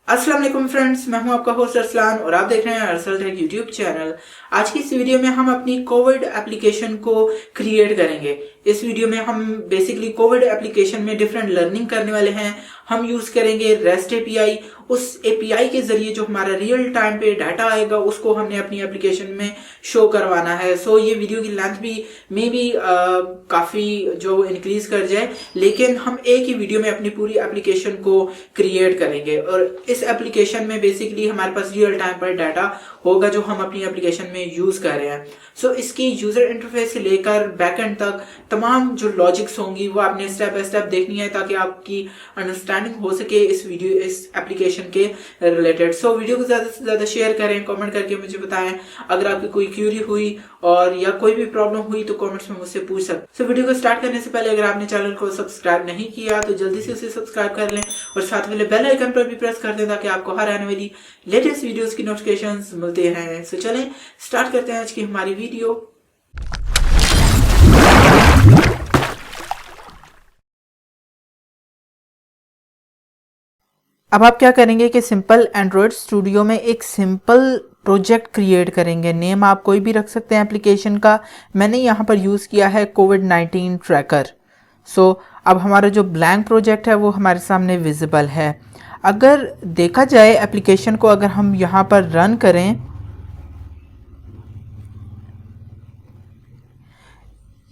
अस्सलाम वालेकुम फ्रेंड्स, मैं हूं आपका होस्ट अरसलान और आप देख रहे हैं अरसल टेक यूट्यूब चैनल। आज की इस वीडियो में हम अपनी कोविड एप्लीकेशन को क्रिएट करेंगे। इस वीडियो में हम बेसिकली कोविड एप्लीकेशन में डिफरेंट लर्निंग करने वाले हैं। हम यूज करेंगे रेस्ट एपीआई। उस एपीआई के जरिए जो हमारा रियल टाइम पे डाटा आएगा उसको हमने अपनी एप्लीकेशन में शो करवाना है। सो ये वीडियो की लेंथ भी मे बी काफी जो इंक्रीज कर जाए, लेकिन हम एक ही वीडियो में अपनी पूरी एप्लीकेशन को क्रिएट करेंगे और इस एप्लीकेशन में बेसिकली हमारे पास रियल टाइम पर डाटा होगा जो हम अपनी एप्लीकेशन में यूज कर रहे हैं। सो इसकी यूजर इंटरफेस से लेकर बैकएंड तक तमाम जो लॉजिक्स होंगी वो आपने स्टेप बाय स्टेप देखनी है ताकि आपकी अंडरस्टैंडिंग हो सके इस एप्लीकेशन के रिलेटेड। सो वीडियो को ज्यादा से ज्यादा शेयर करें, कमेंट करके मुझे बताएं। अगर आपकी कोई क्यूरी हुई और या कोई भी प्रॉब्लम हुई तो कमेंट्स में मुझसे पूछ सकते। सो वीडियो को स्टार्ट करने से पहले अगर आपने चैनल को सब्सक्राइब नहीं किया तो जल्दी से उसे सब्सक्राइब कर लें और साथ वाले बेल आइकन पर भी प्रेस कर दें ताकि आपको हर आने वाली लेटेस्ट वीडियोस की नोटिफिकेशंस मिलते रहें। सो चलें स्टार्ट करते हैं आज की हमारी वीडियो। अब आप क्या करेंगे कि सिंपल एंड्रॉयड स्टूडियो में एक सिंपल प्रोजेक्ट क्रिएट करेंगे। नेम आप कोई भी रख सकते हैं एप्लीकेशन का। मैंने यहाँ पर यूज़ किया है कोविड-19 ट्रैकर। सो अब हमारा जो ब्लैंक प्रोजेक्ट है वो हमारे सामने विजिबल है। अगर देखा जाए एप्लीकेशन को अगर हम यहाँ पर रन करें,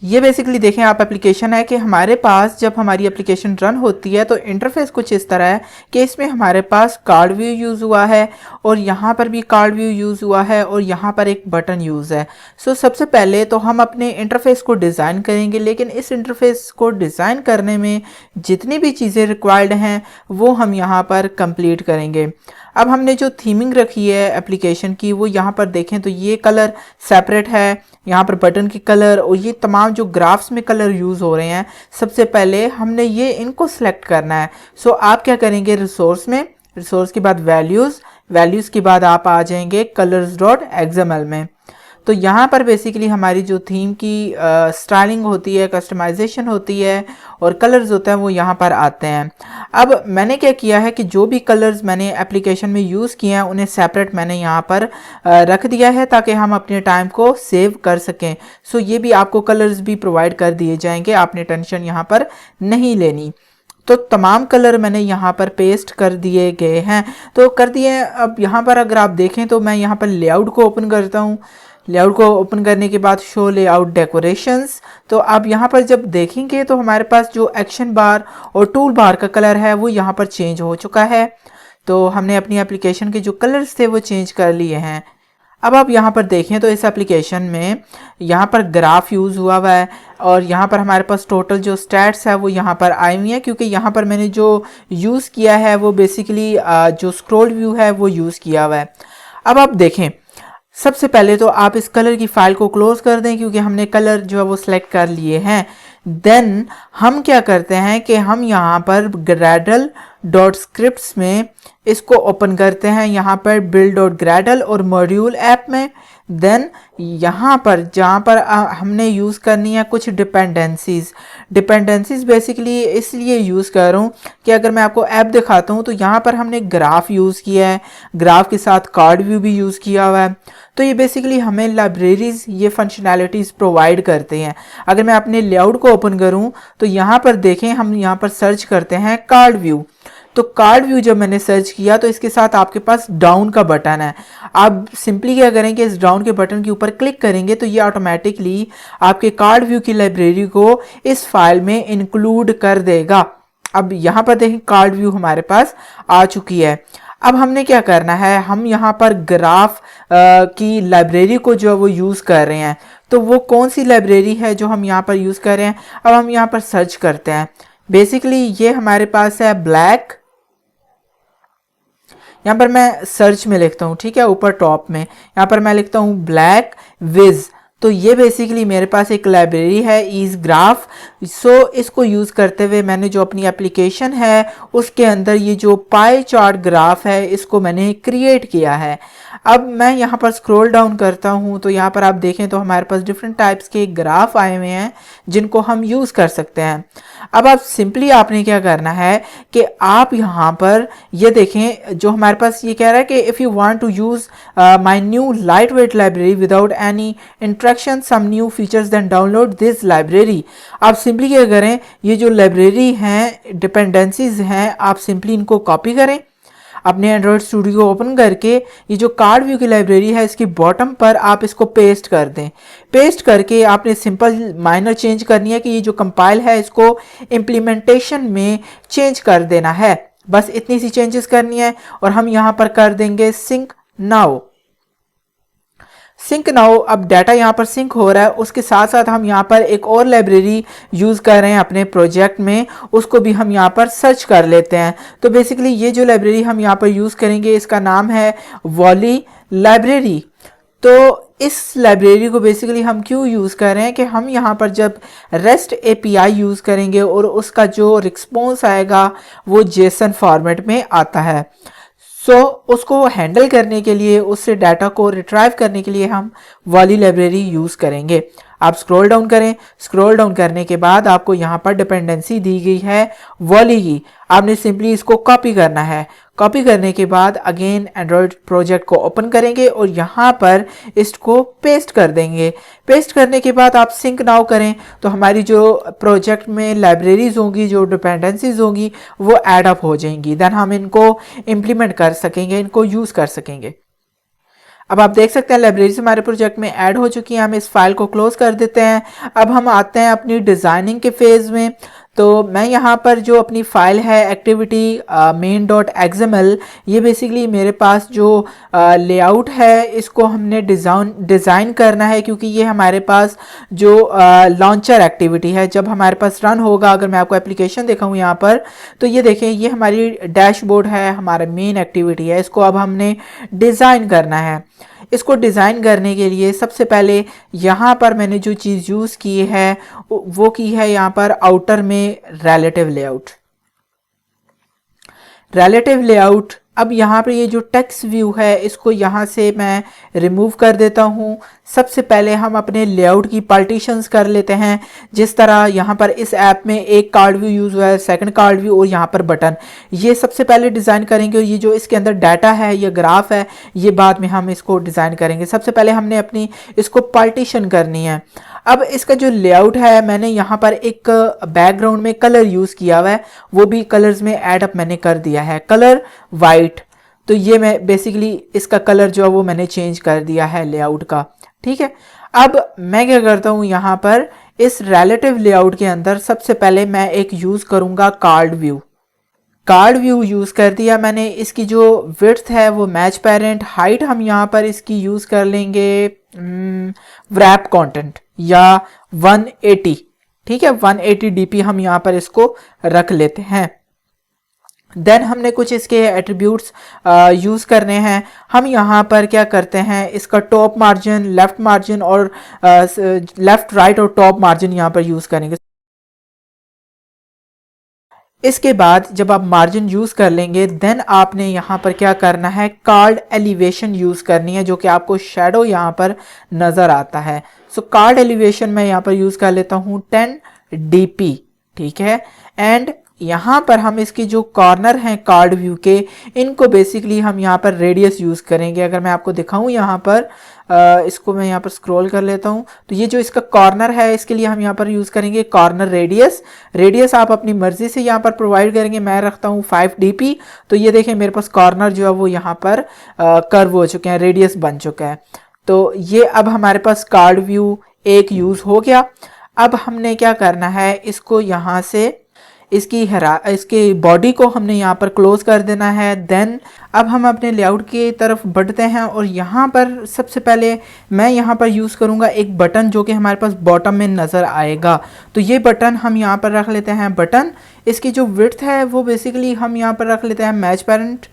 ये बेसिकली देखें आप एप्लीकेशन है कि हमारे पास जब हमारी एप्लीकेशन रन होती है तो इंटरफेस कुछ इस तरह है कि इसमें हमारे पास कार्ड व्यू यूज़ हुआ है और यहाँ पर भी कार्ड व्यू यूज़ हुआ है और यहाँ पर एक बटन यूज़ है। सो सबसे पहले तो हम अपने इंटरफेस को डिज़ाइन करेंगे, लेकिन इस इंटरफेस को डिज़ाइन करने में जितनी भी चीज़ें रिक्वायर्ड हैं वो हम यहाँ पर कंप्लीट करेंगे। अब हमने जो थीमिंग रखी है एप्लीकेशन की वो यहाँ पर देखें तो ये कलर सेपरेट है, यहाँ पर बटन की कलर और ये तमाम जो ग्राफ्स में कलर यूज़ हो रहे हैं सबसे पहले हमने ये इनको सेलेक्ट करना है। सो आप क्या करेंगे रिसोर्स में, रिसोर्स के बाद वैल्यूज़ के बाद आप आ जाएंगे colors.xml में। तो यहाँ पर बेसिकली हमारी जो थीम की स्टाइलिंग होती है, कस्टमाइजेशन होती है और कलर्स होते हैं वो यहाँ पर आते हैं। अब मैंने क्या किया है कि जो भी कलर्स मैंने एप्लीकेशन में यूज़ किए हैं उन्हें सेपरेट मैंने यहाँ पर रख दिया है ताकि हम अपने टाइम को सेव कर सकें। सो ये भी आपको कलर्स भी प्रोवाइड कर दिए जाएंगे, आपने टेंशन यहाँ पर नहीं लेनी। तो तमाम कलर मैंने यहाँ पर पेस्ट कर दिए गए हैं, तो कर दिए। अब यहाँ पर अगर आप देखें तो मैं यहाँ पर लेआउट को ओपन करता हूँ। लेआउट को ओपन करने के बाद शो लेआउट डेकोरेशंस, तो आप यहाँ पर जब देखेंगे तो हमारे पास जो एक्शन बार और टूल बार का कलर है वो यहाँ पर चेंज हो चुका है। तो हमने अपनी एप्लीकेशन के जो कलर्स थे वो चेंज कर लिए हैं। अब आप यहाँ पर देखें तो इस एप्लीकेशन में यहाँ पर ग्राफ यूज़ हुआ है और यहाँ पर हमारे पास टोटल जो स्टैट्स है वो यहाँ पर आई हुई है, क्योंकि यहाँ पर मैंने जो यूज़ किया है वो बेसिकली जो स्क्रॉल व्यू है वो यूज़ किया हुआ है। अब आप देखें सबसे पहले तो आप इस कलर की फाइल को क्लोज कर दें क्योंकि हमने कलर जो है वो सिलेक्ट कर लिए हैं। देन हम क्या करते हैं कि हम यहाँ पर gradle.scripts में इसको ओपन करते हैं, यहाँ पर build.gradle और मॉड्यूल ऐप में। देन यहाँ पर जहाँ पर हमने यूज़ करनी है कुछ डिपेंडेंसीज बेसिकली इसलिए यूज़ कर रहा हूँ कि अगर मैं आपको ऐप दिखाता हूँ तो यहाँ पर हमने ग्राफ यूज़ किया है, ग्राफ के साथ कार्ड व्यू भी यूज़ किया हुआ है। तो ये बेसिकली हमें लाइब्रेरीज ये फंक्शनैलिटीज़ प्रोवाइड करते हैं। अगर मैं अपने लेआउट को ओपन करूँ तो यहाँ पर देखें हम यहाँ पर सर्च करते हैं कार्ड व्यू। तो कार्ड व्यू जब मैंने सर्च किया तो इसके साथ आपके पास डाउन का बटन है। आप सिंपली क्या करेंगे इस डाउन के बटन के ऊपर क्लिक करेंगे तो ये ऑटोमेटिकली आपके कार्ड व्यू की लाइब्रेरी को इस फाइल में इंक्लूड कर देगा। अब यहाँ पर देखें कार्ड व्यू हमारे पास आ चुकी है। अब हमने क्या करना है, हम यहाँ पर ग्राफ की लाइब्रेरी को जो है वो यूज़ कर रहे हैं। तो वो कौन सी लाइब्रेरी है जो हम यहाँ पर यूज़ कर रहे हैं, अब हम यहाँ पर सर्च करते हैं। बेसिकली ये हमारे पास है ब्लैक, यहाँ पर मैं सर्च में लिखता हूँ, ठीक है, ऊपर टॉप में यहाँ पर मैं लिखता हूँ ब्लैक विज। तो ये बेसिकली मेरे पास एक लाइब्रेरी है ईज ग्राफ। सो इसको यूज़ करते हुए मैंने जो अपनी एप्लीकेशन है उसके अंदर ये जो पाई चार्ट ग्राफ है इसको मैंने क्रिएट किया है। अब मैं यहाँ पर स्क्रॉल डाउन करता हूँ तो यहाँ पर आप देखें तो हमारे पास डिफरेंट टाइप्स के ग्राफ आए हुए हैं जिनको हम यूज़ कर सकते हैं। अब आप सिंपली आपने क्या करना है कि आप यहाँ पर ये देखें जो हमारे पास ये कह रहा है कि if you want to use my new light weight library without any interaction some new features then download this library. आप सिंपली क्या करें, ये जो लाइब्रेरी हैं डिपेंडेंसीज हैं आप सिंपली इनको कॉपी करें अपने एंड्रॉयड स्टूडियो ओपन करके। ये जो कार्ड व्यू की लाइब्रेरी है इसकी बॉटम पर आप इसको पेस्ट कर दें। पेस्ट करके आपने सिंपल माइनर चेंज करनी है कि ये जो कंपाइल है इसको इम्प्लीमेंटेशन में चेंज कर देना है। बस इतनी सी चेंजेस करनी है और हम यहाँ पर कर देंगे सिंक नाउ। सिंक नाउ, अब डाटा यहाँ पर सिंक हो रहा है, उसके साथ साथ हम यहाँ पर एक और लाइब्रेरी यूज़ कर रहे हैं अपने प्रोजेक्ट में, उसको भी हम यहाँ पर सर्च कर लेते हैं। तो बेसिकली ये जो लाइब्रेरी हम यहाँ पर यूज़ करेंगे इसका नाम है वॉली लाइब्रेरी। तो इस लाइब्रेरी को बेसिकली हम क्यों यूज़ कर रहे हैं कि हम यहाँ पर जब रेस्ट एपीआई यूज़ करेंगे और उसका जो रिस्पॉन्स आएगा वो जेसन फॉर्मेट में आता है। सो उसको हैंडल करने के लिए, उससे डाटा को रिट्राइव करने के लिए हम वाली लाइब्रेरी यूज़ करेंगे। आप स्क्रॉल डाउन करें, स्क्रॉल डाउन करने के बाद आपको यहाँ पर डिपेंडेंसी दी गई है वॉली की। आपने सिंपली इसको कॉपी करना है। कॉपी करने के बाद अगेन एंड्रॉयड प्रोजेक्ट को ओपन करेंगे और यहाँ पर इसको पेस्ट कर देंगे। पेस्ट करने के बाद आप सिंक नाउ करें तो हमारी जो प्रोजेक्ट में लाइब्रेरीज होंगी, जो डिपेंडेंसीज होंगी वो ऐड अप हो जाएंगी। देन हम इनको इम्प्लीमेंट कर सकेंगे, इनको यूज़ कर सकेंगे। अब आप देख सकते हैं लाइब्रेरीज हमारे प्रोजेक्ट में ऐड हो चुकी हैं। हम इस फाइल को क्लोज कर देते हैं। अब हम आते हैं अपनी डिज़ाइनिंग के फेज़ में। तो मैं यहाँ पर जो अपनी फ़ाइल है एक्टिविटी main.xml, ये बेसिकली मेरे पास जो लेआउट है इसको हमने डिज़ाइन करना है, क्योंकि ये हमारे पास जो लॉन्चर एक्टिविटी है जब हमारे पास रन होगा। अगर मैं आपको एप्लीकेशन दिखाऊँ यहाँ पर तो ये देखें, ये हमारी डैशबोर्ड है, हमारा मेन एक्टिविटी है। इसको अब हमने डिज़ाइन करना है। इसको डिज़ाइन करने के लिए सबसे पहले यहाँ पर मैंने जो चीज़ यूज़ की है वो की है यहाँ पर आउटर में रिलेटिव लेआउट। रिलेटिव लेआउट, अब यहाँ पर ये जो टेक्स्ट व्यू है इसको यहाँ से मैं रिमूव कर देता हूँ। सबसे पहले हम अपने लेआउट की पार्टीशंस कर लेते हैं। जिस तरह यहाँ पर इस ऐप में एक कार्ड व्यू यूज़ हुआ है, सेकंड कार्ड व्यू और यहाँ पर बटन, ये सबसे पहले डिज़ाइन करेंगे। और ये जो इसके अंदर डाटा है, ये ग्राफ है, ये बाद में हम इसको डिज़ाइन करेंगे। सबसे पहले हमने अपनी इसको पार्टीशन करनी है। अब इसका जो लेआउट है मैंने यहाँ पर एक बैकग्राउंड में कलर यूज़ किया हुआ है, वो भी कलर्स में ऐड अप मैंने कर दिया है, कलर वाइट। तो ये मैं बेसिकली इसका कलर जो है वो मैंने चेंज कर दिया है लेआउट का। ठीक है, अब मैं क्या करता हूँ यहाँ पर इस रिलेटिव लेआउट के अंदर सबसे पहले मैं एक यूज़ करूँगा card view. Card view use कर दिया मैंने। इसकी जो विड्थ है वो मैच पेरेंट, हाइट हम यहाँ पर इसकी यूज़ कर लेंगे wrap कंटेंट या 180। ठीक है, 180 dp हम यहाँ पर इसको रख लेते हैं। देन हमने कुछ इसके एट्रीब्यूट्स यूज़ करने हैं। हम यहाँ पर क्या करते हैं, इसका टॉप मार्जिन, लेफ्ट मार्जिन और लेफ्ट राइट और टॉप मार्जिन यहाँ पर यूज़ करेंगे। इसके बाद जब आप मार्जिन यूज़ कर लेंगे देन आपने यहाँ पर क्या करना है, कार्ड एलिवेशन यूज़ करनी है, जो कि आपको शेडो यहाँ पर नज़र आता है। सो कार्ड एलिवेशन मैं यहाँ पर यूज़ कर लेता हूँ 10 dp। ठीक है, एंड यहाँ पर हम इसके जो कॉर्नर हैं कार्ड व्यू के, इनको बेसिकली हम यहाँ पर रेडियस यूज़ करेंगे। अगर मैं आपको दिखाऊँ यहाँ पर इसको मैं यहाँ पर स्क्रॉल कर लेता हूँ तो ये जो इसका कॉर्नर है इसके लिए हम यहाँ पर यूज़ करेंगे कॉर्नर रेडियस। रेडियस आप अपनी मर्ज़ी से यहाँ पर प्रोवाइड करेंगे। मैं रखता हूँ 5 dp। तो ये देखें मेरे पास कॉर्नर जो है वो यहाँ पर कर्व हो चुके हैं, रेडियस बन चुका है। तो ये अब हमारे पास कार्ड व्यू एक यूज़ हो गया। अब हमने क्या करना है, इसको यहाँ से इसकी बॉडी को हमने यहाँ पर क्लोज कर देना है। देन अब हम अपने लेआउट की तरफ बढ़ते हैं और यहाँ पर सबसे पहले मैं यहाँ पर यूज़ करूँगा एक बटन जो कि हमारे पास बॉटम में नज़र आएगा। तो ये बटन हम यहाँ पर रख लेते हैं बटन। इसकी जो विड्थ है वो बेसिकली हम यहाँ पर रख लेते हैं मैच पेरेंट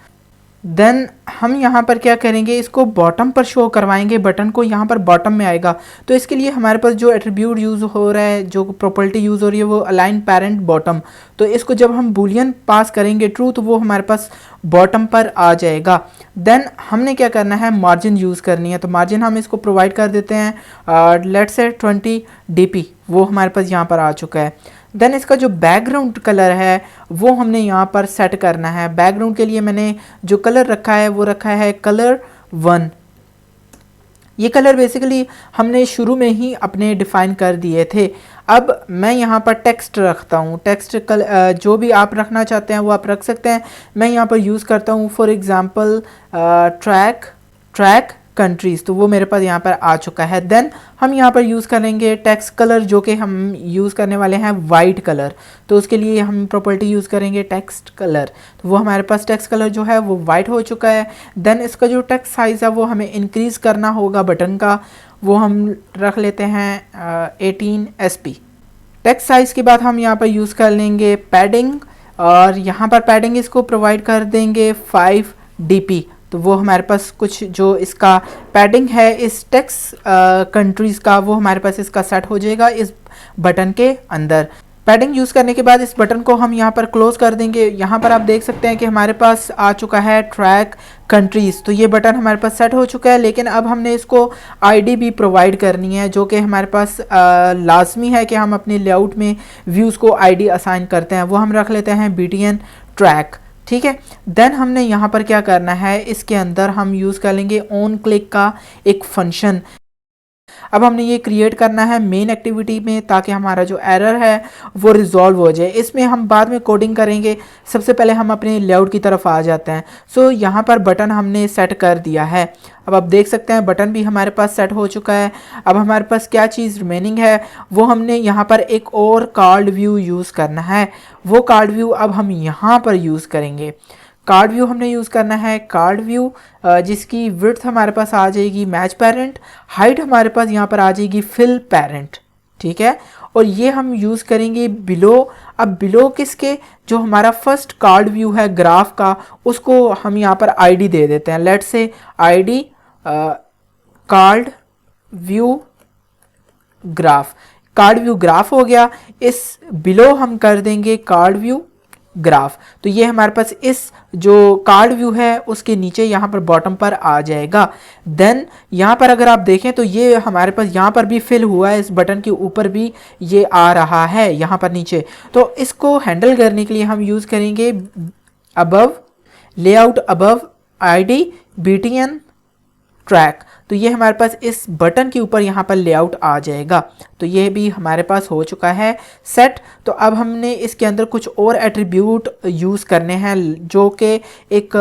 देन हम यहाँ पर क्या करेंगे, इसको बॉटम पर शो करवाएंगे, बटन को यहाँ पर बॉटम में आएगा। तो इसके लिए हमारे पास जो एट्रीब्यूट यूज़ हो रहा है, जो प्रॉपर्टी यूज़ हो रही है वो अलाइन पेरेंट बॉटम। तो इसको जब हम बूलियन पास करेंगे ट्रू तो वो हमारे पास बॉटम पर आ जाएगा। देन हमने क्या करना है, मार्जिन यूज़ करनी है। तो मार्जिन हम इसको प्रोवाइड कर देते हैं, लेट्स से 20 dp, वो हमारे पास यहाँ पर आ चुका है। देन इसका जो बैकग्राउंड कलर है वो हमने यहाँ पर सेट करना है। बैकग्राउंड के लिए मैंने जो कलर रखा है वो रखा है कलर 1। ये कलर बेसिकली हमने शुरू में ही अपने डिफ़ाइन कर दिए थे। अब मैं यहाँ पर टेक्स्ट रखता हूँ, टेक्स्ट जो भी आप रखना चाहते हैं वो आप रख सकते हैं। मैं यहाँ पर यूज़ करता हूँ फॉर एग्ज़ाम्पल ट्रैक कंट्रीज़, तो वो मेरे पास यहाँ पर आ चुका है। देन हम यहाँ पर यूज़ करेंगे टेक्स्ट कलर, जो कि हम यूज़ करने वाले हैं वाइट कलर। तो उसके लिए हम प्रॉपर्टी यूज़ करेंगे टेक्स्ट कलर, तो वो हमारे पास टेक्स्ट कलर जो है वो वाइट हो चुका है। देन इसका जो टेक्स्ट साइज़ है वो हमें इंक्रीज़ करना होगा बटन का, वो हम रख लेते हैं 18 SP। टेक्स्ट साइज़ के बाद हम यहाँ पर यूज़ कर लेंगे पैडिंग, और यहाँ पर पैडिंग इसको प्रोवाइड कर देंगे 5 dp। तो वो हमारे पास कुछ जो इसका पैडिंग है इस टेक्स्ट कंट्रीज़ का, वो हमारे पास इसका सेट हो जाएगा इस बटन के अंदर। पैडिंग यूज़ करने के बाद इस बटन को हम यहाँ पर क्लोज़ कर देंगे। यहाँ पर आप देख सकते हैं कि हमारे पास आ चुका है ट्रैक कंट्रीज़। तो ये बटन हमारे पास सेट हो चुका है, लेकिन अब हमने इसको आईडी भी प्रोवाइड करनी है, जो कि हमारे पास लाजमी है कि हम अपने लेआउट में व्यूज़ को आईडी असाइन करते हैं। वो हम रख लेते हैं BTN ट्रैक, ठीक है। देन हमने यहाँ पर क्या करना है, इसके अंदर हम यूज़ कर लेंगे ऑन क्लिक का एक फंक्शन। अब हमने ये क्रिएट करना है मेन एक्टिविटी में, ताकि हमारा जो एरर है वो रिजॉल्व हो जाए। इसमें हम बाद में कोडिंग करेंगे, सबसे पहले हम अपने लेआउट की तरफ आ जाते हैं। सो यहाँ पर बटन हमने सेट कर दिया है। अब आप देख सकते हैं बटन भी हमारे पास सेट हो चुका है। अब हमारे पास क्या चीज़ रिमेनिंग है, वो हमने यहाँ पर एक और कार्ड व्यू यूज़ करना है। वो कार्ड व्यू अब हम यहाँ पर यूज़ करेंगे। कार्ड व्यू हमने यूज़ करना है, कार्ड व्यू जिसकी विड्थ हमारे पास आ जाएगी मैच पेरेंट, हाइट हमारे पास यहाँ पर आ जाएगी फिल पेरेंट, ठीक है। और ये हम यूज़ करेंगे बिलो। अब बिलो किसके, जो हमारा फर्स्ट कार्ड व्यू है ग्राफ का, उसको हम यहाँ पर आईडी दे देते हैं। Let's say ID card view graph, card view graph हो गया। इस बिलो हम कर देंगे कार्ड व्यू ग्राफ। तो ये हमारे पास इस जो कार्ड व्यू है उसके नीचे यहाँ पर बॉटम पर आ जाएगा। देन यहाँ पर अगर आप देखें तो ये हमारे पास यहाँ पर भी फिल हुआ है, इस बटन के ऊपर भी ये आ रहा है यहाँ पर नीचे। तो इसको हैंडल करने के लिए हम यूज़ करेंगे above layout above ID BTN track. तो ये हमारे पास इस बटन के ऊपर यहाँ पर लेआउट आ जाएगा। तो ये भी हमारे पास हो चुका है सेट। तो अब हमने इसके अंदर कुछ और एट्रीब्यूट यूज़ करने हैं, जो कि एक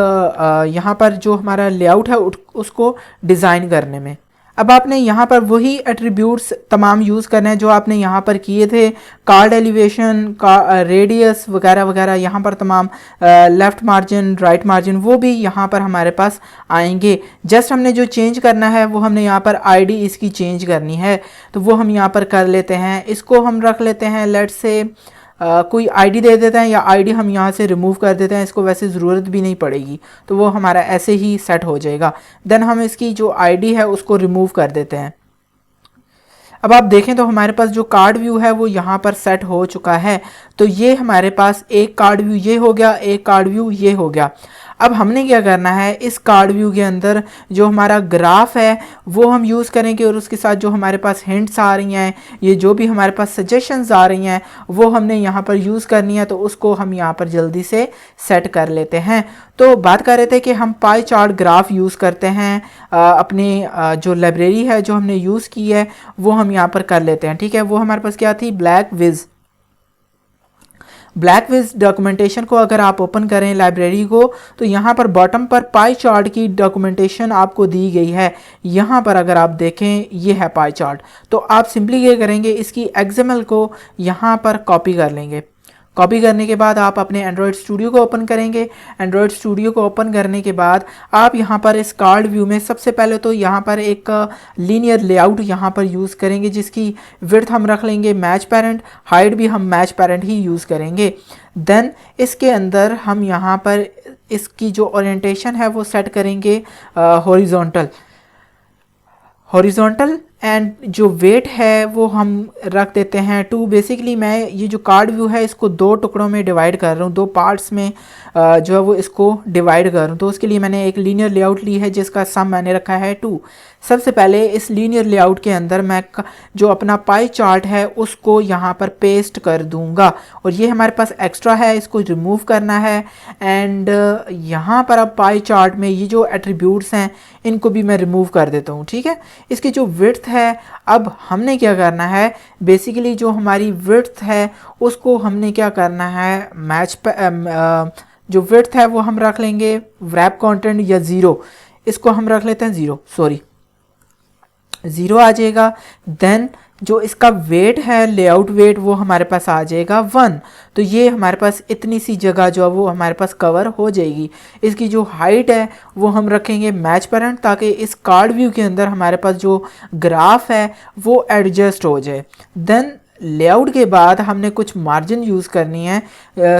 यहाँ पर जो हमारा लेआउट है उसको डिज़ाइन करने में। अब आपने यहाँ पर वही एट्रीब्यूट्स तमाम यूज़ करने हैं जो आपने यहाँ पर किए थे, कार्ड एलिवेशन का रेडियस वगैरह वगैरह। यहाँ पर तमाम लेफ़्ट मार्जिन राइट मार्जिन वो भी यहाँ पर हमारे पास आएंगे। जस्ट हमने जो चेंज करना है वो हमने यहाँ पर आईडी इसकी चेंज करनी है, तो वो हम यहाँ पर कर लेते हैं। इसको हम रख लेते हैं लेट्स से कोई आईडी दे देते हैं, या आईडी हम यहाँ से रिमूव कर देते हैं, इसको वैसे ज़रूरत भी नहीं पड़ेगी, तो वो हमारा ऐसे ही सेट हो जाएगा। देन हम इसकी जो आईडी है उसको रिमूव कर देते हैं। अब आप देखें तो हमारे पास जो कार्ड व्यू है वो यहाँ पर सेट हो चुका है। तो ये हमारे पास एक कार्ड व्यू ये हो गया, एक कार्ड व्यू ये हो गया। अब हमने क्या करना है, इस कार्ड व्यू के अंदर जो हमारा ग्राफ है वो हम यूज़ करेंगे, और उसके साथ जो हमारे पास हिंट्स आ रही हैं, ये जो भी हमारे पास सजेशंस आ रही हैं वो हमने यहाँ पर यूज़ करनी है। तो उसको हम यहाँ पर जल्दी से सेट कर लेते हैं। तो बात कर रहे थे कि हम पाई चार्ट ग्राफ यूज़ करते हैं, अपने जो लाइब्रेरी है जो हमने यूज़ की है वो हम यहाँ पर कर लेते हैं, ठीक है। वो हमारे पास क्या थी, ब्लैक विज डॉक्यूमेंटेशन को अगर आप ओपन करें लाइब्रेरी को, तो यहाँ पर बॉटम पर पाई चार्ट की डॉक्यूमेंटेशन आपको दी गई है। यहाँ पर अगर आप देखें ये है पाई चार्ट। तो आप सिंपली ये करेंगे, इसकी XML को यहाँ पर कॉपी कर लेंगे। कॉपी करने के बाद आप अपने एंड्रॉयड स्टूडियो को ओपन करेंगे। एंड्रॉयड स्टूडियो को ओपन करने के बाद आप यहाँ पर इस कार्ड व्यू में सबसे पहले तो यहाँ पर एक लीनियर लेआउट यहाँ पर यूज़ करेंगे, जिसकी विड्थ हम रख लेंगे मैच पेरेंट, हाइट भी हम मैच पेरेंट ही यूज़ करेंगे। देन इसके अंदर हम यहाँ पर इसकी जो ओरिएंटेशन है वो सेट करेंगे हॉरिजॉन्टल एंड जो वेट है वो हम रख देते हैं 2। बेसिकली मैं ये जो कार्ड व्यू है इसको 2 टुकड़ों में डिवाइड कर रहा हूँ, 2 पार्ट्स में जो है वो इसको डिवाइड कर रहा हूँ। तो उसके लिए मैंने एक लीनियर लेआउट ली है जिसका सम मैंने रखा है 2। सबसे पहले इस लीनियर लेआउट के अंदर मैं जो अपना पाई चार्ट है उसको यहाँ पर पेस्ट कर दूंगा, और ये हमारे पास एक्स्ट्रा है, इसको रिमूव करना है। एंड यहाँ पर अब पाई चार्ट में ये जो एट्रीब्यूट्स हैं इनको भी मैं रिमूव कर देता हूँ, ठीक है। इसकी जो विड्थ है, अब हमने क्या करना है, बेसिकली जो हमारी विड्थ है उसको हमने क्या करना है, जो विड्थ है वो हम रख लेंगे wrap कंटेंट या 0, इसको हम रख लेते हैं 0 आ जाएगा। देन जो इसका वेट है, लेआउट वेट, वो हमारे पास आ जाएगा 1। तो ये हमारे पास इतनी सी जगह जो है वो हमारे पास कवर हो जाएगी। इसकी जो हाइट है वो हम रखेंगे मैच पेरेंट, ताकि इस कार्ड व्यू के अंदर हमारे पास जो ग्राफ है वो एडजस्ट हो जाए। देन लेआउट के बाद हमने कुछ मार्जिन यूज़ करनी है।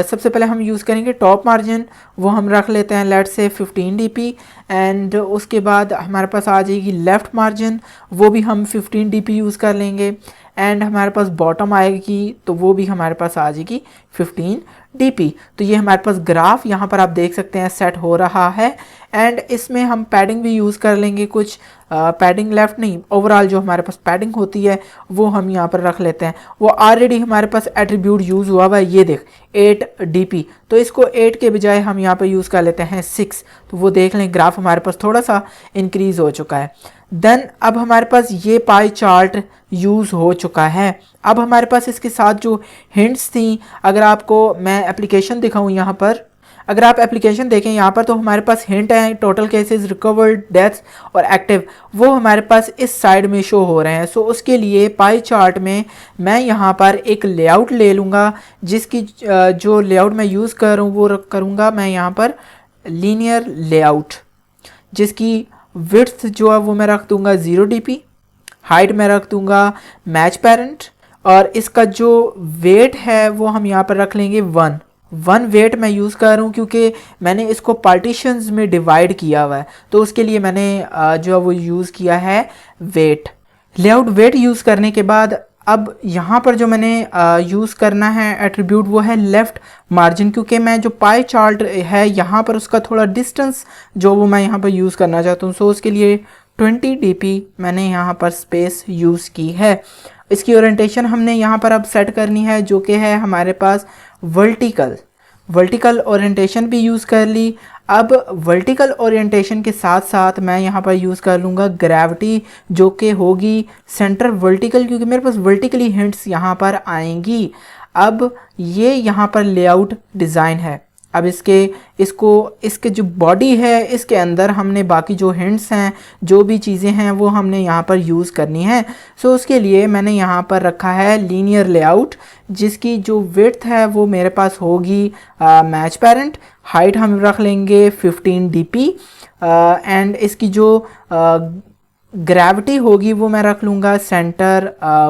सबसे पहले हम यूज़ करेंगे टॉप मार्जिन, वो हम रख लेते हैं लेट्स से 15 dp। एंड उसके बाद हमारे पास आ जाएगी लेफ़्ट मार्जिन, वो भी हम 15 dp यूज़ कर लेंगे। एंड हमारे पास बॉटम आएगी तो वो भी हमारे पास आ जाएगी 15 dp। तो ये हमारे पास ग्राफ यहाँ पर आप देख सकते हैं सेट हो रहा है। एंड इसमें हम पैडिंग भी यूज़ कर लेंगे, कुछ पैडिंग लेफ्ट नहीं, ओवरऑल जो हमारे पास पैडिंग होती है वो हम यहाँ पर रख लेते हैं। वो ऑलरेडी हमारे पास एट्रीब्यूट यूज़ हुआ हुआ है, ये देख 8 dp, तो इसको 8 के बजाय हम यहाँ पर यूज़ कर लेते हैं 6। तो वो देख लें ग्राफ हमारे पास थोड़ा सा इंक्रीज़ हो चुका है। देन अब हमारे पास ये पाई चार्ट यूज़ हो चुका है। अब हमारे पास इसके साथ जो हिंट्स थी, अगर आपको मैं एप्लीकेशन दिखाऊं यहाँ पर, अगर आप एप्लीकेशन देखें यहाँ पर तो हमारे पास हिंट है टोटल केसेस, रिकवर्ड, डेथ्स और एक्टिव, वो हमारे पास इस साइड में शो हो रहे हैं। सो उसके लिए पाई चार्ट में मैं यहाँ पर एक लेआउट ले लूँगा, जिसकी जो लेआउट मैं यूज़ कर रहा हूँ वो करूँगा मैं यहाँ पर लीनियर लेआउट, जिसकी विड्थ जो है वो मैं रख दूँगा 0 dp, हाइट में रख दूँगा मैच पेरेंट, और इसका जो वेट है वो हम यहाँ पर रख लेंगे 1 वेट मैं यूज़ कर रहा हूँ क्योंकि मैंने इसको पार्टीशंस में डिवाइड किया हुआ है, तो उसके लिए मैंने जो है वो यूज़ किया है वेट। लेआउट वेट यूज़ करने के बाद अब यहाँ पर जो मैंने यूज़ करना है एट्रीब्यूट वो है लेफ़्ट मार्जिन, क्योंकि मैं जो पाई चार्ट है यहाँ पर उसका थोड़ा डिस्टेंस जो वो मैं यहाँ पर यूज़ करना चाहता हूँ। सो उसके लिए 20 dp मैंने यहाँ पर स्पेस यूज़ की है। इसकी ओरिएंटेशन हमने यहाँ पर अब सेट करनी है, जो कि है हमारे पास वर्टिकल ओरिएंटेशन भी यूज़ कर ली। अब वर्टिकल ओरिएंटेशन के साथ साथ मैं यहाँ पर यूज़ कर लूँगा ग्रेविटी, जो कि होगी सेंटर वर्टिकल, क्योंकि मेरे पास वर्टिकली हिंट्स यहाँ पर आएंगी। अब ये यहाँ पर लेआउट डिज़ाइन है। अब इसके जो बॉडी है इसके अंदर हमने बाकी जो हिंट्स हैं, जो भी चीज़ें हैं वो हमने यहाँ पर यूज़ करनी है। सो उसके लिए मैंने यहाँ पर रखा है लीनियर लेआउट, जिसकी जो विड्थ है वो मेरे पास होगी मैच पेरेंट, हाइट हम रख लेंगे 15 dp, एंड इसकी जो ग्रेविटी होगी वो मैं रख लूँगा सेंटर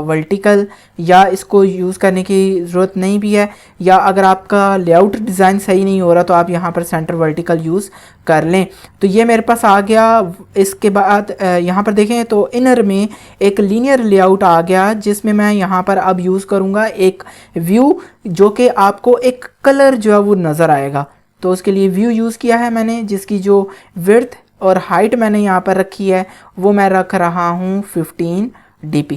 वर्टिकल, या इसको यूज़ करने की ज़रूरत नहीं भी है, या अगर आपका लेआउट डिज़ाइन सही नहीं हो रहा तो आप यहाँ पर सेंटर वर्टिकल यूज़ कर लें। तो ये मेरे पास आ गया। इसके बाद यहाँ पर देखें तो इनर में एक लीनियर लेआउट आ गया, जिसमें मैं यहाँ पर अब यूज़ करूँगा एक व्यू, जो कि आपको एक कलर जो है वो नज़र आएगा। तो उसके लिए व्यू यूज़ किया है मैंने, जिसकी जो विड्थ और हाइट मैंने यहाँ पर रखी है वो मैं रख रहा हूँ 15 dp।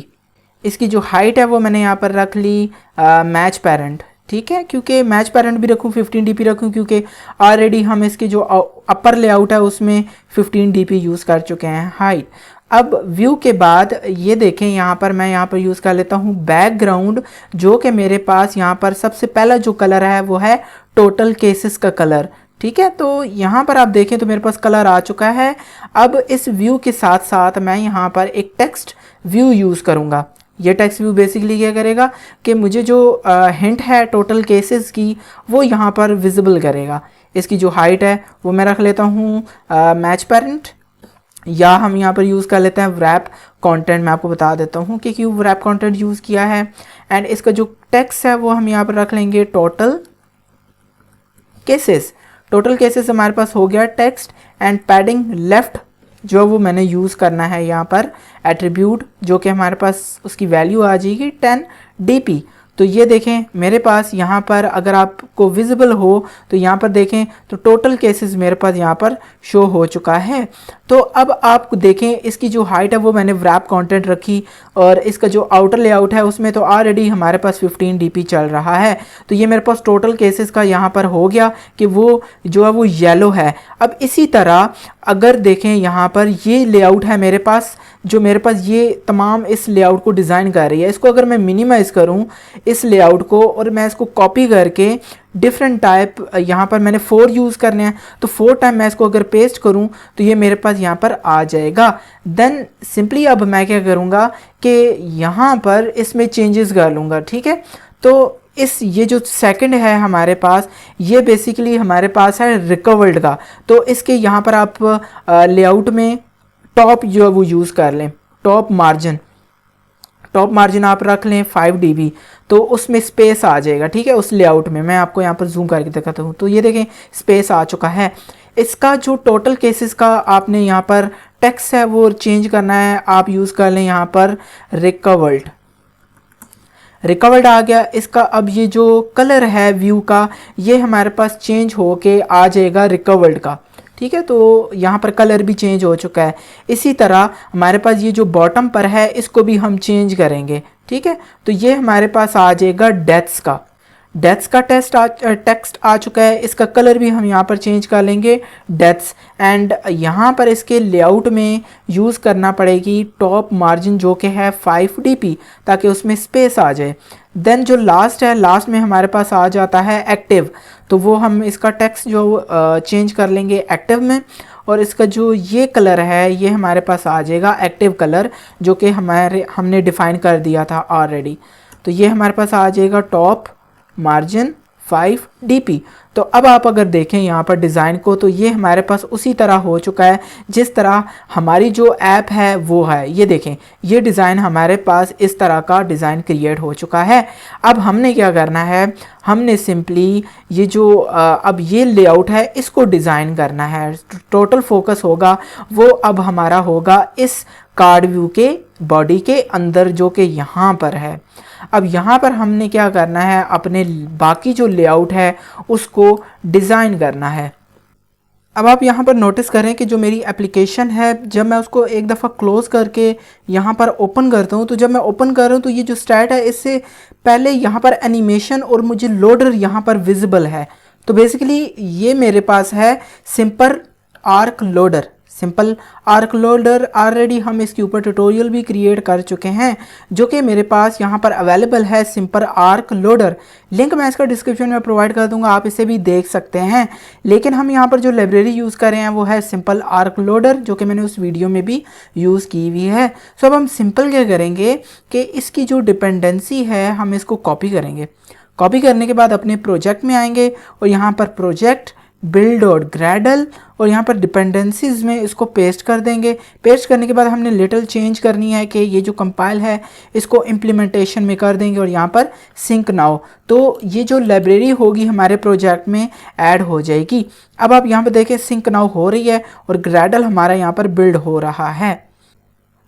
इसकी जो हाइट है वो मैंने यहाँ पर रख ली मैच पेरेंट, ठीक है, क्योंकि मैच पेरेंट भी रखूँ 15 dp रखूँ, क्योंकि ऑलरेडी हम इसके जो अपर लेआउट है उसमें 15 dp यूज़ कर चुके हैं हाइट। अब व्यू के बाद ये देखें यहाँ पर मैं यहाँ पर यूज़ कर लेता हूँ बैकग्राउंड, जो कि मेरे पास यहाँ पर सबसे पहला जो कलर है वो है टोटल केसेस का कलर, ठीक है। तो यहाँ पर आप देखें तो मेरे पास कलर आ चुका है। अब इस व्यू के साथ साथ मैं यहाँ पर एक टेक्स्ट व्यू यूज़ करूँगा। ये टेक्स्ट व्यू बेसिकली क्या करेगा कि मुझे जो हिंट है टोटल केसेस की वो यहाँ पर विजिबल करेगा। इसकी जो हाइट है वो मैं रख लेता हूँ मैच पेरेंट, या हम यहाँ पर यूज़ कर लेते हैं wrap कंटेंट। मैं आपको बता देता हूँ कि क्यों wrap कंटेंट यूज़ किया है। एंड इसका जो टेक्स्ट है वो हम यहाँ पर रख लेंगे टोटल केसेस। टोटल केसेस हमारे पास हो गया टेक्स्ट। एंड पैडिंग लेफ्ट जो वो मैंने यूज़ करना है यहाँ पर एट्रीब्यूट, जो कि हमारे पास उसकी वैल्यू आ जाएगी 10 dp। तो ये देखें मेरे पास यहाँ पर अगर आपको विजिबल हो तो यहाँ पर देखें तो टोटल केसेस मेरे पास यहाँ पर शो हो चुका है। तो अब आप देखें इसकी जो हाइट है वो मैंने wrap कंटेंट रखी, और इसका जो आउटर लेआउट है उसमें तो ऑलरेडी हमारे पास 15 dp चल रहा है। तो ये मेरे पास टोटल केसेस का यहाँ पर हो गया कि वो जो है वो येलो है। अब इसी तरह अगर देखें यहाँ पर ये लेआउट है मेरे पास, जो मेरे पास ये तमाम इस लेआउट को डिज़ाइन कर रही है। इसको अगर मैं मिनिमाइज़ करूँ इस लेआउट को और मैं इसको कॉपी करके डिफरेंट टाइप, यहाँ पर मैंने 4 यूज़ करने हैं तो 4 टाइम मैं इसको अगर पेस्ट करूँ तो ये मेरे पास यहाँ पर आ जाएगा। देन सिंपली अब मैं क्या करूँगा कि यहाँ पर इसमें चेंजेस कर लूँगा, ठीक है। तो ये जो सेकंड है हमारे पास, ये बेसिकली हमारे पास है रिकवर्ड का। तो इसके यहाँ पर आप लेआउट में टॉप जो है वो यूज़ कर लें, टॉप मार्जिन आप रख लें 5 dB, तो उसमें स्पेस आ जाएगा, ठीक है। उस लेआउट में मैं आपको यहाँ पर जूम करके दिखाता हूँ। तो ये देखें स्पेस आ चुका है। इसका जो टोटल केसेस का आपने यहाँ पर टेक्स्ट है वो चेंज करना है, आप यूज़ कर लें यहाँ पर रिकवर्ड आ गया इसका। अब ये जो कलर है व्यू का ये हमारे पास चेंज हो के आ जाएगा रिकवर्ड का, ठीक है। तो यहाँ पर कलर भी चेंज हो चुका है। इसी तरह हमारे पास ये जो बॉटम पर है इसको भी हम चेंज करेंगे, ठीक है। तो ये हमारे पास आ जाएगा डेथ्स का टेक्स्ट आ चुका है। इसका कलर भी हम यहाँ पर चेंज कर लेंगे डेथ्स। एंड यहाँ पर इसके लेआउट में यूज़ करना पड़ेगी टॉप मार्जिन जो कि है 5 dp, ताकि उसमें स्पेस आ जाए। देन जो लास्ट है, लास्ट में हमारे पास आ जाता है एक्टिव, तो वो हम इसका टेक्स्ट जो चेंज कर लेंगे एक्टिव में। और इसका जो ये कलर है ये हमारे पास आ जाएगा एक्टिव कलर, जो कि हमने डिफ़ाइन कर दिया था ऑलरेडी। तो ये हमारे पास आ जाएगा टॉप मार्जिन 5 dp। तो अब आप अगर देखें यहाँ पर डिज़ाइन को तो ये हमारे पास उसी तरह हो चुका है जिस तरह हमारी जो ऐप है वो है। ये देखें ये डिज़ाइन हमारे पास इस तरह का डिज़ाइन क्रिएट हो चुका है। अब हमने क्या करना है, हमने सिंपली ये जो अब ये लेआउट है इसको डिज़ाइन करना है। टोटल फोकस होगा वो अब हमारा होगा इस कार्ड व्यू के बॉडी के अंदर, जो कि यहाँ पर है। अब यहाँ पर हमने क्या करना है, अपने बाकी जो लेआउट है उसको डिज़ाइन करना है। अब आप यहाँ पर नोटिस करें कि जो मेरी एप्लीकेशन है जब मैं उसको एक दफ़ा क्लोज़ करके यहाँ पर ओपन करता हूँ, तो जब मैं ओपन कर रहा हूँ तो ये जो स्टैट है इससे पहले यहाँ पर एनिमेशन और मुझे लोडर यहाँ पर विजिबल है। तो बेसिकली ये मेरे पास है सिंपल आर्क लोडर। ऑलरेडी हम इसके ऊपर ट्यूटोरियल भी क्रिएट कर चुके हैं जो कि मेरे पास यहाँ पर अवेलेबल है, सिंपल आर्क लोडर। लिंक मैं इसका डिस्क्रिप्शन में प्रोवाइड कर दूंगा, आप इसे भी देख सकते हैं। लेकिन हम यहाँ पर जो लाइब्रेरी यूज़ कर रहे हैं वो है सिंपल आर्क लोडर, जो कि मैंने उस वीडियो में भी यूज़ की हुई है। सो अब हम सिंपल क्या करेंगे कि इसकी जो डिपेंडेंसी है हम इसको कॉपी करेंगे। कॉपी करने के बाद अपने प्रोजेक्ट में आएंगे और यहाँ पर प्रोजेक्ट बिल्ड और ग्रेडल और यहाँ पर डिपेंडेंसीज में इसको पेस्ट कर देंगे। पेस्ट करने के बाद हमने लिटिल चेंज करनी है कि ये जो कंपाइल है इसको इम्प्लीमेंटेशन में कर देंगे और यहाँ पर सिंक नाउ, तो ये जो लाइब्रेरी होगी हमारे प्रोजेक्ट में ऐड हो जाएगी। अब आप यहाँ पर देखें सिंक नाउ हो रही है और ग्रेडल हमारा यहाँ पर बिल्ड हो रहा है।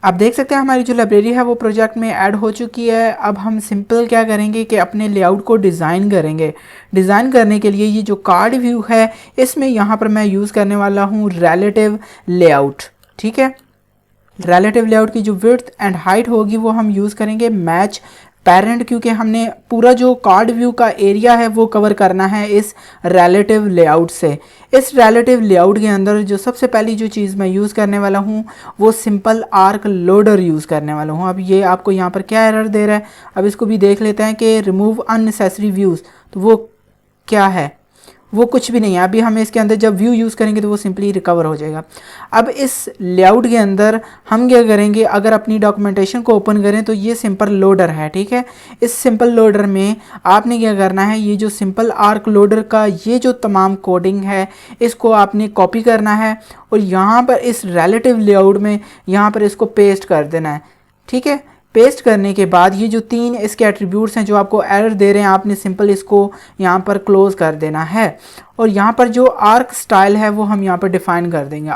आप देख सकते हैं हमारी जो लाइब्रेरी है वो प्रोजेक्ट में ऐड हो चुकी है। अब हम सिंपल क्या करेंगे कि अपने लेआउट को डिज़ाइन करेंगे। डिज़ाइन करने के लिए ये जो कार्ड व्यू है इसमें यहाँ पर मैं यूज़ करने वाला हूँ रिलेटिव लेआउट, ठीक है। रिलेटिव लेआउट की जो विड्थ एंड हाइट होगी वो हम यूज़ करेंगे मैच पेरेंट, क्योंकि हमने पूरा जो कार्ड व्यू का एरिया है वो कवर करना है इस रिलेटिव लेआउट से। इस रिलेटिव लेआउट के अंदर जो सबसे पहली जो चीज़ मैं यूज़ करने वाला हूँ वो सिंपल आर्क लोडर यूज़ करने वाला हूँ। अब ये आपको यहाँ पर क्या एरर दे रहा है, अब इसको भी देख लेते हैं कि रिमूव अननेसेसरी व्यूज़, तो वो क्या है, वो कुछ भी नहीं है। अभी हमें इसके अंदर जब व्यू यूज़ करेंगे तो वो सिंपली रिकवर हो जाएगा। अब इस लेआउट के अंदर हम क्या करेंगे, अगर अपनी डॉक्यूमेंटेशन को ओपन करें तो ये सिंपल लोडर है, ठीक है। इस सिंपल लोडर में आपने क्या करना है, ये जो सिंपल आर्क लोडर का ये जो तमाम कोडिंग है इसको आपने कॉपी करना है और यहाँ पर इस रिलेटिव लेआउट में यहाँ पर इसको पेस्ट कर देना है, ठीक है। पेस्ट करने के बाद ये जो 3 इसके एट्रीब्यूट्स हैं जो आपको एरर दे रहे हैं, आपने सिंपल इसको यहाँ पर क्लोज कर देना है। और यहाँ पर जो आर्क स्टाइल है वो हम यहाँ पर डिफाइन कर देंगे।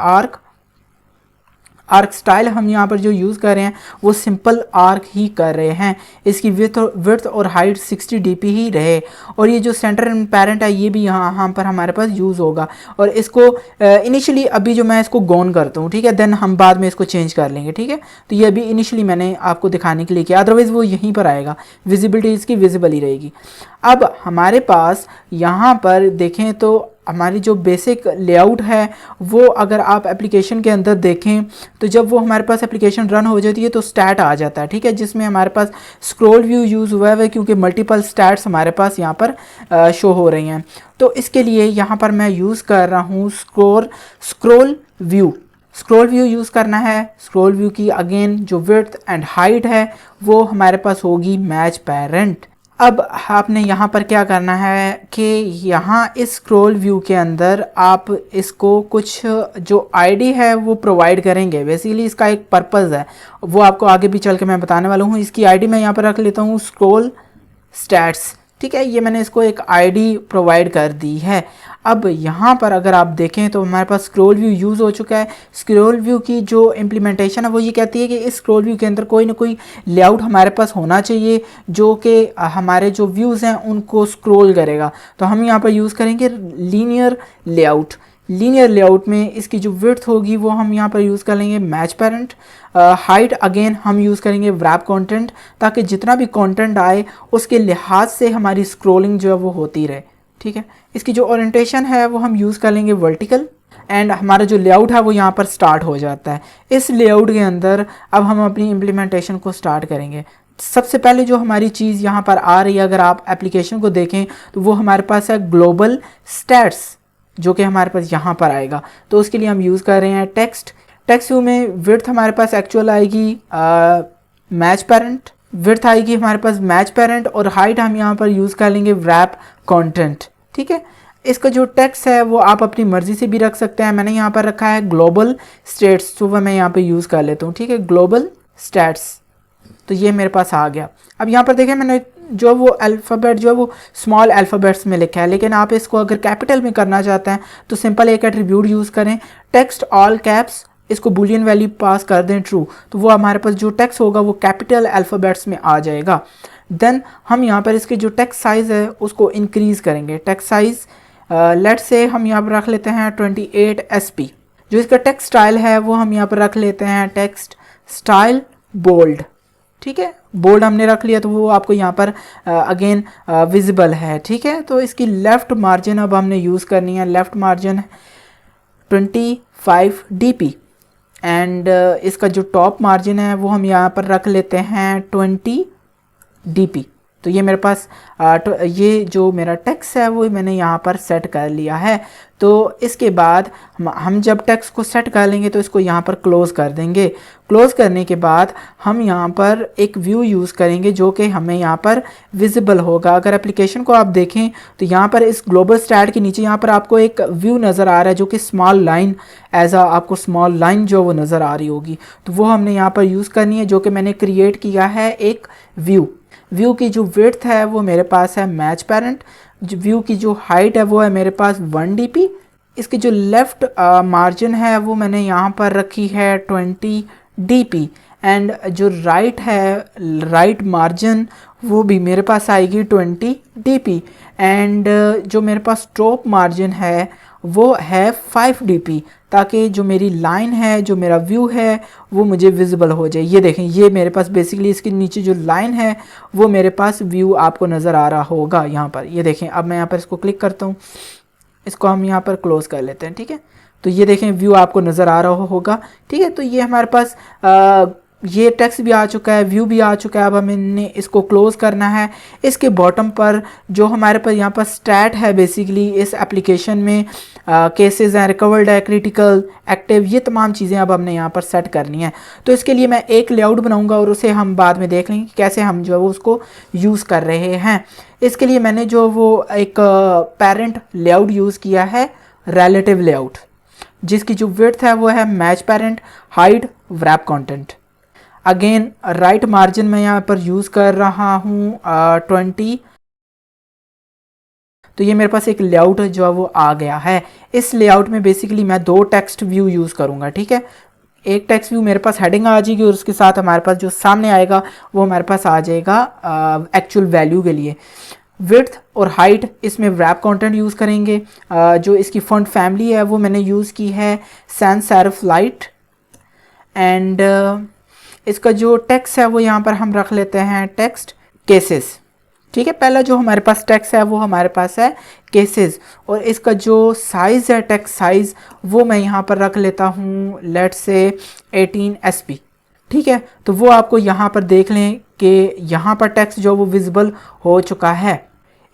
आर्क स्टाइल हम यहाँ पर जो यूज़ कर रहे हैं वो सिंपल आर्क ही कर रहे हैं। इसकी विड्थ और हाइट 60 dp ही रहे और ये जो सेंटर एंड पेरेंट है ये भी यहाँ पर हमारे पास यूज़ होगा। और इसको इनिशियली अभी जो मैं इसको गॉन करता हूँ, ठीक है, देन हम बाद में इसको चेंज कर लेंगे, ठीक है। तो ये अभी इनिशियली मैंने आपको दिखाने के लिए किया, अदरवाइज़ वो यहीं पर आएगा, विजिबिलिटी इसकी विजिबल ही रहेगी। अब हमारे पास यहाँ पर देखें तो हमारी जो बेसिक लेआउट है वो अगर आप एप्लीकेशन के अंदर देखें तो जब वो हमारे पास एप्लीकेशन रन हो जाती है तो स्टैट आ जाता है, ठीक है, जिसमें हमारे पास स्क्रॉल व्यू यूज़ हुआ है क्योंकि मल्टीपल स्टैट्स हमारे पास यहाँ पर शो हो रही हैं। तो इसके लिए यहाँ पर मैं यूज़ कर रहा हूँ स्क्रॉल व्यू यूज़ करना है। स्क्रॉल व्यू की अगेन जो विड्थ एंड हाइट है वो हमारे पास होगी मैच पेरेंट। अब आपने यहाँ पर क्या करना है कि यहाँ इस स्क्रॉल व्यू के अंदर आप इसको कुछ जो आईडी है वो प्रोवाइड करेंगे। बेसिकली इसका एक पर्पज़ है, वो आपको आगे भी चल के मैं बताने वाला हूँ। इसकी आईडी मैं यहाँ पर रख लेता हूँ स्क्रॉल स्टैट्स, ठीक है, ये मैंने इसको एक आईडी प्रोवाइड कर दी है। अब यहाँ पर अगर आप देखें तो हमारे पास स्क्रॉल व्यू यूज़ हो चुका है। स्क्रॉल व्यू की जो इम्प्लीमेंटेशन है वो ये कहती है कि इस स्क्रॉल व्यू के अंदर कोई ना कोई लेआउट हमारे पास होना चाहिए जो कि हमारे जो व्यूज़ हैं उनको स्क्रॉल करेगा। तो हम यहाँ पर यूज़ करेंगे लीनियर लेआउट में इसकी जो विड्थ होगी वो हम यहाँ पर यूज़ कर लेंगे मैच पेरेंट। हाइट अगेन हम यूज़ करेंगे wrap कंटेंट, ताकि जितना भी कंटेंट आए उसके लिहाज से हमारी स्क्रॉलिंग जो है वो होती रहे, ठीक है। इसकी जो ओरिएंटेशन है वो हम यूज़ कर लेंगे वर्टिकल एंड हमारा जो लेआउट है वो यहाँ पर स्टार्ट हो जाता है। इस लेआउट के अंदर अब हम अपनी इम्प्लीमेंटेशन को स्टार्ट करेंगे। सबसे पहले जो हमारी चीज़ यहाँ पर आ रही है, अगर आप एप्लीकेशन को देखें तो वो हमारे पास है ग्लोबल स्टैट्स, जो कि हमारे पास यहाँ पर आएगा। तो उसके लिए हम यूज़ कर रहे हैं टेक्स्ट व्यू में विड्थ हमारे पास एक्चुअल आएगी मैच पेरेंट, विड्थ आएगी हमारे पास मैच पेरेंट और हाइट हम यहाँ पर यूज़ कर लेंगे wrap कंटेंट, ठीक है। इसका जो टेक्स्ट है वो आप अपनी मर्ज़ी से भी रख सकते हैं। मैंने यहाँ पर रखा है ग्लोबल स्टेट्स, तो वह मैं यहाँ पर यूज़ कर लेता हूँ, ठीक है, ग्लोबल स्टैट्स। तो ये मेरे पास आ गया। अब यहाँ पर देखें मैंने जो वो अल्फ़ाबेट जो है वो स्मॉल अल्फ़ाबेट्स में लिखा है, लेकिन आप इसको अगर कैपिटल में करना चाहते हैं तो सिंपल एक एट्रीब्यूट यूज़ करें टेक्स्ट ऑल कैप्स, इसको बूलियन वैल्यू पास कर दें ट्रू, तो वो हमारे पास जो टेक्स्ट होगा वो कैपिटल अल्फ़ाबेट्स में आ जाएगा। देन हम यहाँ पर इसके जो टेक्स्ट साइज़ है उसको इंक्रीज़ करेंगे। टेक्स्ट साइज़ लेट से हम यहाँ पर रख लेते हैं 28 SP। जो इसका टेक्स्ट स्टाइल है वो हम यहाँ पर रख लेते हैं टेक्स्ट स्टाइल बोल्ड, ठीक है, बोल्ड हमने रख लिया तो वो आपको यहाँ पर अगेन विजिबल है, ठीक है। तो इसकी लेफ़्ट मार्जिन अब हमने यूज़ करनी है, लेफ़्ट मार्जिन 25 dp एंड इसका जो टॉप मार्जिन है वो हम यहाँ पर रख लेते हैं 20 dp। तो ये मेरे पास ये जो मेरा टेक्स्ट है वो मैंने यहाँ पर सेट कर लिया है। तो इसके बाद हम जब टेक्स्ट को सेट कर लेंगे तो इसको यहाँ पर क्लोज़ कर देंगे। क्लोज़ करने के बाद हम यहाँ पर एक व्यू यूज़ करेंगे जो कि हमें यहाँ पर विजिबल होगा। अगर एप्लीकेशन को आप देखें तो यहाँ पर इस ग्लोबल स्टैट के नीचे यहाँ पर आपको एक व्यू नज़र आ रहा है जो कि स्मॉल लाइन आपको स्मॉल लाइन जो वो नज़र आ रही होगी, तो वो हमने यहाँ पर यूज़ करनी है, जो कि मैंने क्रिएट किया है एक व्यू की जो विड्थ है वो मेरे पास है मैच पेरेंट, व्यू की जो हाइट है वो है मेरे पास 1 dp। इसकी जो लेफ़्ट मार्जिन है वो मैंने यहाँ पर रखी है 20 dp एंड जो राइट मार्जिन वो भी मेरे पास आएगी 20 dp एंड जो मेरे पास टॉप मार्जिन है वो है 5 dp, ताकि जो मेरी लाइन है, जो मेरा व्यू है वो मुझे विजिबल हो जाए। ये देखें, ये मेरे पास बेसिकली इसके नीचे जो लाइन है वो मेरे पास व्यू आपको नज़र आ रहा होगा यहाँ पर। ये देखें, अब मैं यहाँ पर इसको क्लिक करता हूँ, इसको हम यहाँ पर क्लोज़ कर लेते हैं, ठीक है। तो ये देखें व्यू आपको नज़र आ रहा होगा, ठीक है। तो ये हमारे पास ये टेक्स्ट भी आ चुका है, व्यू भी आ चुका है। अब हमने इसको क्लोज करना है। इसके बॉटम पर जो हमारे पास यहाँ पर स्टैट है बेसिकली इस एप्लीकेशन में, केसेस हैं, रिकवर्ड है, क्रिटिकल, एक्टिव, ये तमाम चीज़ें अब हमने यहाँ पर सेट करनी है। तो इसके लिए मैं एक लेआउट बनाऊंगा और उसे हम बाद में देख लेंगे कैसे हम जो है वो उसको यूज़ कर रहे हैं। इसके लिए मैंने जो वो एक पेरेंट लेआउट यूज़ किया है, रिलेटिव लेआउट, जिसकी जो विड्थ है वो है match parent, hide, wrap content. Again right margin मैं यहाँ पर यूज़ कर रहा हूँ 20। तो ये मेरे पास एक लेआउट जो है वो आ गया है। इस लेआउट में बेसिकली मैं 2 टेक्स्ट व्यू यूज़ करूँगा, ठीक है। एक टेक्स्ट व्यू मेरे पास हेडिंग आ जाएगी और उसके साथ हमारे पास जो सामने आएगा वो हमारे पास आ जाएगा एक्चुअल वैल्यू के लिए। विड्थ और हाइट इसमें wrap कंटेंट यूज़ करेंगे। जो इसकी फॉन्ट फैमिली है वो मैंने यूज़ की है सैंस सेरिफ लाइट। एंड इसका जो टेक्स्ट है वो यहाँ पर हम रख लेते हैं टेक्स्ट केसेस, ठीक है। पहला जो हमारे पास टेक्स्ट है वो हमारे पास है केसेस, और इसका जो साइज़ है टेक्स्ट साइज़ वो मैं यहाँ पर रख लेता हूँ लेट्स से 18 SP, ठीक है। तो वो आपको यहाँ पर देख लें कि यहाँ पर टेक्स्ट जो वो विजिबल हो चुका है।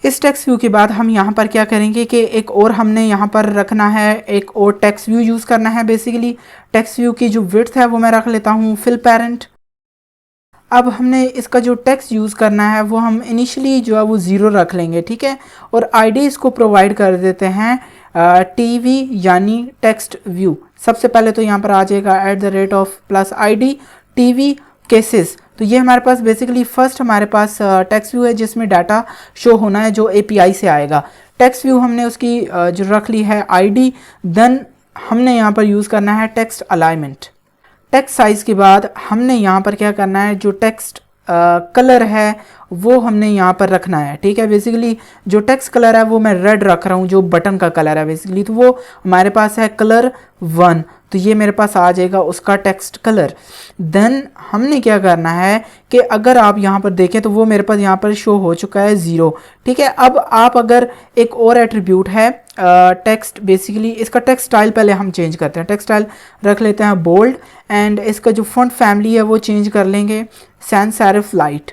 इस टेक्स्ट व्यू के बाद हम यहाँ पर क्या करेंगे कि एक और हमने यहाँ पर रखना है, एक और टेक्स्ट व्यू यूज़ करना है। बेसिकली टेक्स्ट व्यू की जो विड्थ है वो मैं रख लेता हूँ फिल पेरेंट। अब हमने इसका जो टेक्स्ट यूज़ करना है वो हम इनिशियली जो है वो 0 रख लेंगे, ठीक है। और आईडी इसको प्रोवाइड कर देते हैं टीवी यानी टेक्स्ट व्यू। सबसे पहले तो यहाँ पर आ जाएगा @+ID टीवी केसेस। तो ये हमारे पास बेसिकली फर्स्ट हमारे पास टेक्स्ट व्यू है जिसमें डाटा शो होना है जो API से आएगा। टेक्स्ट व्यू हमने उसकी जो रख ली है ID। देन हमने यहाँ पर यूज़ करना है टेक्स्ट अलाइनमेंट। टेक्स्ट साइज़ के बाद हमने यहाँ पर क्या करना है, जो टेक्स्ट कलर है वो हमने यहाँ पर रखना है, ठीक है। बेसिकली जो टेक्स्ट कलर है वो मैं रेड रख रहा हूँ, जो बटन का कलर है बेसिकली, तो वो हमारे पास है कलर 1। तो ये मेरे पास आ जाएगा उसका टेक्स्ट कलर। देन हमने क्या करना है कि अगर आप यहाँ पर देखें तो वो मेरे पास यहाँ पर शो हो चुका है 0, ठीक है। अब आप अगर एक और एट्रीब्यूट है टेक्स्ट, बेसिकली इसका टेक्स्ट स्टाइल पहले हम चेंज करते हैं। टेक्स्ट स्टाइल रख लेते हैं बोल्ड, एंड इसका जो फॉन्ट फैमिली है वो चेंज कर लेंगे सैंस सेरिफ लाइट।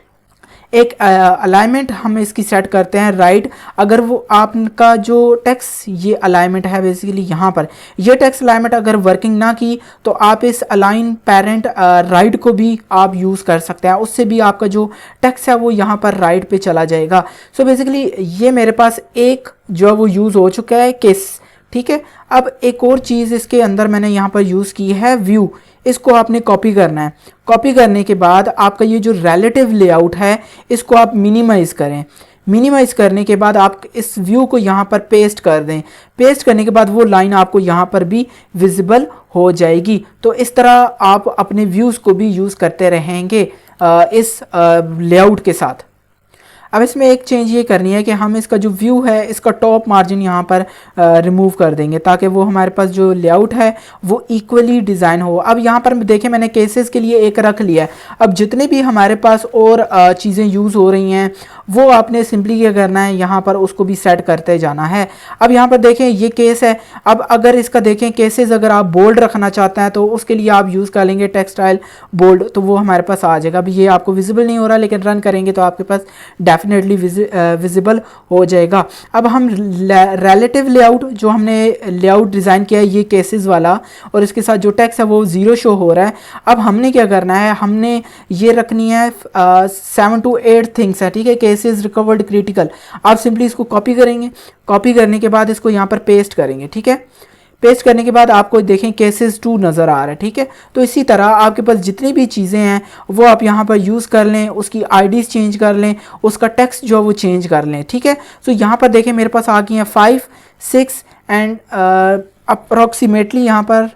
एक अलाइनमेंट हम इसकी सेट करते हैं राइट। अगर वो आपका जो टेक्स्ट ये अलाइनमेंट है बेसिकली यहाँ पर, ये टेक्स्ट अलाइनमेंट अगर वर्किंग ना की तो आप इस अलाइन पेरेंट राइट को भी आप यूज़ कर सकते हैं। उससे भी आपका जो टेक्स्ट है वो यहाँ पर राइट पे चला जाएगा। सो बेसिकली ये मेरे पास एक जो वो यूज़ हो चुका है केस, ठीक है। अब एक और चीज़ इसके अंदर मैंने यहाँ पर यूज़ की है व्यू। इसको आपने कॉपी करना है। कॉपी करने के बाद आपका ये जो रिलेटिव लेआउट है इसको आप मिनिमाइज़ करें। मिनिमाइज़ करने के बाद आप इस व्यू को यहाँ पर पेस्ट कर दें। पेस्ट करने के बाद वो लाइन आपको यहाँ पर भी विजिबल हो जाएगी। तो इस तरह आप अपने व्यूज़ को भी यूज़ करते रहेंगे इस लेआउट के साथ। अब इसमें एक चेंज ये करनी है कि हम इसका जो व्यू है इसका टॉप मार्जिन यहाँ पर रिमूव कर देंगे ताकि वो हमारे पास जो लेआउट है वो इक्वली डिज़ाइन हो। अब यहाँ पर देखें मैंने केसेस के लिए एक रख लिया है। अब जितने भी हमारे पास और चीज़ें यूज़ हो रही हैं वो आपने सिंपली क्या करना है, यहाँ पर उसको भी सेट करते जाना है। अब यहाँ पर देखें ये केस है। अब अगर इसका देखें केसेस अगर आप बोल्ड रखना चाहते हैं तो उसके लिए आप यूज़ कर लेंगे टेक्स्ट स्टाइल बोल्ड, तो वो हमारे पास आ जाएगा। अभी ये आपको विजिबल नहीं हो रहा लेकिन रन करेंगे तो आपके पास डेफिनेटली विजिबल हो जाएगा। अब हम रिलेटिव लेआउट जो हमने लेआउट डिज़ाइन किया है ये केसेस वाला, और इसके साथ जो टेक्स्ट है वो 0 शो हो रहा है। अब हमने क्या करना है, हमने ये रखनी है 7 to 8 थिंग्स है, ठीक है। केसेस रिकवर्ड क्रिटिकल, आप सिंपली इसको कॉपी करेंगे। कॉपी करने के बाद इसको यहाँ पर पेस्ट करेंगे, ठीक है। पेस्ट करने के बाद आपको देखें केसेस 2 नज़र आ रहा है, ठीक है। तो इसी तरह आपके पास जितनी भी चीज़ें हैं वो आप यहाँ पर यूज़ कर लें, उसकी आईडीज़ चेंज कर लें, उसका टेक्स्ट जो है वो चेंज कर लें, ठीक है। तो यहाँ पर देखें मेरे पास आ गई हैं 5, 6 एंड अप्रॉक्सीमेटली यहाँ पर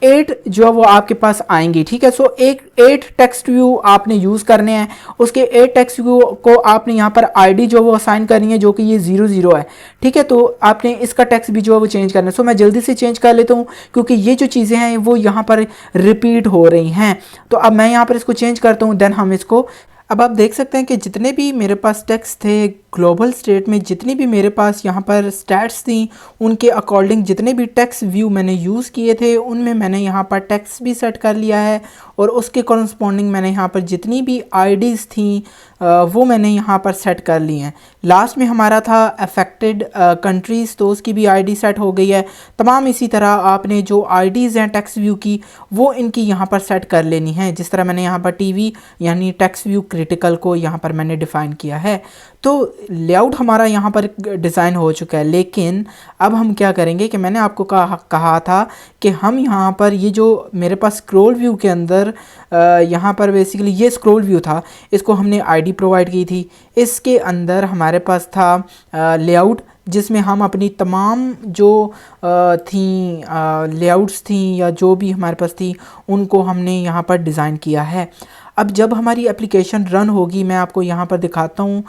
8 जो है वो आपके पास आएंगी, ठीक है। सो 8 टेक्स्ट व्यू आपने यूज़ करने हैं। उसके 8 टेक्स्ट व्यू को आपने यहाँ पर आईडी जो वो असाइन करनी है जो कि ये 00 है, ठीक है। तो आपने इसका टेक्स्ट भी जो है वो चेंज करना है। सो मैं जल्दी से चेंज कर लेता हूँ क्योंकि ये जो चीज़ें हैं वो यहाँ पर रिपीट हो रही हैं। तो अब मैं यहाँ पर इसको चेंज करता हूँ, देन हम इसको अब आप देख सकते हैं कि जितने भी मेरे पास टेक्स्ट थे ग्लोबल स्टेट में, जितनी भी मेरे पास यहाँ पर स्टैट्स थी, उनके अकॉर्डिंग जितने भी टेक्स्ट व्यू मैंने यूज़ किए थे उनमें मैंने यहाँ पर टेक्स्ट भी सेट कर लिया है और उसके कॉरस्पॉन्डिंग मैंने यहाँ पर जितनी भी आईडीज़ थी वो मैंने यहाँ पर सेट कर ली हैं। लास्ट में हमारा था अफेक्टेड कंट्रीज़, तो उसकी भी आईडी सेट हो गई है। तमाम इसी तरह आपने जो आईडीज़ हैं टेक्स्ट व्यू की वो इनकी यहाँ पर सेट कर लेनी है। जिस तरह मैंने यहाँ पर टीवी यानी टेक्स्ट व्यू क्रिटिकल को यहाँ पर मैंने डिफ़ाइन किया है। तो लेआउट हमारा यहाँ पर डिज़ाइन हो चुका है, लेकिन अब हम क्या करेंगे कि मैंने आपको कहा था कि हम यहाँ पर ये जो मेरे पास स्क्रॉल व्यू के अंदर यहाँ पर बेसिकली ये स्क्रॉल व्यू था, इसको हमने आईडी प्रोवाइड की थी। इसके अंदर हमारे पास था लेआउट, जिसमें हम अपनी तमाम जो थी लेआउट्स थी या जो भी हमारे पास थी उनको हमने यहाँ पर डिज़ाइन किया है। अब जब हमारी एप्लीकेशन रन होगी, मैं आपको यहाँ पर दिखाता हूँ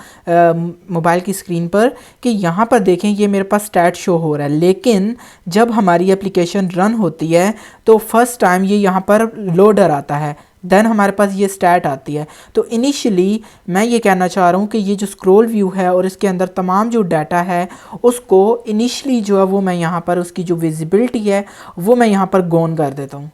मोबाइल की स्क्रीन पर कि यहाँ पर देखें ये मेरे पास स्टैट शो हो रहा है, लेकिन जब हमारी एप्लीकेशन रन होती है तो फर्स्ट टाइम ये यहाँ पर लोडर आता है, देन हमारे पास ये स्टैट आती है। तो इनिशियली मैं ये कहना चाह रहा हूँ कि ये जो स्क्रॉल व्यू है और इसके अंदर तमाम जो डाटा है उसको इनिशियली जो है वो मैं यहाँ पर उसकी जो विजिबिलिटी है वो मैं यहाँ पर गोन कर देता हूँ।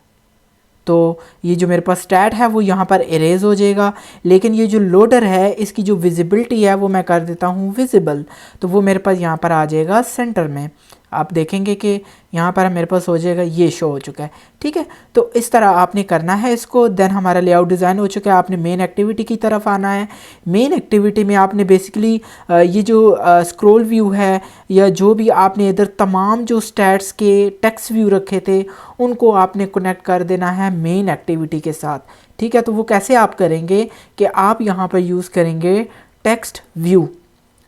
तो ये जो मेरे पास स्टैट है वो यहाँ पर इरेज हो जाएगा, लेकिन ये जो लोडर है इसकी जो विजिबिलिटी है वो मैं कर देता हूँ विजिबल, तो वो मेरे पास यहाँ पर आ जाएगा सेंटर में। आप देखेंगे कि यहाँ पर मेरे पास हो जाएगा, ये शो हो चुका है। ठीक है, तो इस तरह आपने करना है इसको। देन हमारा लेआउट डिज़ाइन हो चुका है। आपने मेन एक्टिविटी की तरफ आना है। मेन एक्टिविटी में आपने बेसिकली ये जो स्क्रॉल व्यू है या जो भी आपने इधर तमाम जो स्टैट्स के टेक्स्ट व्यू रखे थे उनको आपने कनेक्ट कर देना है मेन एक्टिविटी के साथ। ठीक है, तो वो कैसे आप करेंगे कि आप यहाँ पर यूज़ करेंगे टेक्स्ट व्यू।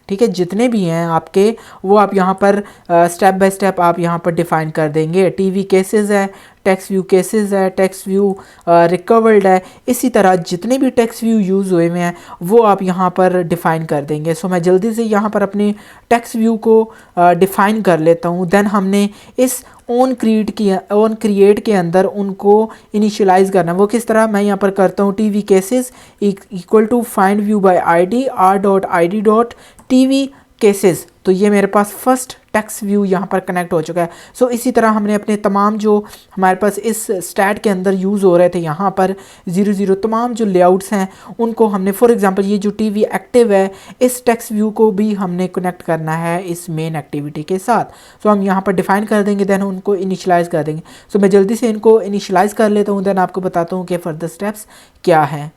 ठीक है, जितने भी हैं आपके वो आप यहाँ पर स्टेप बाय स्टेप आप यहाँ पर डिफ़ाइन कर देंगे। टीवी केसेस है, टेक्स्ट व्यू केसेस है, टेक्स्ट व्यू रिकवर्ड है, इसी तरह जितने भी टेक्स्ट व्यू यूज़ हुए हुए हैं वो आप यहाँ पर डिफ़ाइन कर देंगे। सो मैं जल्दी से यहाँ पर अपने टेक्स्ट व्यू को डिफ़ाइन कर लेता हूँ। देन हमने इस ऑन क्रिएट के अंदर उनको इनिशियलाइज़ करना है। वो किस तरह, मैं यहाँ पर करता हूँ TV cases equal to find view by ID r.id.tv cases. तो ये मेरे पास फर्स्ट टेक्स्ट व्यू यहाँ पर कनेक्ट हो चुका है। सो इसी तरह हमने अपने तमाम जो हमारे पास इस स्टैट के अंदर यूज़ हो रहे थे यहाँ पर 00 तमाम जो लेआउट्स हैं उनको हमने, फॉर एग्जांपल ये जो टीवी एक्टिव है इस टेक्स्ट व्यू को भी हमने कनेक्ट करना है इस मेन एक्टिविटी के साथ। सो हम यहाँ पर डिफ़ाइन कर देंगे, देन उनको इनिशियलाइज़ कर देंगे। सो मैं जल्दी से इनको इनिशियलाइज़ कर लेता हूँ, देन आपको बताता हूँ कि फर्दर स्टेप्स क्या हैं।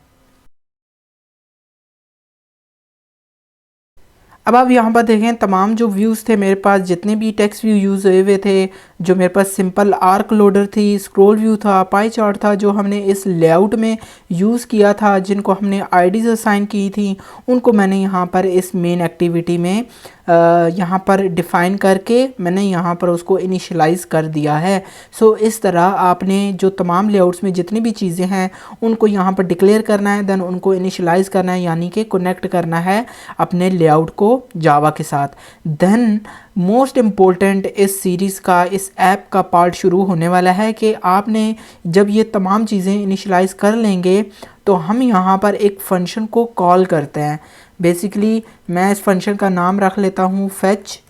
अब आप यहाँ पर देखें तमाम जो व्यूज़ थे मेरे पास, जितने भी टेक्स्ट व्यू यूज़ हुए थे, जो मेरे पास सिंपल आर्क लोडर थी, स्क्रॉल व्यू था, पाई चार्ट था, जो हमने इस लेआउट में यूज़ किया था, जिनको हमने आईडीज़ असाइन की थी, उनको मैंने यहाँ पर इस मेन एक्टिविटी में यहाँ पर डिफ़ाइन करके मैंने यहाँ पर उसको इनिशियलाइज़ कर दिया है। सो इस तरह आपने जो तमाम लेआउट्स में जितनी भी चीज़ें हैं उनको यहाँ पर डिक्लेयर करना है, देन उनको इनिशियलाइज़ करना है, यानी कि कनेक्ट करना है अपने लेआउट को जावा के साथ। देन मोस्ट इम्पोर्टेंट इस सीरीज़ का, इस ऐप का पार्ट शुरू होने वाला है कि आपने जब ये तमाम चीज़ें इनिशियलाइज़ कर लेंगे तो हम यहाँ पर एक फंक्शन को कॉल करते हैं। बेसिकली मैं इस फंक्शन का नाम रख लेता हूँ फेच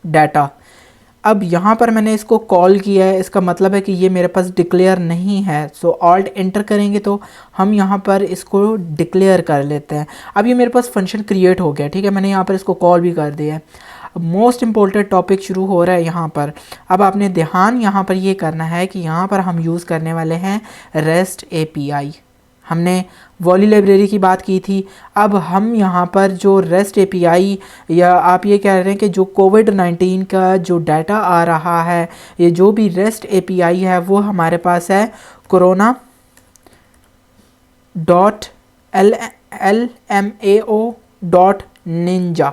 डाटा। अब यहाँ पर मैंने इसको कॉल किया है, इसका मतलब है कि ये मेरे पास डिक्लेयर नहीं है। सो ऑल्ट एंटर करेंगे तो हम यहाँ पर इसको डिक्लेयर कर लेते हैं। अब ये मेरे पास फंक्शन क्रिएट हो गया। ठीक है, मैंने यहाँ पर इसको कॉल भी कर दिया है। अब मोस्ट इम्पोर्टेंट टॉपिक शुरू हो रहा है यहाँ पर। अब आपने ध्यान यहाँ पर ये करना है कि यहाँ पर हम यूज़ करने वाले हैं रेस्ट API। हमने वॉली लाइब्रेरी की बात की थी। अब हम यहाँ पर जो रेस्ट API, या आप ये कह रहे हैं कि जो कोविड-19 का जो डाटा आ रहा है, ये जो भी रेस्ट API है वो हमारे पास है corona.lmao.ninja।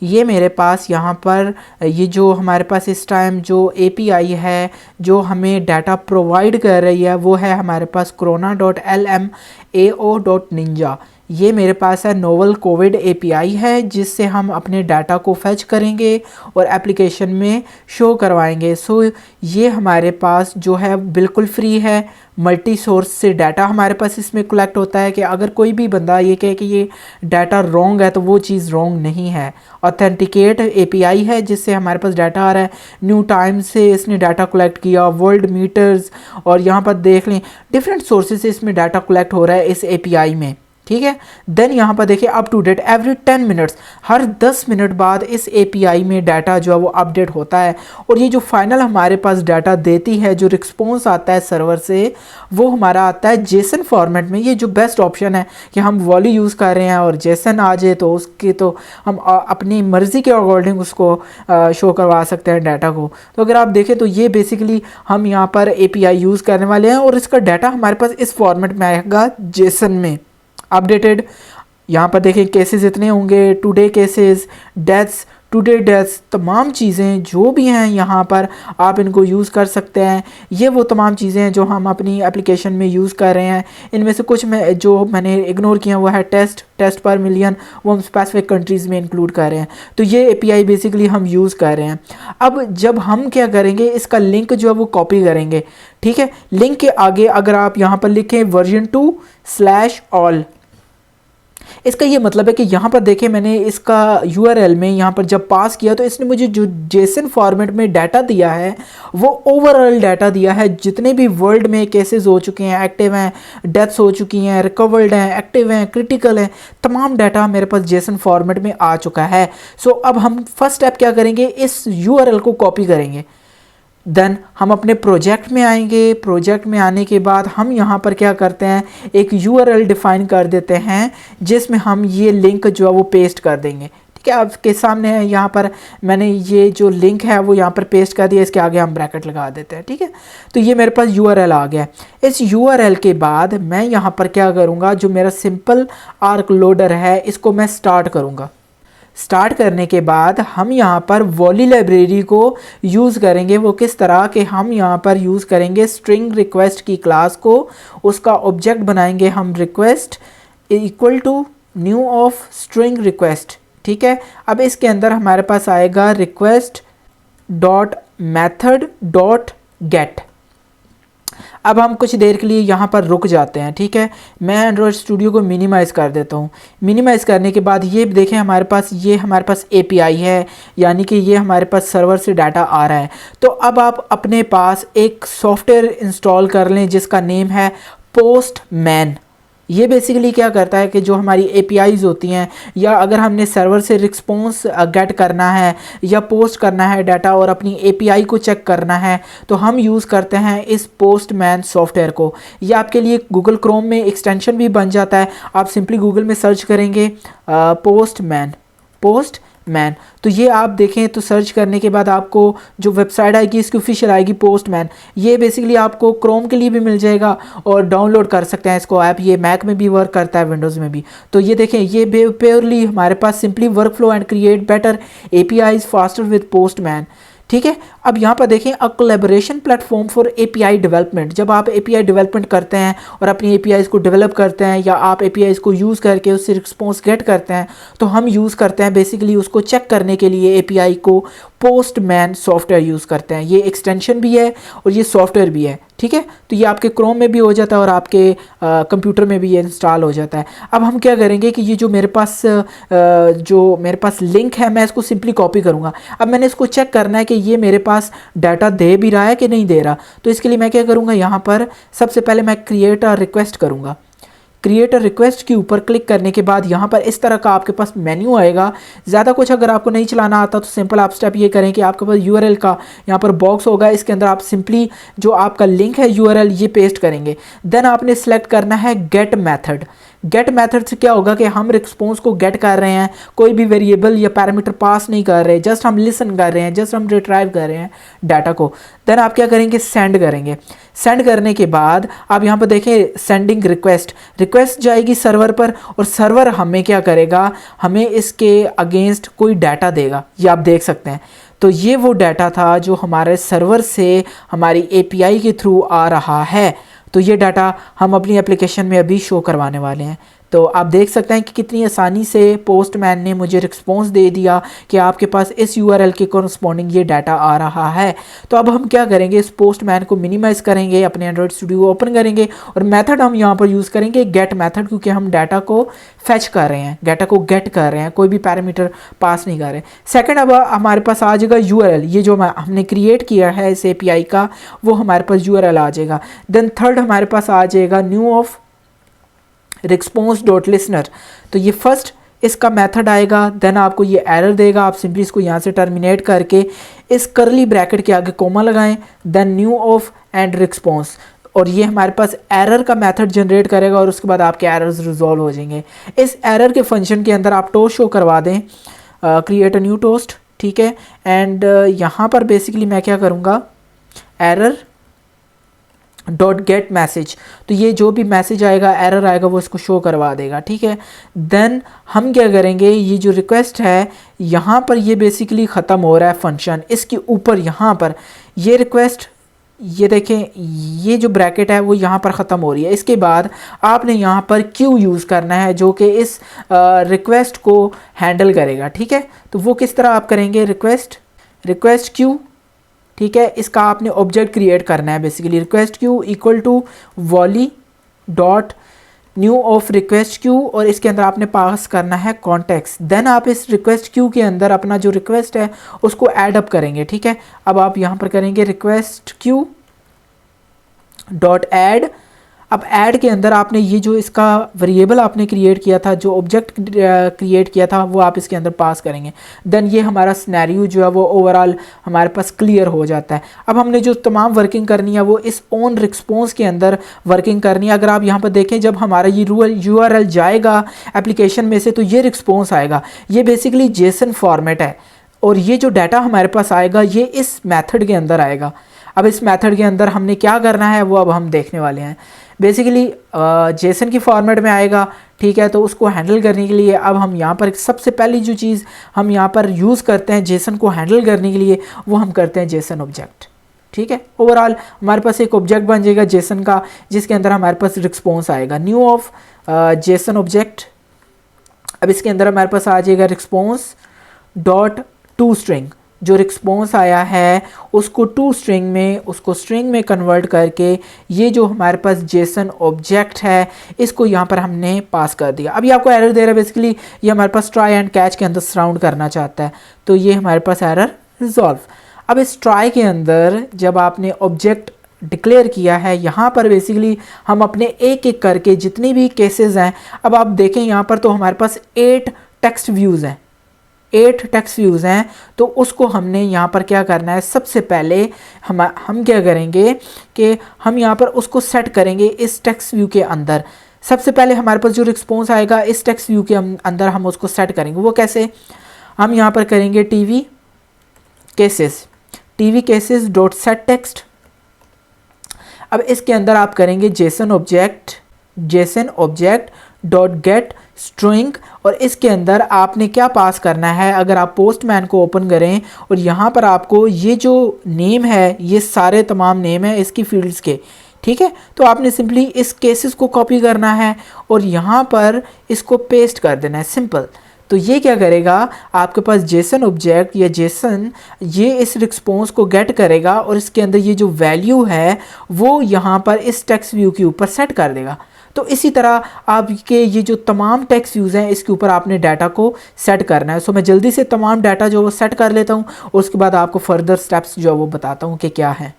ये मेरे पास यहाँ पर ये जो हमारे पास इस टाइम जो API है जो हमें डाटा प्रोवाइड कर रही है वो है हमारे पास corona.lmao.ninja। ये मेरे पास है नोवल कोविड एपीआई है, जिससे हम अपने डाटा को फेच करेंगे और एप्लीकेशन में शो करवाएंगे। सो ये हमारे पास जो है बिल्कुल फ्री है। मल्टी सोर्स से डाटा हमारे पास इसमें कलेक्ट होता है कि अगर कोई भी बंदा ये कहे कि ये डाटा रॉन्ग है तो वो चीज़ रॉन्ग नहीं है। ऑथेंटिकेट एपीआई है जिससे हमारे पास डाटा आ रहा है। न्यू टाइम्स से इसने डाटा कलेक्ट किया, वर्ल्ड मीटर्स, और यहाँ पर देख लें डिफरेंट सोर्सेज से इसमें डाटा कलेक्ट हो रहा है इस एपीआई में, ठीक है। देन यहाँ पर देखिए up to date every 10 minutes, हर 10 मिनट बाद इस एपीआई में डाटा जो है वो अपडेट होता है। और ये जो फाइनल हमारे पास डाटा देती है, जो रिस्पॉन्स आता है सर्वर से, वो हमारा आता है जेसन फॉर्मेट में। ये जो बेस्ट ऑप्शन है कि हम वॉली यूज़ कर रहे हैं और जेसन आ जाए तो उसके तो हम अपनी मर्ज़ी के अकॉर्डिंग उसको शो करवा सकते हैं डाटा को। तो अगर आप देखें तो ये बेसिकली हम यहाँ पर एपीआई यूज़ करने वाले हैं और इसका डाटा हमारे पास इस फॉर्मेट में आएगा जेसन में अपडेटेड। यहाँ पर देखें केसेस इतने होंगे, today cases, deaths, today deaths, तमाम चीज़ें जो भी हैं यहाँ पर आप इनको यूज़ कर सकते हैं। ये वो तमाम चीज़ें हैं जो हम अपनी एप्लीकेशन में यूज़ कर रहे हैं। इनमें से कुछ में जो मैंने इग्नोर किया वो है टेस्ट पर मिलियन, वो हम स्पेसिफिक कंट्रीज़ में इंक्लूड कर रहे हैं। तो ये एपीआई बेसिकली हम यूज़ कर रहे हैं। अब जब हम क्या करेंगे, इसका लिंक जो है वो कॉपी करेंगे, ठीक है। लिंक के आगे अगर आप यहाँ पर लिखें version2/all, इसका ये मतलब है कि यहाँ पर देखें मैंने इसका यूआरएल में यहाँ पर जब पास किया तो इसने मुझे जो जेसन फॉर्मेट में डाटा दिया है वो ओवरऑल डाटा दिया है, जितने भी वर्ल्ड में केसेस हो चुके हैं, एक्टिव हैं, डेथ्स हो चुकी हैं, रिकवर्ड हैं, एक्टिव हैं, क्रिटिकल हैं, तमाम डाटा मेरे पास जेसन फॉर्मेट में आ चुका है। सो अब हम फर्स्ट स्टेप क्या करेंगे, इस यूआरएल को कॉपी करेंगे। देन हम अपने प्रोजेक्ट में आएंगे। प्रोजेक्ट में आने के बाद हम यहाँ पर क्या करते हैं, एक यूआरएल डिफाइन कर देते हैं जिसमें हम ये लिंक जो है वो पेस्ट कर देंगे, ठीक है। आपके सामने है, यहाँ पर मैंने ये जो लिंक है वो यहाँ पर पेस्ट कर दिया, इसके आगे हम ब्रैकेट लगा देते हैं, ठीक है। तो ये मेरे पास यूआरएल आ गया। इस यूआरएल के बाद मैं यहाँ पर क्या करूँगा, जो मेरा सिंपल आर्क लोडर है इसको मैं स्टार्ट करूँगा। स्टार्ट करने के बाद हम यहाँ पर वॉली लाइब्रेरी को यूज़ करेंगे। वो किस तरह के, हम यहाँ पर यूज़ करेंगे स्ट्रिंग रिक्वेस्ट की क्लास को, उसका ऑब्जेक्ट बनाएंगे हम request equal to new of string request, ठीक है। अब इसके अंदर हमारे पास आएगा request dot method dot get. अब हम कुछ देर के लिए यहाँ पर रुक जाते हैं, ठीक है। मैं एंड्रॉयड स्टूडियो को मिनिमाइज़ कर देता हूँ। मिनिमाइज़ करने के बाद ये देखें हमारे पास एपीआई है, यानी कि ये हमारे पास सर्वर से डाटा आ रहा है। तो अब आप अपने पास एक सॉफ्टवेयर इंस्टॉल कर लें जिसका नेम है पोस्टमैन। ये बेसिकली क्या करता है कि जो हमारी एपीआईज़ होती हैं, या अगर हमने सर्वर से रिस्पॉन्स गेट करना है या पोस्ट करना है डाटा और अपनी एपीआई को चेक करना है, तो हम यूज़ करते हैं इस पोस्टमैन सॉफ्टवेयर को। ये आपके लिए गूगल क्रोम में एक्सटेंशन भी बन जाता है। आप सिंपली गूगल में सर्च करेंगे पोस्टमैन, तो ये आप देखें तो सर्च करने के बाद आपको जो वेबसाइट आएगी इसकी ऑफिशियल आएगी पोस्टमैन। ये बेसिकली आपको क्रोम के लिए भी मिल जाएगा और डाउनलोड कर सकते हैं इसको ऐप। ये मैक में भी वर्क करता है, विंडोज़ में भी। तो ये देखें, ये प्योरली हमारे पास simply workflow and create better APIs faster with Postman, ठीक है। अब यहाँ पर देखें a collaboration platform for API development. जब आप एपीआई डेवलपमेंट करते हैं और अपनी एपीआईज़ को डेवलप करते हैं, या आप एपीआईज़ को यूज़ करके उससे रिस्पॉन्स गेट करते हैं, तो हम यूज़ करते हैं बेसिकली उसको चेक करने के लिए एपीआई को पोस्टमैन सॉफ्टवेयर यूज़ करते हैं। ये एक्सटेंशन भी है और ये सॉफ्टवेयर भी है, ठीक है। तो ये आपके क्रोम में भी हो जाता है और आपके कंप्यूटर में भी ये इंस्टॉल हो जाता है। अब हम क्या करेंगे कि ये जो मेरे पास लिंक है, मैं इसको सिंपली कॉपी करूँगा। अब मैंने इसको चेक करना है कि ये मेरे पास डाटा दे भी रहा है कि नहीं दे रहा। तो इसके लिए मैं क्या करूँगा, यहाँ पर सबसे पहले मैं क्रिएट अ रिक्वेस्ट करूँगा। क्रिएट अ रिक्वेस्ट के ऊपर क्लिक करने के बाद यहाँ पर इस तरह का आपके पास मेन्यू आएगा। ज़्यादा कुछ अगर आपको नहीं चलाना आता तो सिंपल आप स्टेप ये करें कि आपके पास यूआरएल का यहाँ पर बॉक्स होगा, इसके अंदर आप सिंपली जो आपका लिंक है यूआरएल ये पेस्ट करेंगे। देन आपने सेलेक्ट करना है गेट मेथड। गेट मेथड से क्या होगा कि हम रिस्पॉन्स को गेट कर रहे हैं, कोई भी वेरिएबल या पैरामीटर पास नहीं कर रहे, जस्ट हम लिसन कर रहे हैं, जस्ट हम रिट्राइव कर रहे हैं डाटा को। देन आप क्या करेंगे, सेंड करेंगे। सेंड करने के बाद आप यहाँ पर देखें सेंडिंग रिक्वेस्ट जाएगी सर्वर पर, और सर्वर हमें क्या करेगा, हमें इसके अगेंस्ट कोई डाटा देगा। ये आप देख सकते हैं। तो ये वो डाटा था जो हमारे सर्वर से हमारी एपीआई के थ्रू आ रहा है। तो ये डाटा हम अपनी एप्लीकेशन में अभी शो करवाने वाले हैं। तो आप देख सकते हैं कि कितनी आसानी से पोस्टमैन ने मुझे रिस्पॉन्स दे दिया कि आपके पास इस यूआरएल के कॉरस्पॉन्डिंग ये डाटा आ रहा है। तो अब हम क्या करेंगे, इस पोस्टमैन को मिनिमाइज़ करेंगे, अपने एंड्रॉइड स्टूडियो ओपन करेंगे और मेथड हम यहाँ पर यूज़ करेंगे गेट मेथड, क्योंकि हम डाटा को फेच कर रहे हैं, डाटा को गेट कर रहे हैं, कोई भी पैरामीटर पास नहीं कर रहे। सेकंड, अब हमारे पास आ जाएगा यूआरएल, ये जो हमने क्रिएट किया है इस एपीआई का, वो हमारे पास यूआरएल आ जाएगा। देन थर्ड हमारे पास आ जाएगा न्यू ऑफ response.listener, तो ये फर्स्ट इसका मेथड आएगा। देन आपको ये एरर देगा, आप सिंपली इसको यहाँ से टर्मिनेट करके इस करली ब्रैकेट के आगे कोमा लगाएं, then new of and response, और ये हमारे पास एरर का मेथड जनरेट करेगा और उसके बाद आपके एरर्स रिजॉल्व हो जाएंगे। इस एरर के फंक्शन के अंदर आप टोस्ट शो करवा दें, क्रिएट अ न्यू टोस्ट, ठीक है। एंड यहाँ पर बेसिकली मैं क्या करूँगा, एरर डॉट गेट मैसेज, तो ये जो भी मैसेज आएगा, एरर आएगा, वो इसको शो करवा देगा, ठीक है। देन हम क्या करेंगे, ये जो रिक्वेस्ट है यहाँ पर ये बेसिकली ख़त्म हो रहा है फंक्शन, इसके ऊपर यहाँ पर ये रिक्वेस्ट, ये देखें ये जो ब्रैकेट है वो यहाँ पर ख़त्म हो रही है। इसके बाद आपने यहाँ पर क्यू यूज़ करना है जो कि इस रिक्वेस्ट को हैंडल करेगा, ठीक है। तो वो किस तरह आप करेंगे, रिक्वेस्ट क्यू, ठीक है। इसका आपने ऑब्जेक्ट क्रिएट करना है basically, request queue equal to Volley dot new of request queue, और इसके अंदर आपने पास करना है कॉन्टेक्स्ट। देन आप इस रिक्वेस्ट क्यू के अंदर अपना जो रिक्वेस्ट है उसको ऐड अप करेंगे, ठीक है। अब आप यहाँ पर करेंगे रिक्वेस्ट क्यू डॉट ऐड। अब ऐड के अंदर आपने ये जो इसका वेरिएबल आपने क्रिएट किया था, जो ऑब्जेक्ट क्रिएट किया था, वो आप इसके अंदर पास करेंगे। देन ये हमारा सिनेरियो जो है वो ओवरऑल हमारे पास क्लियर हो जाता है। अब हमने जो तमाम वर्किंग करनी है वो इस ऑन रिस्पॉन्स के अंदर वर्किंग करनी है। अगर आप यहाँ पर देखें, जब हमारा ये यूआरएल जाएगा एप्लीकेशन में से, तो ये रिस्पॉन्स आएगा, ये बेसिकली जेसन फॉर्मेट है, और ये जो डाटा हमारे पास आएगा ये इस मेथड के अंदर आएगा। अब इस मेथड के अंदर हमने क्या करना है वो अब हम देखने वाले हैं। बेसिकली जेसन की फॉर्मेट में आएगा, ठीक है। तो उसको हैंडल करने के लिए अब हम यहाँ पर सबसे पहली जो चीज़ हम यहाँ पर यूज़ करते हैं जेसन को हैंडल करने के लिए, वो हम करते हैं जेसन ऑब्जेक्ट, ठीक है। ओवरऑल हमारे पास एक ऑब्जेक्ट बन जाएगा जेसन का, जिसके अंदर हमारे पास रिस्पॉन्स आएगा, न्यू ऑफ जेसन ऑब्जेक्ट। अब इसके अंदर हमारे पास आ जाएगा रिस्पॉन्स डॉट टू स्ट्रिंग, जो रिस्पॉन्स आया है उसको टू स्ट्रिंग में, उसको स्ट्रिंग में कन्वर्ट करके ये जो हमारे पास जेसन ऑब्जेक्ट है इसको यहाँ पर हमने पास कर दिया। अभी आपको एरर दे रहा है, बेसिकली ये हमारे पास ट्राई एंड कैच के अंदर सराउंड करना चाहता है, तो ये हमारे पास एरर रिजॉल्व। अब इस ट्राई के अंदर जब आपने ऑब्जेक्ट डिक्लेयर किया है, यहाँ पर बेसिकली हम अपने एक एक करके जितनी भी केसेस हैं, अब आप देखें यहाँ पर तो हमारे पास 8 टेक्स्ट व्यूज़ हैं, 8 टेक्स्ट व्यूज़ हैं। तो उसको हमने यहाँ पर क्या करना है, सबसे पहले हम क्या करेंगे कि हम यहाँ पर उसको सेट करेंगे इस टेक्स्ट व्यू के अंदर। सबसे पहले हमारे पास जो रिस्पॉन्स आएगा इस टेक्स्ट व्यू के अंदर हम उसको सेट करेंगे। वो कैसे, हम यहाँ पर करेंगे TV cases dot set text. अब इसके अंदर आप करेंगे Jason object dot get string, और इसके अंदर आपने क्या पास करना है, अगर आप पोस्टमैन को ओपन करें और यहाँ पर आपको ये जो नेम है, ये सारे तमाम नेम है इसकी फील्ड्स के, ठीक है। तो आपने सिंपली इस केसेस को कॉपी करना है और यहाँ पर इसको पेस्ट कर देना है, सिंपल। तो ये क्या करेगा, आपके पास जेसन ऑब्जेक्ट या जेसन ये इस रिस्पॉन्स को गेट करेगा और इसके अंदर ये जो वैल्यू है वो यहाँ पर इस टेक्स्ट व्यू के ऊपर सेट कर देगा। तो इसी तरह आपके ये जो तमाम टेक्स्ट व्यूज़ हैं इसके ऊपर आपने डाटा को सेट करना है। सो मैं जल्दी से तमाम डाटा जो वो सेट कर लेता हूँ और उसके बाद आपको फर्दर स्टेप्स जो है वो बताता हूँ कि क्या है।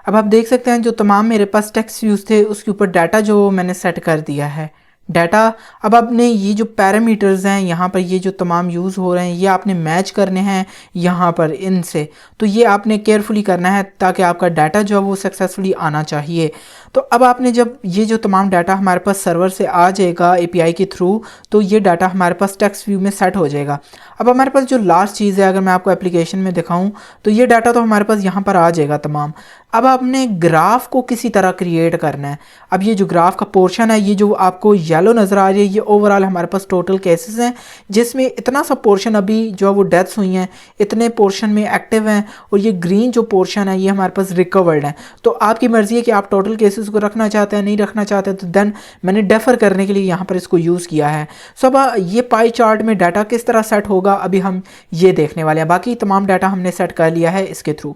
अब आप देख सकते हैं जो तमाम मेरे पास टेक्स्ट व्यूज़ थे उसके ऊपर डाटा जो मैंने सेट कर दिया है। डाटा अब आपने ये जो पैरामीटर्स हैं यहाँ पर ये जो तमाम यूज़ हो रहे हैं ये आपने मैच करने हैं यहाँ पर इनसे, तो ये आपने केयरफुली करना है ताकि आपका डाटा जो है वो सक्सेसफुली आना चाहिए। तो अब आपने जब ये जो तमाम डाटा हमारे पास सर्वर से आ जाएगा एपीआई के थ्रू, तो ये डाटा हमारे पास टेक्स्ट व्यू में सेट हो जाएगा। अब हमारे पास जो लास्ट चीज़ है, अगर मैं आपको एप्लीकेशन में दिखाऊं तो ये डाटा तो हमारे पास यहाँ पर आ जाएगा तमाम। अब आपने ग्राफ को किसी तरह क्रिएट करना है। अब ये जो ग्राफ का पोर्शन है, ये जो आपको येलो नज़र आ रही है, ये ओवरऑल हमारे पास टोटल केसेस हैं, जिसमें इतना सा पोर्शन अभी जो है वो डेथ्स हुई हैं, इतने पोर्शन में एक्टिव हैं, और ये ग्रीन जो पोर्शन है ये हमारे पास रिकवर्ड है। तो आपकी मर्ज़ी है कि आप टोटल केसेस को रखना चाहते हैं, नहीं रखना चाहते हैं, तो देन मैंने डेफर करने के लिए यहाँ पर इसको यूज़ किया है। सो अब ये पाई चार्ट में डाटा किस तरह सेट होगा अभी हम ये देखने वाले हैं। बाकी तमाम डाटा हमने सेट कर लिया है इसके थ्रू।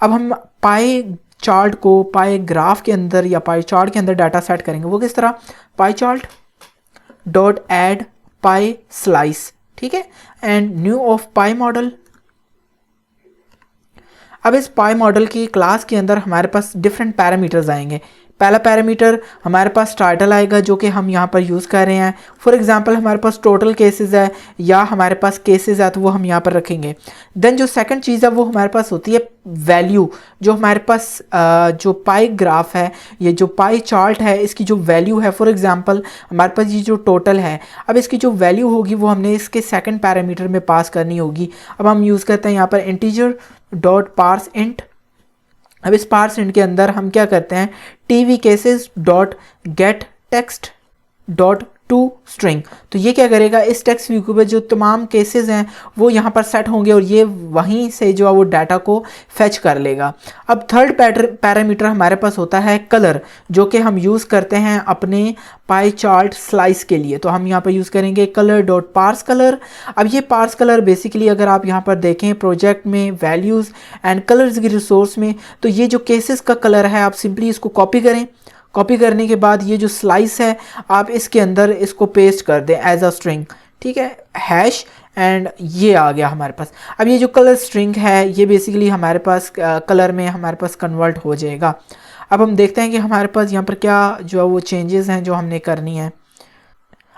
अब हम पाई चार्ट को पाई ग्राफ के अंदर या पाई चार्ट के अंदर डाटा सेट करेंगे। वो किस तरह, पाई चार्ट डॉट ऐड पाई स्लाइस, ठीक है, and new of pi model. अब इस पाई मॉडल की क्लास के अंदर हमारे पास डिफरेंट पैरामीटर्स आएंगे। पहला पैरामीटर हमारे पास टाइटल आएगा जो कि हम यहाँ पर यूज़ कर रहे हैं। फॉर एग्जांपल हमारे पास टोटल केसेस है या हमारे पास केसेस है, तो वो हम यहाँ पर रखेंगे। देन जो सेकंड चीज़ है वो हमारे पास होती है वैल्यू। जो हमारे पास जो पाई ग्राफ है, ये जो पाई चार्ट है, इसकी जो वैल्यू है, फॉर एग्जांपल हमारे पास ये जो टोटल है, अब इसकी जो वैल्यू होगी वो हमने इसके सेकंड पैरामीटर में पास करनी होगी। अब हम यूज़ करते हैं यहाँ पर इंटीजर डॉट पार्स इंट। अब इस पार्स इंट के अंदर हम क्या करते हैं, TV cases dot gate text dot to string. तो ये क्या करेगा, इस टेक्स्ट व्यू पे जो तमाम केसेस हैं वो यहाँ पर सेट होंगे और ये वहीं से जो है वो डाटा को फेच कर लेगा। अब थर्ड पैरामीटर हमारे पास होता है कलर, जो कि हम यूज़ करते हैं अपने पाई चार्ट स्लाइस के लिए। तो हम यहाँ पर यूज़ करेंगे कलर डॉट पार्स कलर। अब ये पार्स कलर बेसिकली अगर आप यहाँ पर देखें प्रोजेक्ट में वैल्यूज़ एंड कलर्स की रिसोर्स में, तो ये जो केसेस का कलर है आप सिंपली इसको कॉपी करें। कॉपी करने के बाद ये जो स्लाइस है आप इसके अंदर इसको पेस्ट कर दें एज अ स्ट्रिंग, ठीक है, हैश, एंड ये आ गया हमारे पास। अब ये जो कलर स्ट्रिंग है ये बेसिकली हमारे पास कलर में हमारे पास कन्वर्ट हो जाएगा। अब हम देखते हैं कि हमारे पास यहाँ पर क्या जो है वो चेंजेस हैं जो हमने करनी है।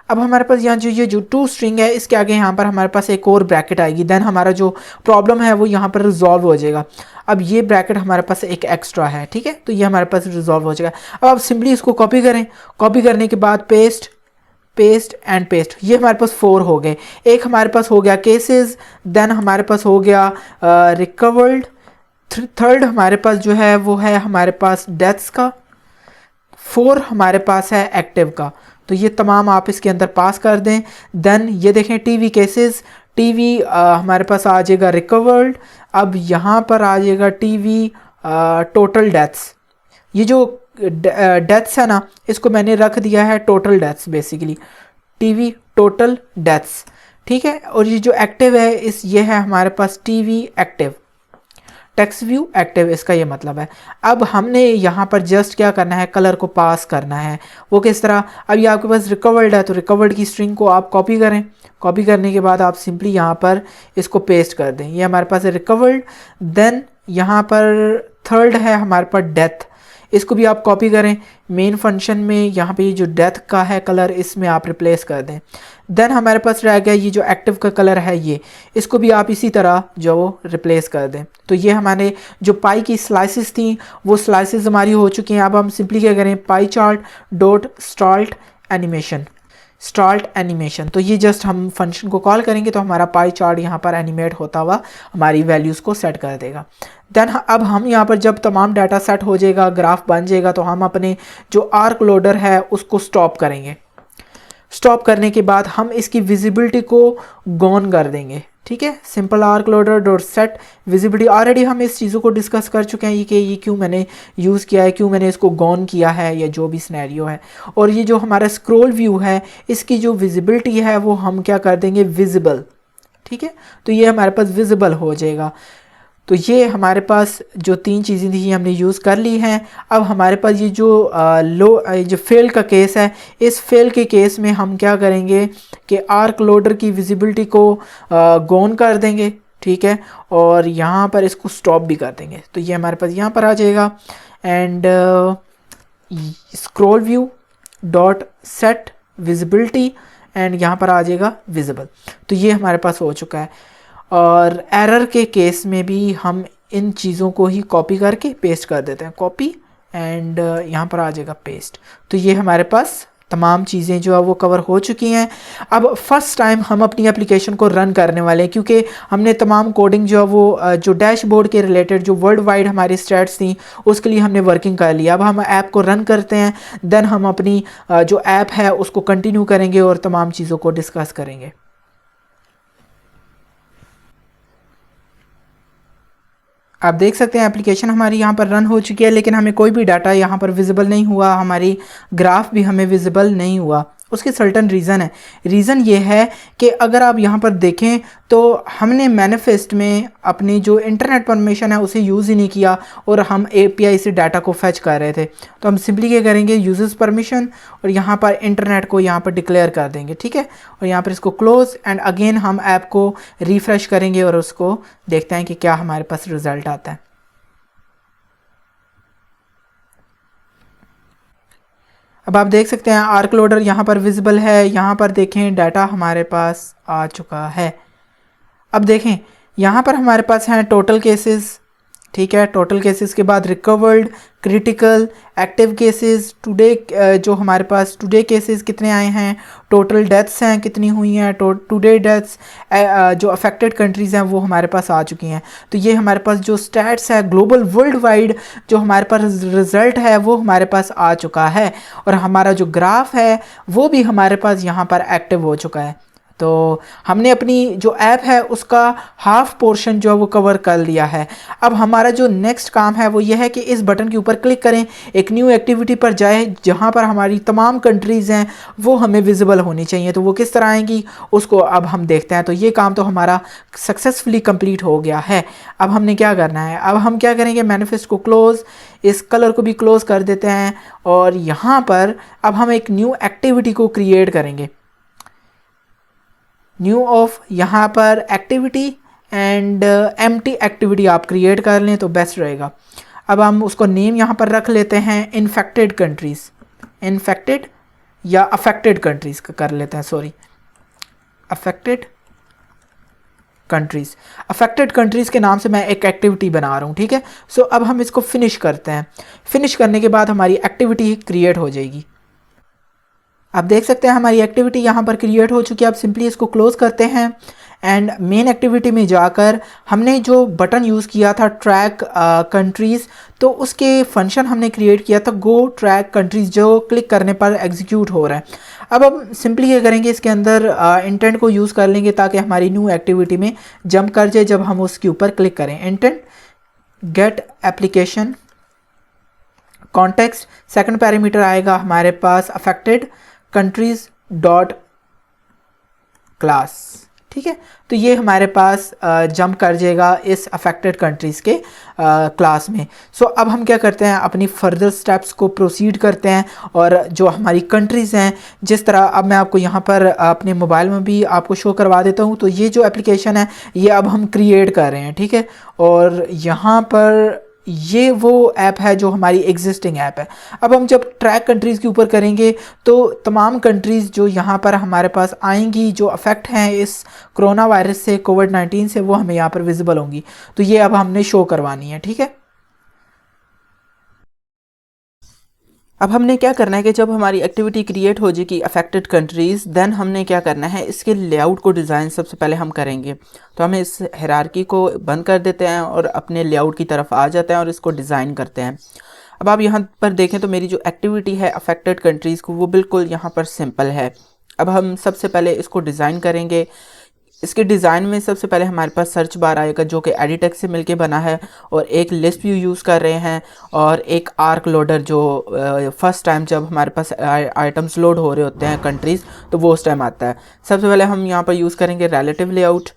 अब हमारे पास यहाँ जो ये जो टू स्ट्रिंग है इसके आगे यहाँ पर हमारे पास एक और ब्रैकेट आएगी। देन हमारा जो प्रॉब्लम है वो यहाँ पर रिजॉल्व हो जाएगा। अब ये ब्रैकेट हमारे पास एक एक्स्ट्रा है, ठीक है, तो ये हमारे पास रिजॉल्व हो जाएगा। अब आप सिंपली इसको कॉपी करें। कॉपी करने के बाद पेस्ट, पेस्ट एंड पेस्ट, ये हमारे पास 4 हो गए। एक हमारे पास हो गया केसेस, देन हमारे पास हो गया रिकवर्ड, थर्ड हमारे पास जो है वो है हमारे पास डेथ्स का, 4 हमारे पास है एक्टिव का। तो ये तमाम आप इसके अंदर पास कर दें। देन ये देखें टीवी केसेस, टीवी हमारे पास आ जाएगा रिकवर्ड। अब यहाँ पर आ जाएगा टीवी टोटल डेथ्स। ये जो डेथ्स है ना इसको मैंने रख दिया है total deaths, basically TV total deaths, ठीक है। और ये जो एक्टिव है ये है हमारे पास TV active, text view active, इसका ये मतलब है। अब हमने यहाँ पर जस्ट क्या करना है, कलर को पास करना है। वो किस तरह, अब ये आपके पास रिकवर्ड है तो रिकवर्ड की स्ट्रिंग को आप कॉपी करें। कॉपी करने के बाद आप सिंपली यहाँ पर इसको पेस्ट कर दें। ये हमारे पास है रिकवर्ड। देन यहाँ पर थर्ड है हमारे पास डेथ, इसको भी आप कॉपी करें। मेन फंक्शन में यहाँ पे ये जो डेथ का है कलर इसमें आप रिप्लेस कर दें। देन हमारे पास रह गया ये जो एक्टिव का कलर है ये, इसको भी आप इसी तरह जो वो रिप्लेस कर दें। तो ये हमारे जो पाई की स्लाइसेस थी वो स्लाइसेस हमारी हो चुकी हैं। अब हम सिंपली क्या करें, pie chart dot start animation, start animation. तो ये जस्ट हम फंक्शन को कॉल करेंगे तो हमारा पाई चार्ट यहाँ पर एनिमेट होता हुआ हमारी वैल्यूज़ को सेट कर देगा। देन अब हम यहाँ पर जब तमाम डाटा सेट हो जाएगा, ग्राफ बन जाएगा, तो हम अपने जो आर्क लोडर है उसको स्टॉप करेंगे। स्टॉप करने के बाद हम इसकी विजिबिलिटी को गॉन कर देंगे, ठीक है। Simple arc loader dot set visibility, already हम इस चीज़ों को डिस्कस कर चुके हैं कि ये क्यों मैंने यूज़ किया है, क्यों मैंने इसको गॉन किया है, या जो भी सिनेरियो है। और ये जो हमारा स्क्रॉल व्यू है इसकी जो विजिबिलिटी है वो हम क्या कर देंगे, विजिबल, ठीक है। तो ये हमारे पास विजिबल हो जाएगा। तो ये हमारे पास जो 3 चीज़ें थी हमने यूज़ कर ली हैं। अब हमारे पास ये जो जो फेल का केस है, इस फेल के केस में हम क्या करेंगे कि आर्क लोडर की विजिबिलिटी को गॉन कर देंगे, ठीक है, और यहाँ पर इसको स्टॉप भी कर देंगे। तो ये हमारे पास यहाँ पर आ जाएगा। And scroll view dot set visibility and यहाँ पर आ जाएगा विजिबल। तो ये हमारे पास हो चुका है। और एरर के केस में भी हम इन चीज़ों को ही कॉपी करके पेस्ट कर देते हैं, कॉपी एंड यहाँ पर आ जाएगा पेस्ट। तो ये हमारे पास तमाम चीज़ें जो है वो कवर हो चुकी हैं। अब फर्स्ट टाइम हम अपनी एप्लीकेशन को रन करने वाले हैं, क्योंकि हमने तमाम कोडिंग जो है वो जो डैशबोर्ड के रिलेटेड जो वर्ल्ड वाइड हमारी स्टैट्स थी उसके लिए हमने वर्किंग कर लिया। अब हम ऐप को रन करते हैं, देन हम अपनी जो ऐप है उसको कंटिन्यू करेंगे और तमाम चीज़ों को डिस्कस करेंगे। आप देख सकते हैं एप्लीकेशन हमारी यहाँ पर रन हो चुकी है, लेकिन हमें कोई भी डाटा यहाँ पर विजिबल नहीं हुआ, हमारी ग्राफ भी हमें विजिबल नहीं हुआ। उसके सर्टन रीज़न है। रीज़न ये है कि अगर आप यहाँ पर देखें तो हमने मैनिफेस्ट में अपनी जो इंटरनेट परमिशन है उसे यूज़ ही नहीं किया और हम एपीआई से डाटा को फैच कर रहे थे। तो हम सिंपली क्या करेंगे, यूजर्स परमिशन और यहाँ पर इंटरनेट को यहाँ पर डिक्लेयर कर देंगे, ठीक है। और यहाँ पर इसको क्लोज एंड अगेन हम ऐप को रिफ़्रेश करेंगे और उसको देखते हैं कि क्या हमारे पास रिज़ल्ट आता है। अब आप देख सकते हैं आर्क लोडर यहाँ पर विजिबल है। यहाँ पर देखें डाटा हमारे पास आ चुका है। अब देखें यहाँ पर हमारे पास हैं टोटल केसेस, ठीक है। टोटल केसेस के बाद recovered, critical, active cases, today जो हमारे पास टुडे केसेस कितने आए हैं, टोटल डेथ्स हैं कितनी हुई हैं, टुडे डेथ्स, जो अफेक्टेड कंट्रीज़ हैं वो हमारे पास आ चुकी हैं। तो ये हमारे पास जो स्टैट्स है ग्लोबल वर्ल्ड वाइड जो हमारे पास रिज़ल्ट है वो हमारे पास आ चुका है और हमारा जो ग्राफ है वो भी हमारे पास यहाँ पर एक्टिव हो चुका है। तो हमने अपनी जो ऐप है उसका हाफ पोर्शन जो है वो कवर कर लिया है। अब हमारा जो नेक्स्ट काम है वो ये है कि इस बटन के ऊपर क्लिक करें, एक न्यू एक्टिविटी पर जाए जहाँ पर हमारी तमाम कंट्रीज़ हैं वो हमें विजिबल होनी चाहिए। तो वो किस तरह आएंगी उसको अब हम देखते हैं। तो ये काम तो हमारा सक्सेसफुली कंप्लीट हो गया है। अब हमने क्या करना है, अब हम क्या करेंगे, मैनिफेस्ट को क्लोज़, इस कलर को भी क्लोज़ कर देते हैं और यहाँ पर अब हम एक न्यू एक्टिविटी को क्रिएट करेंगे। न्यू ऑफ यहाँ पर एक्टिविटी एंड एम्प्टी एक्टिविटी आप क्रिएट कर लें तो बेस्ट रहेगा। अब हम उसको नेम यहाँ पर रख लेते हैं इन्फेक्टेड कंट्रीज़, इन्फेक्टेड या अफेक्टेड कंट्रीज़ का कर लेते हैं, sorry affected countries. Affected countries के नाम से मैं एक एक्टिविटी बना रहा हूँ, ठीक है। सो अब हम इसको फिनिश करते हैं। फिनिश करने के बाद हमारी एक्टिविटी क्रिएट हो जाएगी। आप देख सकते हैं हमारी एक्टिविटी यहाँ पर क्रिएट हो चुकी है। अब सिंपली इसको क्लोज़ करते हैं एंड मेन एक्टिविटी में जाकर हमने जो बटन यूज़ किया था ट्रैक कंट्रीज़, तो उसके फंक्शन हमने क्रिएट किया था गो ट्रैक कंट्रीज़, जो क्लिक करने पर एग्जीक्यूट हो रहा है। अब हम सिंपली ये करेंगे, इसके अंदर इंटेंट को यूज़ कर लेंगे ताकि हमारी न्यू एक्टिविटी में जंप कर जाए जब हम उसके ऊपर क्लिक करें। Intent get application context, second parameter आएगा हमारे पास अफेक्टेड कंट्रीज डॉट क्लास, ठीक है। तो ये हमारे पास जंप कर जाएगा इस अफेक्टेड कंट्रीज़ के क्लास में। सो अब हम क्या करते हैं, अपनी फर्दर स्टेप्स को प्रोसीड करते हैं और जो हमारी कंट्रीज़ हैं, जिस तरह अब मैं आपको यहाँ पर अपने मोबाइल में भी आपको शो करवा देता हूँ। तो ये जो एप्लीकेशन है ये अब हम क्रिएट कर रहे हैं, ठीक है। और यहाँ पर ये वो ऐप है जो हमारी एग्जिस्टिंग ऐप है। अब हम जब ट्रैक कंट्रीज़ के ऊपर करेंगे तो तमाम कंट्रीज़ जो यहाँ पर हमारे पास आएंगी जो अफेक्ट हैं इस कोरोना वायरस से, कोविड-19 से, वो हमें यहाँ पर विजिबल होंगी। तो ये अब हमने शो करवानी है, ठीक है। अब हमने क्या करना है कि जब हमारी एक्टिविटी क्रिएट हो जाएगी अफेक्टेड कंट्रीज़, देन हमने क्या करना है, इसके लेआउट को डिज़ाइन सबसे पहले हम करेंगे। तो हम इस हायरार्की को बंद कर देते हैं और अपने लेआउट की तरफ आ जाते हैं और इसको डिज़ाइन करते हैं। अब आप यहाँ पर देखें तो मेरी जो एक्टिविटी है अफेक्टेड कंट्रीज़ को वो बिल्कुल यहाँ पर सिंपल है। अब हम सबसे पहले इसको डिज़ाइन करेंगे। इसके डिज़ाइन में सबसे पहले हमारे पास सर्च बार आएगा जो कि एडिटेक्स से मिलके बना है, और एक लिस्ट व्यू यूज़ कर रहे हैं, और एक आर्क लोडर जो फर्स्ट टाइम जब हमारे पास आइटम्स लोड हो रहे होते हैं कंट्रीज़ तो वो उस टाइम आता है। सबसे पहले हम यहाँ पर यूज़ करेंगे रिलेटिव लेआउट।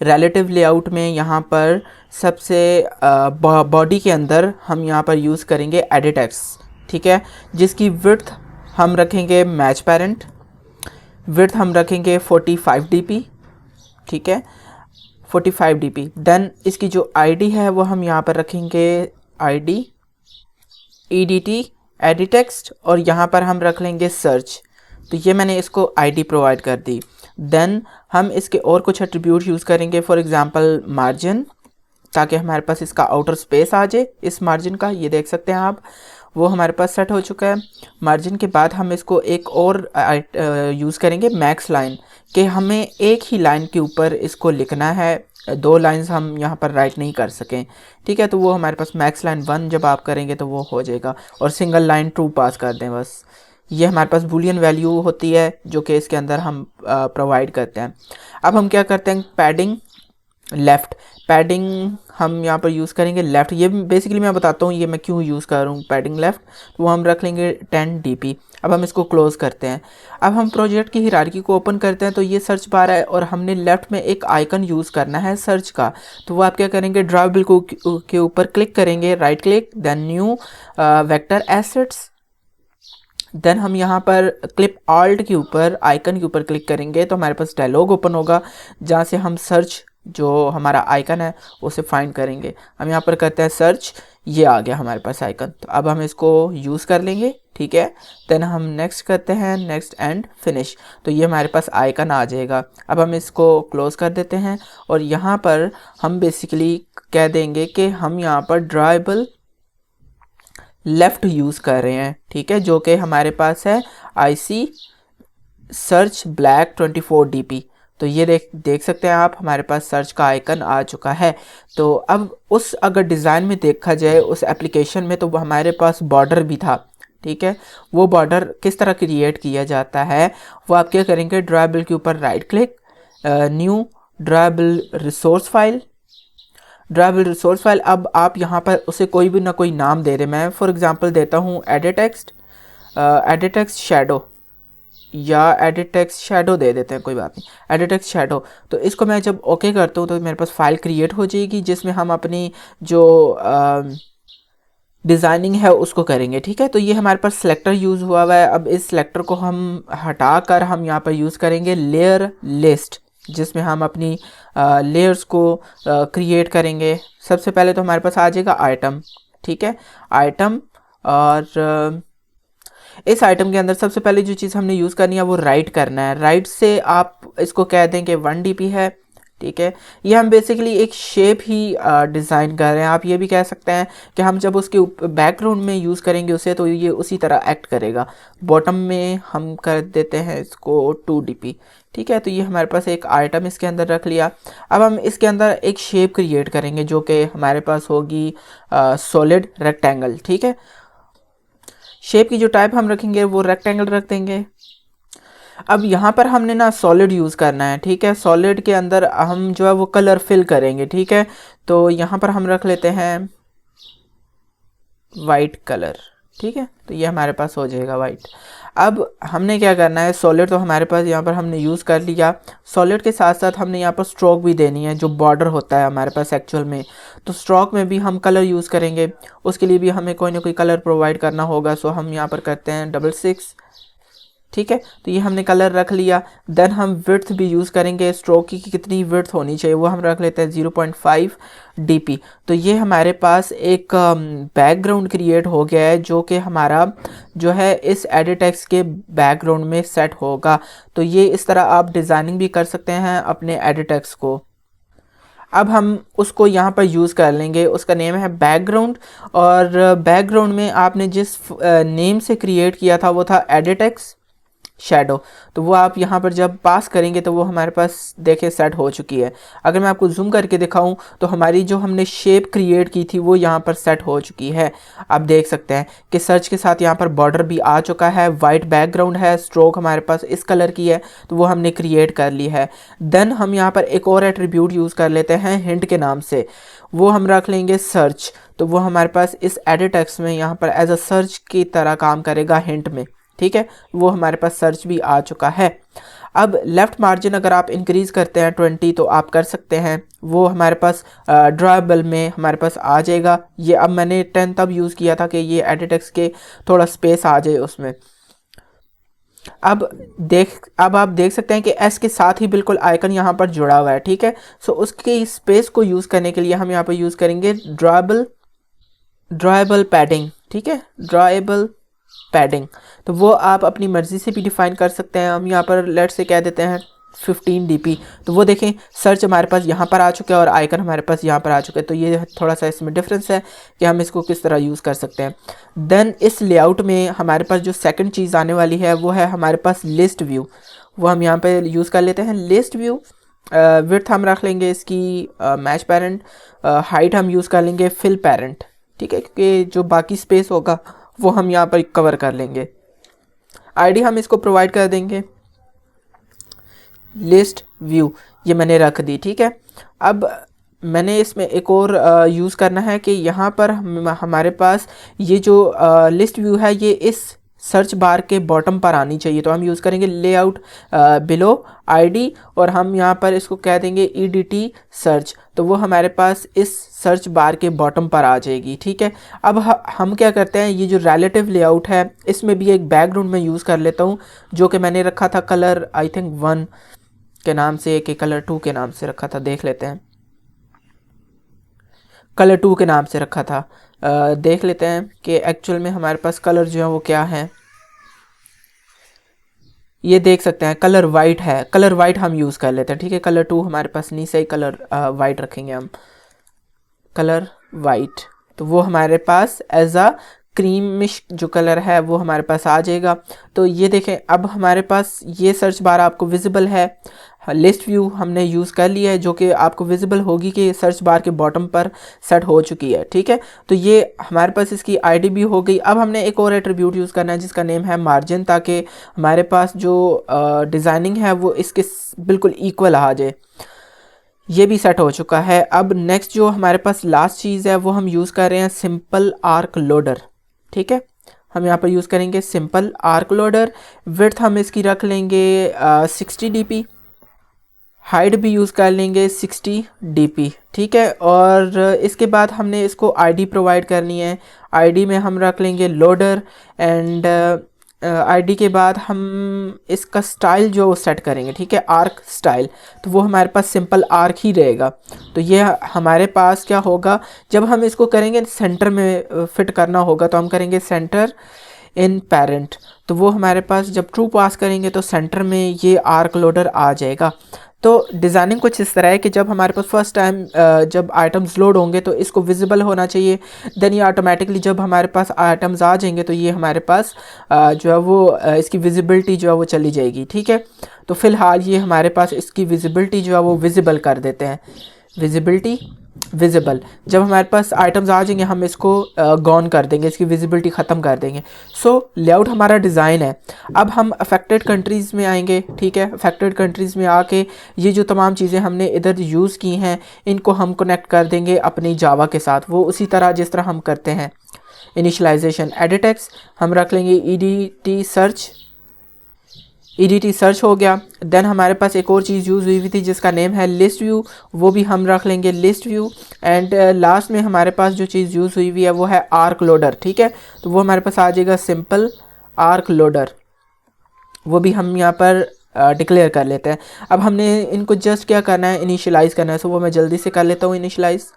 रिलेटिव लेआउट में यहाँ पर सबसे बॉडी के अंदर हम यहाँ पर यूज़ करेंगे एडिटेक्स, ठीक है, जिसकी विड्थ हम रखेंगे मैच पेरेंट, विड्थ हम रखेंगे 45 dp, ठीक है, 45 dp। देन इसकी जो आईडी है वो हम यहाँ पर रखेंगे आईडी edt एडिटेक्स्ट, और यहाँ पर हम रख लेंगे सर्च। तो ये मैंने इसको आईडी प्रोवाइड कर दी। देन हम इसके और कुछ एट्रीब्यूट यूज़ करेंगे, फॉर एग्जांपल मार्जिन, ताकि हमारे पास इसका आउटर स्पेस आ जाए इस मार्जिन का, ये देख सकते हैं आप। वो हमारे पास सेट हो चुका है। मार्जिन के बाद हम इसको एक और यूज़ करेंगे मैक्स लाइन, कि हमें एक ही लाइन के ऊपर इसको लिखना है, दो लाइंस हम यहाँ पर राइट नहीं कर सकें, ठीक है। तो वो हमारे पास मैक्स लाइन 1 जब आप करेंगे तो वो हो जाएगा, और सिंगल लाइन ट्रू पास कर दें बस। ये हमारे पास बूलियन वैल्यू होती है जो कि इसके अंदर हम प्रोवाइड करते हैं। अब हम क्या करते हैं, पैडिंग लेफ़्ट, पैडिंग हम यहाँ पर यूज़ करेंगे लेफ़्ट। ये बेसिकली मैं बताता हूँ ये मैं क्यों यूज़ कर रहा हूँ पैडिंग लेफ़्ट। तो वो हम रख लेंगे 10 dp। अब हम इसको क्लोज़ करते हैं। अब हम प्रोजेक्ट की हिरार्की को ओपन करते हैं, तो ये सर्च बार है और हमने लेफ़्ट में एक आइकन यूज़ करना है सर्च का। तो वो आप क्या करेंगे, ड्राइवेबल को के ऊपर क्लिक करेंगे, right click, then new vector assets, then हम यहाँ पर क्लिप ऑल्ट के ऊपर आइकन के ऊपर क्लिक करेंगे तो हमारे पास डायलॉग ओपन होगा जहाँ से हम सर्च जो हमारा आइकन है उसे फाइंड करेंगे। हम यहाँ पर करते हैं सर्च, ये आ गया हमारे पास आइकन। तो अब हम इसको यूज़ कर लेंगे, ठीक है। देन हम नेक्स्ट करते हैं, नेक्स्ट एंड फिनिश, तो ये हमारे पास आइकन आ जाएगा। अब हम इसको क्लोज़ कर देते हैं और यहाँ पर हम बेसिकली कह देंगे कि हम यहाँ पर ड्राइवेबल लेफ़्ट यूज़ कर रहे हैं, ठीक है, जो कि हमारे पास है IC सर्च ब्लैक 24 dp। तो ये देख सकते हैं आप, हमारे पास सर्च का आइकन आ चुका है। तो अब उस अगर डिज़ाइन में देखा जाए उस एप्लीकेशन में, तो वो हमारे पास बॉर्डर भी था, ठीक है। वो बॉर्डर किस तरह क्रिएट किया जाता है, वो आप क्या करेंगे, ड्राइवेबल के ऊपर right click, new drawable resource file, drawable resource file. अब आप यहाँ पर उसे कोई भी ना कोई नाम दे रहे, मैं फॉर एग्जांपल देता हूँ एडिट टेक्स्ट शैडो, या एडिट टेक्स्ट शैडो दे देते हैं, कोई बात नहीं, एडिट टेक्स्ट शैडो। तो इसको मैं जब ओके करता हूँ तो मेरे पास फाइल क्रिएट हो जाएगी जिसमें हम अपनी जो डिज़ाइनिंग है उसको करेंगे, ठीक है। तो ये हमारे पास सिलेक्टर यूज़ हुआ है। अब इस सिलेक्टर को हम हटा कर हम यहाँ पर यूज़ करेंगे लेयर लिस्ट, जिसमें हम अपनी लेयर्स को क्रिएट करेंगे। सबसे पहले तो हमारे पास आ जाएगा आइटम, ठीक है, आइटम। और इस आइटम के अंदर सबसे पहले जो चीज़ हमने यूज़ करनी है वो राइट करना है। राइट से आप इसको कह दें कि 1 dp है, ठीक है। ये हम बेसिकली एक शेप ही डिज़ाइन कर रहे हैं। आप ये भी कह सकते हैं कि हम जब उसके बैकग्राउंड में यूज़ करेंगे उसे तो ये उसी तरह एक्ट करेगा। बॉटम में हम कर देते हैं इसको 2 dp, ठीक है। तो ये हमारे पास एक आइटम इसके अंदर रख लिया। अब हम इसके अंदर एक शेप क्रिएट करेंगे जो कि हमारे पास होगी सॉलिड रेक्टेंगल, ठीक है। शेप की जो टाइप हम रखेंगे वो रेक्टेंगल रख देंगे। अब यहाँ पर हमने ना सॉलिड यूज़ करना है, ठीक है। सॉलिड के अंदर हम जो है वो कलर फिल करेंगे, ठीक है। तो यहाँ पर हम रख लेते हैं वाइट कलर, ठीक है। तो ये हमारे पास हो जाएगा वाइट। अब हमने क्या करना है, सॉलिड तो हमारे पास यहाँ पर हमने यूज़ कर लिया। सॉलिड के साथ साथ हमने यहाँ पर स्ट्रोक भी देनी है, जो बॉर्डर होता है हमारे पास एक्चुअल में। तो स्ट्रोक में भी हम कलर यूज़ करेंगे, उसके लिए भी हमें कोई ना कोई कलर प्रोवाइड करना होगा। सो हम यहाँ पर करते हैं 66, ठीक है। तो ये हमने कलर रख लिया। देन हम विड्थ भी यूज़ करेंगे, स्ट्रोक की कितनी विड्थ होनी चाहिए वो हम रख लेते हैं 0.5 dp। तो ये हमारे पास एक बैकग्राउंड क्रिएट हो गया है जो कि हमारा जो है इस एडिट टेक्स्ट के बैकग्राउंड में सेट होगा। तो ये इस तरह आप डिज़ाइनिंग भी कर सकते हैं अपने एडिट टेक्स्ट को। अब हम उसको यहाँ पर यूज़ कर लेंगे, उसका नेम है बैकग्राउंड। और बैकग्राउंड में आपने जिस नेम से क्रिएट किया था वो था एडिट टेक्स्ट शैडो। तो वो आप यहाँ पर जब पास करेंगे तो वो हमारे पास देखे सेट हो चुकी है। अगर मैं आपको जूम करके दिखाऊं तो हमारी जो हमने शेप क्रिएट की थी वो यहाँ पर सेट हो चुकी है। आप देख सकते हैं कि सर्च के साथ यहाँ पर बॉर्डर भी आ चुका है, वाइट बैकग्राउंड है, स्ट्रोक हमारे पास इस कलर की है, तो वो हमने क्रिएट कर ली है। देन हम यहाँ पर एक और एट्रीब्यूट यूज़ कर लेते हैं हिंट के नाम से, वो हम रख लेंगे सर्च। तो वो हमारे पास इस एडिट टेक्स्ट में यहाँ पर एज अ सर्च की तरह काम करेगा हिंट में, ठीक है। वो हमारे पास सर्च भी आ चुका है। अब लेफ़्ट मार्जिन अगर आप इंक्रीज़ करते हैं 20 तो आप कर सकते हैं, वो हमारे पास ड्राइवेबल में हमारे पास आ जाएगा। ये अब मैंने 10 तब यूज़ किया था कि ये एडिट टेक्स्ट के थोड़ा स्पेस आ जाए उसमें। अब आप देख सकते हैं कि एस के साथ ही बिल्कुल आइकन यहाँ पर जुड़ा हुआ है, ठीक है। सो उसके स्पेस को यूज़ करने के लिए हम यहाँ पर यूज़ करेंगे ड्राइवेबल पैडिंग, ठीक है, ड्राइवेबल पैडिंग। तो वो आप अपनी मर्ज़ी से भी डिफ़ाइन कर सकते हैं। हम यहाँ पर लेट से कह देते हैं 15 DP। तो वो देखें सर्च हमारे पास यहाँ पर आ चुका है और आइकन हमारे पास यहाँ पर आ चुका है। तो ये थोड़ा सा इसमें डिफरेंस है कि हम इसको किस तरह यूज़ कर सकते हैं। देन इस लेआउट में हमारे पास जो सेकंड चीज़ आने वाली है वो है हमारे पास लिस्ट व्यू। वो हम यहाँ पे यूज़ कर लेते हैं लिस्ट व्यू। विड्थ हम रख लेंगे इसकी मैच पेरेंट, हाइट हम यूज़ कर लेंगे फिल पेरेंट, ठीक है, क्योंकि जो बाकी स्पेस होगा वो हम यहाँ पर कवर कर लेंगे। आईडी हम इसको प्रोवाइड कर देंगे लिस्ट व्यू, ये मैंने रख दी, ठीक है। अब मैंने इसमें एक और यूज़ करना है कि यहाँ पर हमारे पास ये जो लिस्ट व्यू है ये इस सर्च बार के बॉटम पर आनी चाहिए। तो हम यूज़ करेंगे लेआउट बिलो आईडी और हम यहाँ पर इसको कह देंगे EDT सर्च। तो वो हमारे पास इस सर्च बार के बॉटम पर आ जाएगी, ठीक है। अब हम क्या करते हैं, ये जो रिलेटिव लेआउट है इसमें भी एक बैकग्राउंड में यूज़ कर लेता हूँ जो कि मैंने रखा था कलर आई थिंक 1 के नाम से कि कलर 2 के नाम से रखा था, देख लेते हैं। कलर 2 के नाम से रखा था, देख लेते हैं कि एक्चुअल में हमारे पास कलर जो है वो क्या है। ये देख सकते हैं कलर वाइट है, कलर वाइट हम यूज़ कर लेते हैं, ठीक है। कलर 2 हमारे पास नहीं, सही कलर वाइट रखेंगे हम, कलर वाइट। तो वो हमारे पास एज अ क्रीमिश जो कलर है वो हमारे पास आ जाएगा। तो ये देखें अब हमारे पास ये सर्च बार आपको विजिबल है। लिस्ट व्यू हमने यूज़ कर लिया है जो कि आपको विजिबल होगी कि सर्च बार के बॉटम पर सेट हो चुकी है, ठीक है। तो ये हमारे पास इसकी आईडी भी हो गई। अब हमने एक और एट्रीब्यूट यूज़ करना है जिसका नेम है मार्जिन, ताकि हमारे पास जो डिज़ाइनिंग है वो इसके बिल्कुल इक्वल आ जाए। ये भी सेट हो चुका है। अब नेक्स्ट जो हमारे पास लास्ट चीज़ है वो हम यूज़ कर रहे हैं सिंपल आर्क लोडर, ठीक है। हम यहाँ पर यूज़ करेंगे सिंपल आर्क लोडर। विड्थ हम इसकी रख लेंगे 60 DP, हाइट भी यूज़ कर लेंगे 60 DP, ठीक है। और इसके बाद हमने इसको आईडी प्रोवाइड करनी है। आईडी में हम रख लेंगे लोडर एंड आईडी के बाद हम इसका स्टाइल जो सेट करेंगे, ठीक है, आर्क स्टाइल। तो वो हमारे पास सिंपल आर्क ही रहेगा। तो ये हमारे पास क्या होगा, जब हम इसको करेंगे सेंटर में फिट करना होगा तो हम करेंगे सेंटर इन पेरेंट। तो वो हमारे पास जब ट्रू पास करेंगे तो सेंटर में ये आर्क लोडर आ जाएगा। तो डिज़ाइनिंग कुछ इस तरह है कि जब हमारे पास फर्स्ट टाइम जब आइटम्स लोड होंगे तो इसको विजिबल होना चाहिए। देन ये ऑटोमेटिकली जब हमारे पास आइटम्स आ जाएंगे तो ये हमारे पास जो है वो इसकी विजिबिलिटी जो है वो चली जाएगी, ठीक है। तो फ़िलहाल ये हमारे पास इसकी विजिबिलिटी जो है वो विजिबल कर देते हैं, विजिबिलिटी विजिबल। जब हमारे पास आइटम्स आ जाएंगे हम इसको गॉन कर देंगे, इसकी विजिबिलिटी ख़त्म कर देंगे। सो लेआउट हमारा डिज़ाइन है। अब हम अफेक्टेड कंट्रीज़ में आएंगे, ठीक है। अफेक्टेड कंट्रीज़ में आके ये जो तमाम चीज़ें हमने इधर यूज़ की हैं इनको हम कनेक्ट कर देंगे अपनी जावा के साथ, वो उसी तरह जिस तरह हम करते हैं। इनिशियलाइजेशन एडिट टेक्स्ट हम रख लेंगे EDT सर्च, EDT सर्च हो गया। देन हमारे पास एक और चीज़ यूज़ हुई थी जिसका नेम है लिस्ट व्यू, वो भी हम रख लेंगे लिस्ट व्यू। एंड लास्ट में हमारे पास जो चीज़ यूज़ हुई है वो है आर्क लोडर, ठीक है। तो वो हमारे पास आ जाएगा सिंपल आर्क लोडर, वो भी हम यहाँ पर डिक्लेयर कर लेते हैं। अब हमने इनको जस्ट क्या करना है, इनिशियलाइज़ करना है। सो वो मैं जल्दी से कर लेता हूँ इनिशियलाइज़।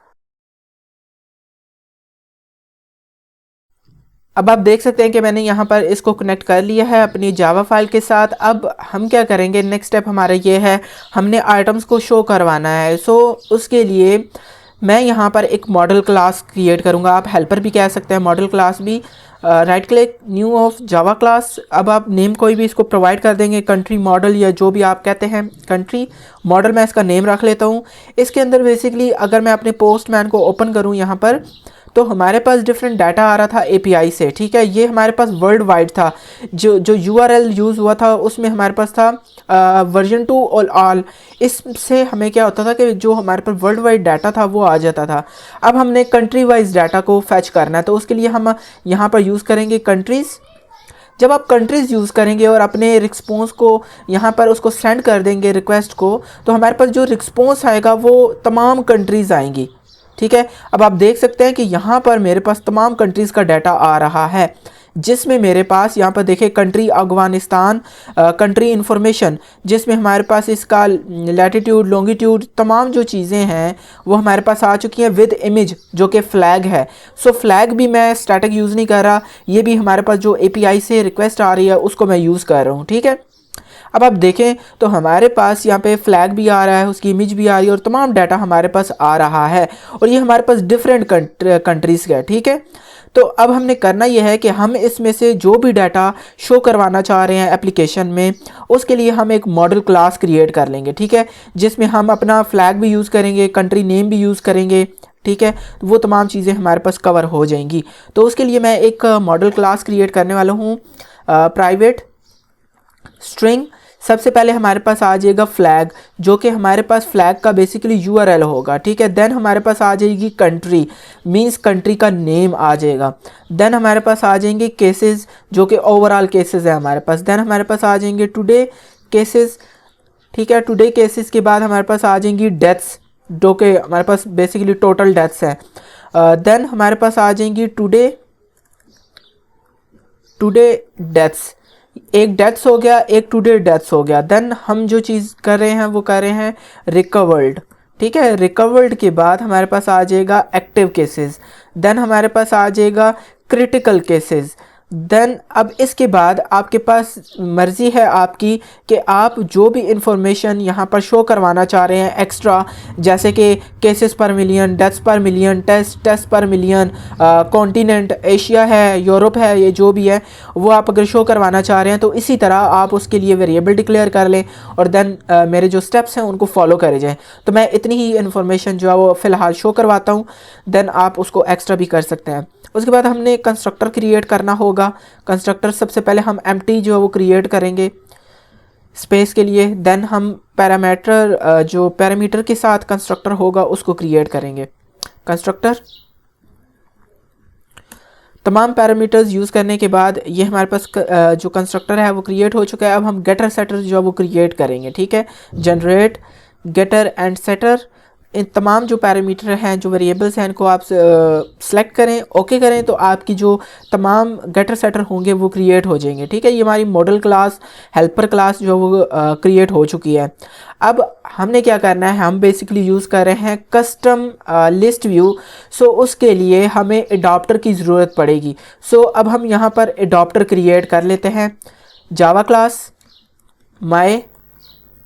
अब आप देख सकते हैं कि मैंने यहाँ पर इसको कनेक्ट कर लिया है अपनी जावा फाइल के साथ। अब हम क्या करेंगे, नेक्स्ट स्टेप हमारा ये है, हमने आइटम्स को शो करवाना है। सो उसके लिए मैं यहाँ पर एक मॉडल क्लास क्रिएट करूँगा, आप हेल्पर भी कह सकते हैं, मॉडल क्लास भी। Right click new of Java class. अब आप नेम कोई भी इसको प्रोवाइड कर देंगे, कंट्री मॉडल या जो भी आप कहते हैं कंट्री मॉडल, मैं इसका नेम रख लेता हूँ। इसके अंदर बेसिकली अगर मैं अपने पोस्टमैन को ओपन करूँ यहाँ पर तो हमारे पास डिफरेंट डाटा आ रहा था API से, ठीक है। ये हमारे पास वर्ल्ड वाइड था, जो URL यूज़ हुआ था उसमें हमारे पास था वर्जन 2 और ऑल। इससे हमें क्या होता था कि जो हमारे पास वर्ल्ड वाइड डाटा था वो आ जाता था। अब हमने कंट्री वाइज डाटा को फैच करना है, तो उसके लिए हम यहाँ पर यूज़ करेंगे कंट्रीज़। जब आप कंट्रीज़ यूज़ करेंगे और अपने रिस्पॉन्स को यहाँ पर उसको सेंड कर देंगे रिक्वेस्ट को, तो हमारे पास जो रिस्पॉन्स आएगा वो तमाम कंट्रीज़ आएंगी, ठीक है। अब आप देख सकते हैं कि यहाँ पर मेरे पास तमाम कंट्रीज़ का डाटा आ रहा है, जिसमें मेरे पास यहाँ पर देखें कंट्री अफगानिस्तान, कंट्री इन्फॉर्मेशन, जिसमें हमारे पास इसका लैटिट्यूड लॉन्गिट्यूड तमाम जो चीज़ें हैं वो हमारे पास आ चुकी हैं विद इमेज जो कि फ़्लैग है। सो फ्लैग भी मैं स्टैटिक यूज़ नहीं कर रहा, ये भी हमारे पास जो API से रिक्वेस्ट आ रही है उसको मैं यूज़ कर रहा हूँ, ठीक है। अब आप देखें तो हमारे पास यहाँ पे फ्लैग भी आ रहा है, उसकी इमेज भी आ रही है और तमाम डाटा हमारे पास आ रहा है और ये हमारे पास डिफरेंट कंट्रीज़ का है, ठीक है। तो अब हमने करना यह है कि हम इसमें से जो भी डाटा शो करवाना चाह रहे हैं एप्लीकेशन में, उसके लिए हम एक मॉडल क्लास क्रिएट कर लेंगे, ठीक है, जिसमें हम अपना फ्लैग भी यूज़ करेंगे, कंट्री नेम भी यूज़ करेंगे, ठीक है। तो वो तमाम चीज़ें हमारे पास कवर हो जाएंगी। तो उसके लिए मैं एक मॉडल क्लास क्रिएट करने वाला हूँ, प्राइवेट स्ट्रिंग। सबसे पहले हमारे पास आ जाएगा फ्लैग, जो कि हमारे पास फ्लैग का बेसिकली यूआरएल होगा, ठीक है। देन हमारे पास आ जाएगी कंट्री, मींस कंट्री का नेम आ जाएगा। देन हमारे पास आ जाएंगे केसेस, जो कि ओवरऑल केसेस है हमारे पास। देन हमारे पास आ जाएंगे टुडे केसेस, ठीक है। टुडे केसेस के बाद हमारे पास आ जाएंगी डेथ्स, जो कि हमारे पास बेसिकली टोटल डेथ्स हैं। देन हमारे पास आ जाएंगी टुडे डेथ्स, एक डेथ्स हो गया, एक टुडे डेथ्स हो गया। देन हम जो चीज़ कर रहे हैं वो कर रहे हैं रिकवर्ड, ठीक है। रिकवर्ड के बाद हमारे पास आ जाएगा एक्टिव केसेस। देन हमारे पास आ जाएगा क्रिटिकल केसेस। देन अब इसके बाद आपके पास मर्ज़ी है आपकी कि आप जो भी इंफॉर्मेशन यहाँ पर शो करवाना चाह रहे हैं एक्स्ट्रा, जैसे कि cases per million, deaths per million, test per million, continent Asia है, यूरोप है, ये जो भी है वो आप अगर शो करवाना चाह रहे हैं तो इसी तरह आप उसके लिए वेरिएबल डिक्लेयर कर लें और देन मेरे जो स्टेप्स हैं उनको फॉलो करे जाएँ। तो मैं इतनी ही इन्फॉर्मेशन जो है वो फ़िलहाल शो करवाता हूँ, देन आप उसको एक्स्ट्रा भी कर सकते हैं। उसके बाद हमने कंस्ट्रक्टर क्रिएट करना होगा। कंस्ट्रक्टर सबसे पहले हम एम्प्टी जो है वो क्रिएट करेंगे स्पेस के लिए। देन हम पैरामीटर, जो पैरामीटर के साथ कंस्ट्रक्टर होगा उसको क्रिएट करेंगे। कंस्ट्रक्टर तमाम पैरामीटर्स यूज़ करने के बाद ये हमारे पास जो कंस्ट्रक्टर है वो क्रिएट हो चुका है। अब हम गेटर सेटर जो है वो क्रिएट करेंगे, ठीक है। जनरेट गेटर एंड सेटर, इन तमाम जो पैरामीटर हैं, जो वेरिएबल्स हैं, इनको आप सेलेक्ट करें, ओके करें, तो आपकी जो तमाम गेटर सेटर होंगे वो क्रिएट हो जाएंगे, ठीक है। ये हमारी मॉडल क्लास, हेल्पर क्लास जो वो क्रिएट हो चुकी है। अब हमने क्या करना है, हम बेसिकली यूज़ कर रहे हैं कस्टम लिस्ट व्यू। सो उसके लिए हमें एडॉप्टर की ज़रूरत पड़ेगी। सो अब हम यहाँ पर एडॉप्टर क्रिएट कर लेते हैं। Java class my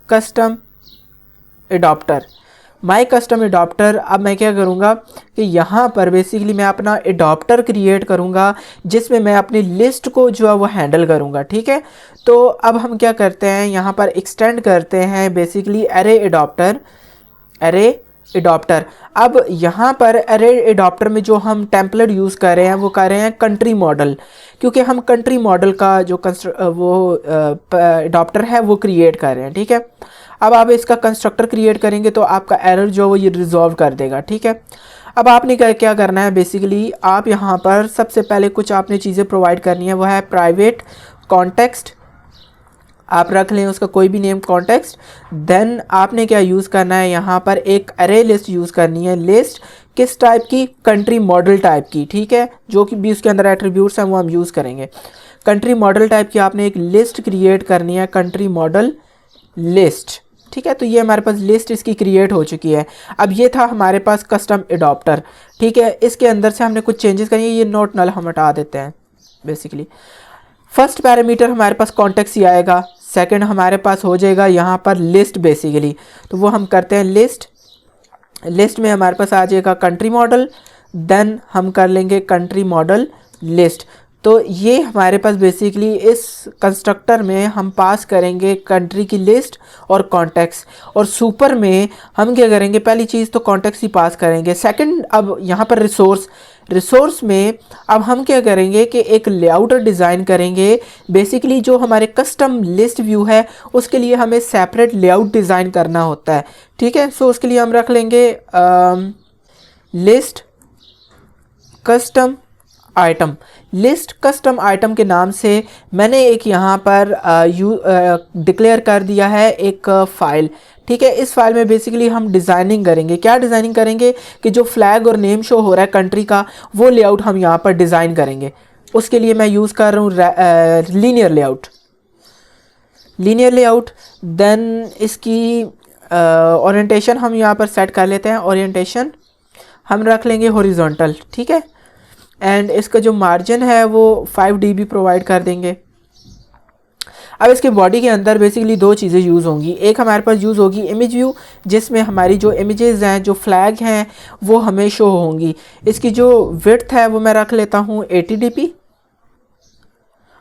custom adapter, my custom adapter. अब मैं क्या करूँगा कि यहाँ पर बेसिकली मैं अपना एडॉप्टर क्रिएट करूँगा जिसमें मैं अपनी लिस्ट को जो है वो हैंडल करूँगा, ठीक है। तो अब हम क्या करते हैं, यहाँ पर एक्सटेंड करते हैं बेसिकली एरे एडॉप्टर। अब यहाँ पर एरे एडॉप्टर में जो हम टेम्पलेट यूज़ कर रहे हैं वो कर रहे हैं कंट्री मॉडल, क्योंकि हम कंट्री मॉडल का जो एडॉप्टर है वो क्रिएट कर रहे हैं, ठीक है। अब आप इसका कंस्ट्रक्टर क्रिएट करेंगे तो आपका एरर जो वो ये रिजॉल्व कर देगा, ठीक है। अब आपने क्या करना है, बेसिकली आप यहाँ पर सबसे पहले कुछ आपने चीज़ें प्रोवाइड करनी है, वो है प्राइवेट कॉन्टेक्स्ट। आप रख लें उसका कोई भी नेम कॉन्टेक्स्ट। देन आपने क्या यूज़ करना है, यहाँ पर एक अरे लिस्ट यूज़ करनी है। लिस्ट किस टाइप की, कंट्री मॉडल टाइप की, ठीक है, जो कि भी उसके अंदर एट्रीब्यूट्स हैं वो हम यूज़ करेंगे। कंट्री मॉडल टाइप की आपने एक लिस्ट क्रिएट करनी है, कंट्री मॉडल लिस्ट, ठीक है। तो ये हमारे पास लिस्ट इसकी क्रिएट हो चुकी है। अब ये था हमारे पास कस्टम एडॉप्टर, ठीक है। इसके अंदर से हमने कुछ चेंजेस करनी है, ये नोट नल हम हटा देते हैं। बेसिकली फर्स्ट पैरामीटर हमारे पास कॉन्टेक्स्ट ही आएगा, सेकंड हमारे पास हो जाएगा यहाँ पर लिस्ट बेसिकली, तो वो हम करते हैं लिस्ट में हमारे पास आ जाएगा कंट्री मॉडल। देन हम कर लेंगे कंट्री मॉडल लिस्ट। तो ये हमारे पास बेसिकली इस कंस्ट्रक्टर में हम पास करेंगे कंट्री की लिस्ट और कॉन्टेक्स्ट, और सुपर में हम क्या करेंगे, पहली चीज़ तो कॉन्टेक्स्ट ही पास करेंगे। सेकंड, अब यहाँ पर रिसोर्स में अब हम क्या करेंगे कि एक लेआउट डिज़ाइन करेंगे। बेसिकली जो हमारे कस्टम लिस्ट व्यू है उसके लिए हमें सेपरेट लेआउट डिज़ाइन करना होता है, ठीक है। सो उसके लिए हम रख लेंगे list custom item. List custom item के नाम से मैंने एक यहाँ पर डिक्लेयर कर दिया है एक फ़ाइल, ठीक है। इस फाइल में बेसिकली हम डिज़ाइनिंग करेंगे। क्या डिज़ाइनिंग करेंगे कि जो फ्लैग और नेम शो हो रहा है कंट्री का, वो लेआउट हम यहाँ पर डिज़ाइन करेंगे। उसके लिए मैं यूज़ कर रहा हूँ लीनियर लेआउट। देन इसकी ओरिएंटेशन हम यहाँ पर सेट कर लेते हैं। ओरिएंटेशन हम रख लेंगे हॉरिजॉन्टल, ठीक है। एंड इसका जो मार्जिन है वो 5 dB प्रोवाइड कर देंगे। अब इसके बॉडी के अंदर बेसिकली दो चीज़ें यूज़ होंगी। एक हमारे पास यूज़ होगी इमेज व्यू, जिसमें हमारी जो इमेजेस हैं, जो फ्लैग हैं, वो हमें शो होंगी। इसकी जो विड्थ है वो मैं रख लेता हूँ 80 dp,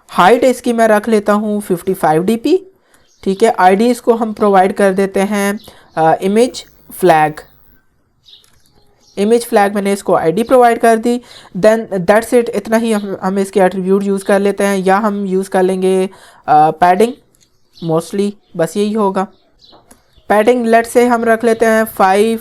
हाइट इसकी मैं रख लेता हूँ 55 dp, ठीक है। आईडी इसको हम प्रोवाइड कर देते हैं इमेज फ्लैग। इमेज फ्लैग मैंने इसको आईडी प्रोवाइड कर दी। देन दैट्स इट, इतना ही हम इसके एट्रीब्यूट यूज़ कर लेते हैं, या हम यूज़ कर लेंगे पैडिंग, मोस्टली बस यही होगा। पैडिंग लेट से हम रख लेते हैं 5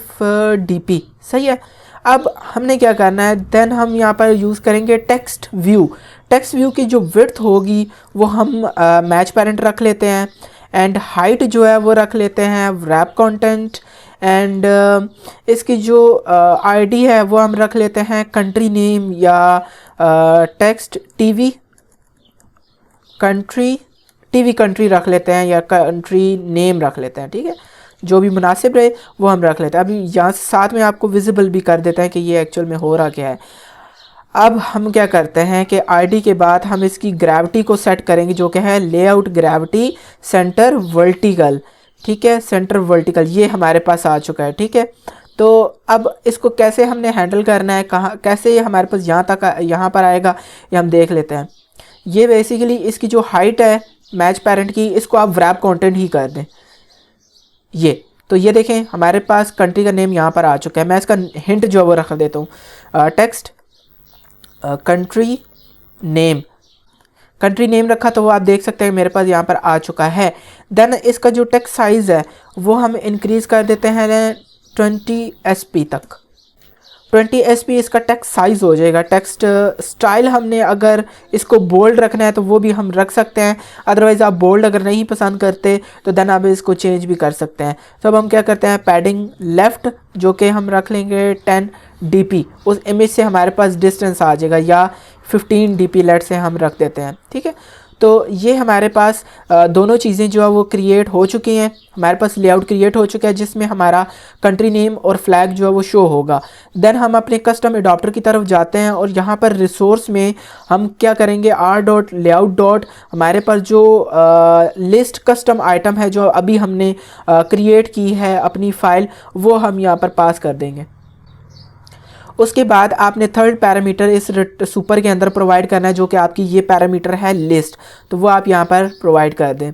dp, सही है। अब हमने क्या करना है, देन हम यहाँ पर यूज़ करेंगे टेक्स्ट व्यू। टेक्स्ट व्यू की जो विड्थ होगी वो हम मैच पेरेंट रख लेते हैं, एंड हाइट जो है वो रख लेते हैं रैप कंटेंट, एंड इसकी जो आईडी है वो हम रख लेते हैं कंट्री नेम, या टेक्स्ट टीवी कंट्री रख लेते हैं, या कंट्री नेम रख लेते हैं, ठीक है। जो भी मुनासिब रहे वो हम रख लेते हैं। अभी यहाँ साथ में आपको विजिबल भी कर देते हैं कि ये एक्चुअल में हो रहा क्या है। अब हम क्या करते हैं कि आईडी के बाद हम इसकी ग्रेविटी को सेट करेंगे, जो कि है लेआउट ग्रेविटी सेंटर वर्टिकल, ठीक है। सेंटर वर्टिकल ये हमारे पास आ चुका है, ठीक है। तो अब इसको कैसे हमने हैंडल करना है, कहाँ कैसे ये हमारे पास यहाँ पर आएगा, ये हम देख लेते हैं। ये बेसिकली इसकी जो हाइट है मैच पेरेंट की, इसको आप रैप कंटेंट ही कर दें। ये तो ये देखें हमारे पास कंट्री का नेम यहाँ पर आ चुका है। मैं इसका हिंट जो है वो रख देता हूँ, टेक्स्ट कंट्री नेम रखा, तो वो आप देख सकते हैं मेरे पास यहाँ पर आ चुका है। देन इसका जो टेक्स्ट साइज़ है वो हम इंक्रीज़ कर देते हैं 20 SP तक। 20 SP इसका टेक्स्ट साइज़ हो जाएगा। टेक्स्ट स्टाइल हमने अगर इसको बोल्ड रखना है तो वो भी हम रख सकते हैं, अदरवाइज़ आप बोल्ड अगर नहीं पसंद करते तो देन आप इसको चेंज भी कर सकते हैं। तो अब हम क्या करते हैं, पैडिंग लेफ़्ट जो कि हम रख लेंगे 10 dp, उस इमेज से हमारे पास डिस्टेंस आ जाएगा, या 15 dp लेट से हम रख देते हैं, ठीक है। तो ये हमारे पास दोनों चीज़ें जो है वो क्रिएट हो चुकी हैं। हमारे पास लेआउट क्रिएट हो चुका है जिसमें हमारा कंट्री नेम और फ्लैग जो है वो शो होगा। देन हम अपने कस्टम एडाप्टर की तरफ जाते हैं, और यहाँ पर रिसोर्स में हम क्या करेंगे, r.layout. हमारे पास जो लिस्ट कस्टम आइटम है जो अभी हमने क्रिएट की है अपनी फ़ाइल, वो हम यहाँ पर पास कर देंगे। उसके बाद आपने थर्ड पैरामीटर इस सुपर के अंदर प्रोवाइड करना है, जो कि आपकी ये पैरामीटर है लिस्ट, तो वो आप यहाँ पर प्रोवाइड कर दें।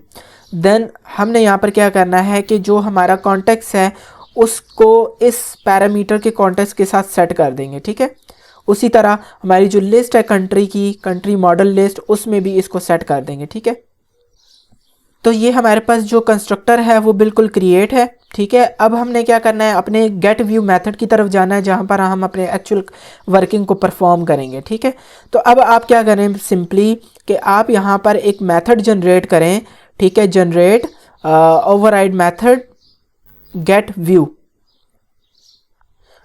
देन हमने यहाँ पर क्या करना है कि जो हमारा कॉन्टेक्स्ट है उसको इस पैरामीटर के कॉन्टेक्स्ट के साथ सेट कर देंगे, ठीक है। उसी तरह हमारी जो लिस्ट है कंट्री की, कंट्री मॉडल लिस्ट, उसमें भी इसको सेट कर देंगे, ठीक है। तो ये हमारे पास जो कंस्ट्रक्टर है वो बिल्कुल क्रिएट है, ठीक है। अब हमने क्या करना है, अपने गेट व्यू मेथड की तरफ जाना है, जहाँ पर हम अपने एक्चुअल वर्किंग को परफॉर्म करेंगे, ठीक है। तो अब आप क्या करें, सिंपली कि आप यहाँ पर एक मेथड जनरेट करें, ठीक है। Generate override method gate view.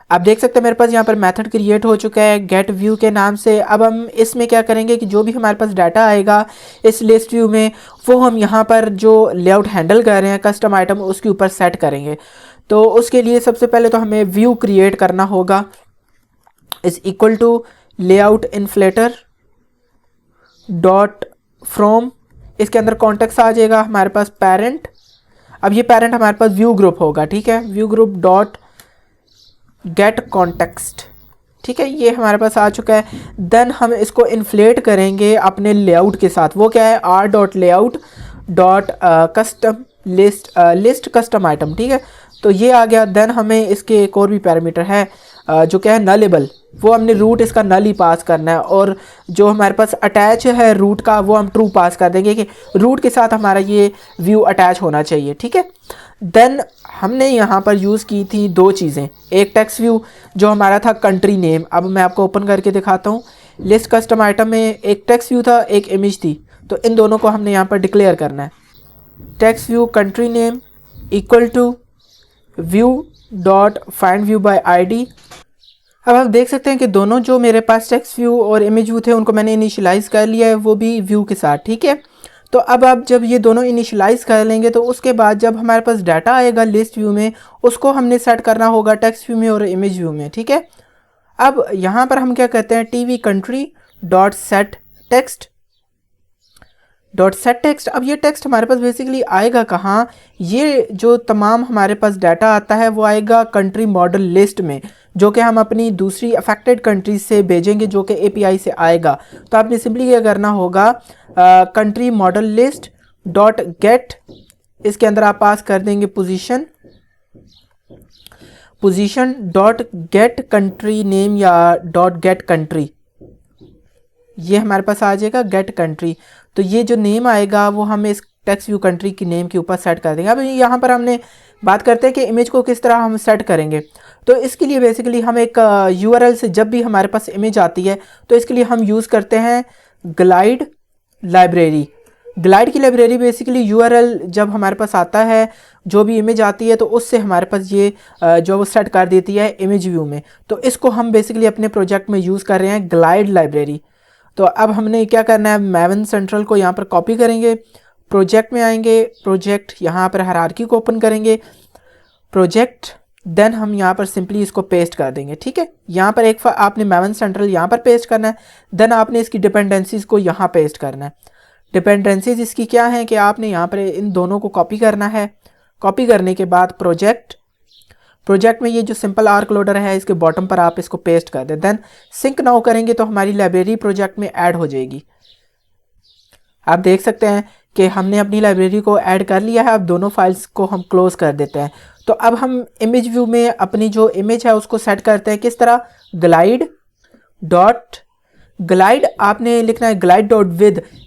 आप देख सकते हैं मेरे पास यहाँ पर मेथड क्रिएट हो चुका है गेट व्यू के नाम से। अब हम इसमें क्या करेंगे कि जो भी हमारे पास डाटा आएगा इस लिस्ट व्यू में, वो हम यहाँ पर जो लेआउट हैंडल कर रहे हैं कस्टम आइटम, उसके ऊपर सेट करेंगे। तो उसके लिए सबसे पहले तो हमें व्यू क्रिएट करना होगा, is equal to layout inflater dot from, इसके अंदर कॉन्टेक्स्ट आ जाएगा हमारे पास पेरेंट। अब ये पेरेंट हमारे पास व्यू ग्रुप होगा, ठीक है। View group dot gate context, ठीक है, ये हमारे पास आ चुका है। देन हम इसको इन्फ्लेट करेंगे अपने लेआउट के साथ, वो क्या है, r.layout dot custom list custom item, ठीक है। तो ये आ गया। देन हमें इसके एक और भी पैरामीटर है जो क्या है नलेबल, वो हमने रूट इसका नल ही पास करना है, और जो हमारे पास अटैच है रूट का वो हम ट्रू पास कर देंगे कि रूट के साथ हमारा ये व्यू अटैच होना चाहिए, ठीक है। देन हमने यहाँ पर यूज़ की थी दो चीज़ें, एक टेक्स्ट व्यू जो हमारा था कंट्री नेम। अब मैं आपको ओपन करके दिखाता हूँ। लिस्ट कस्टम आइटम में एक टेक्स्ट व्यू था, एक इमेज थी, तो इन दोनों को हमने यहाँ पर डिक्लेयर करना है। Text view country name equal to view dot find view by ID. अब आप देख सकते हैं कि दोनों जो मेरे पास टेक्स्ट व्यू और इमेज व्यू थे उनको मैंने इनिशियलाइज कर लिया है, वो भी व्यू के साथ, ठीक है। तो अब आप जब ये दोनों इनिशियलाइज कर लेंगे तो उसके बाद जब हमारे पास डाटा आएगा लिस्ट व्यू में, उसको हमने सेट करना होगा टेक्स्ट व्यू में और इमेज व्यू में, ठीक है। अब यहाँ पर हम क्या कहते हैं, TV country dot set text, dot set text. अब ये टेक्स्ट हमारे पास बेसिकली आएगा कहाँ, ये जो तमाम हमारे पास डाटा आता है वो आएगा कंट्री मॉडल लिस्ट में, जो कि हम अपनी दूसरी अफेक्टेड कंट्रीज से भेजेंगे, जो कि एपीआई से आएगा। तो आपने सिंपली क्या करना होगा, country model list dot gate, इसके अंदर आप पास कर देंगे position dot get country name या डॉट गेट कंट्री, ये हमारे पास आ जाएगा गेट कंट्री। तो ये जो नेम आएगा वो हम इस टेक्स्ट व्यू कंट्री की नेम के ऊपर सेट कर देंगे। अब यहाँ पर हमने बात करते हैं कि इमेज को किस तरह हम सेट करेंगे। तो इसके लिए बेसिकली हम एक यूआरएल से जब भी हमारे पास इमेज आती है तो इसके लिए हम यूज़ करते हैं ग्लाइड लाइब्रेरी। ग्लाइड की लाइब्रेरी बेसिकली यूआरएल जब हमारे पास आता है, जो भी इमेज आती है तो उससे हमारे पास ये जो वो सेट कर देती है इमेज व्यू में। तो इसको हम बेसिकली अपने प्रोजेक्ट में यूज़ कर रहे हैं ग्लाइड लाइब्रेरी। तो अब हमने क्या करना है, मैवन सेंट्रल को यहाँ पर कॉपी करेंगे, प्रोजेक्ट में आएंगे, प्रोजेक्ट यहाँ पर हायरार्की को ओपन करेंगे, प्रोजेक्ट, देन हम यहाँ पर सिंपली इसको पेस्ट कर देंगे। ठीक है, यहाँ पर एक आपने मैवन सेंट्रल यहाँ पर पेस्ट करना है, देन आपने इसकी डिपेंडेंसीज को यहाँ पेस्ट करना है। डिपेंडेंसीज इसकी क्या है कि आपने यहाँ पर इन दोनों को कॉपी करना है। कॉपी करने के बाद प्रोजेक्ट में ये जो सिंपल आर्क लोडर है इसके बॉटम पर आप इसको पेस्ट कर दें, देन सिंक नाउ करेंगे तो हमारी लाइब्रेरी प्रोजेक्ट में ऐड हो जाएगी। आप देख सकते हैं कि हमने अपनी लाइब्रेरी को ऐड कर लिया है। अब दोनों फाइल्स को हम क्लोज कर देते हैं। तो अब हम इमेज व्यू में अपनी जो इमेज है उसको सेट करते हैं। किस तरह, ग्लाइड आपने लिखना है ग्लाइड डॉट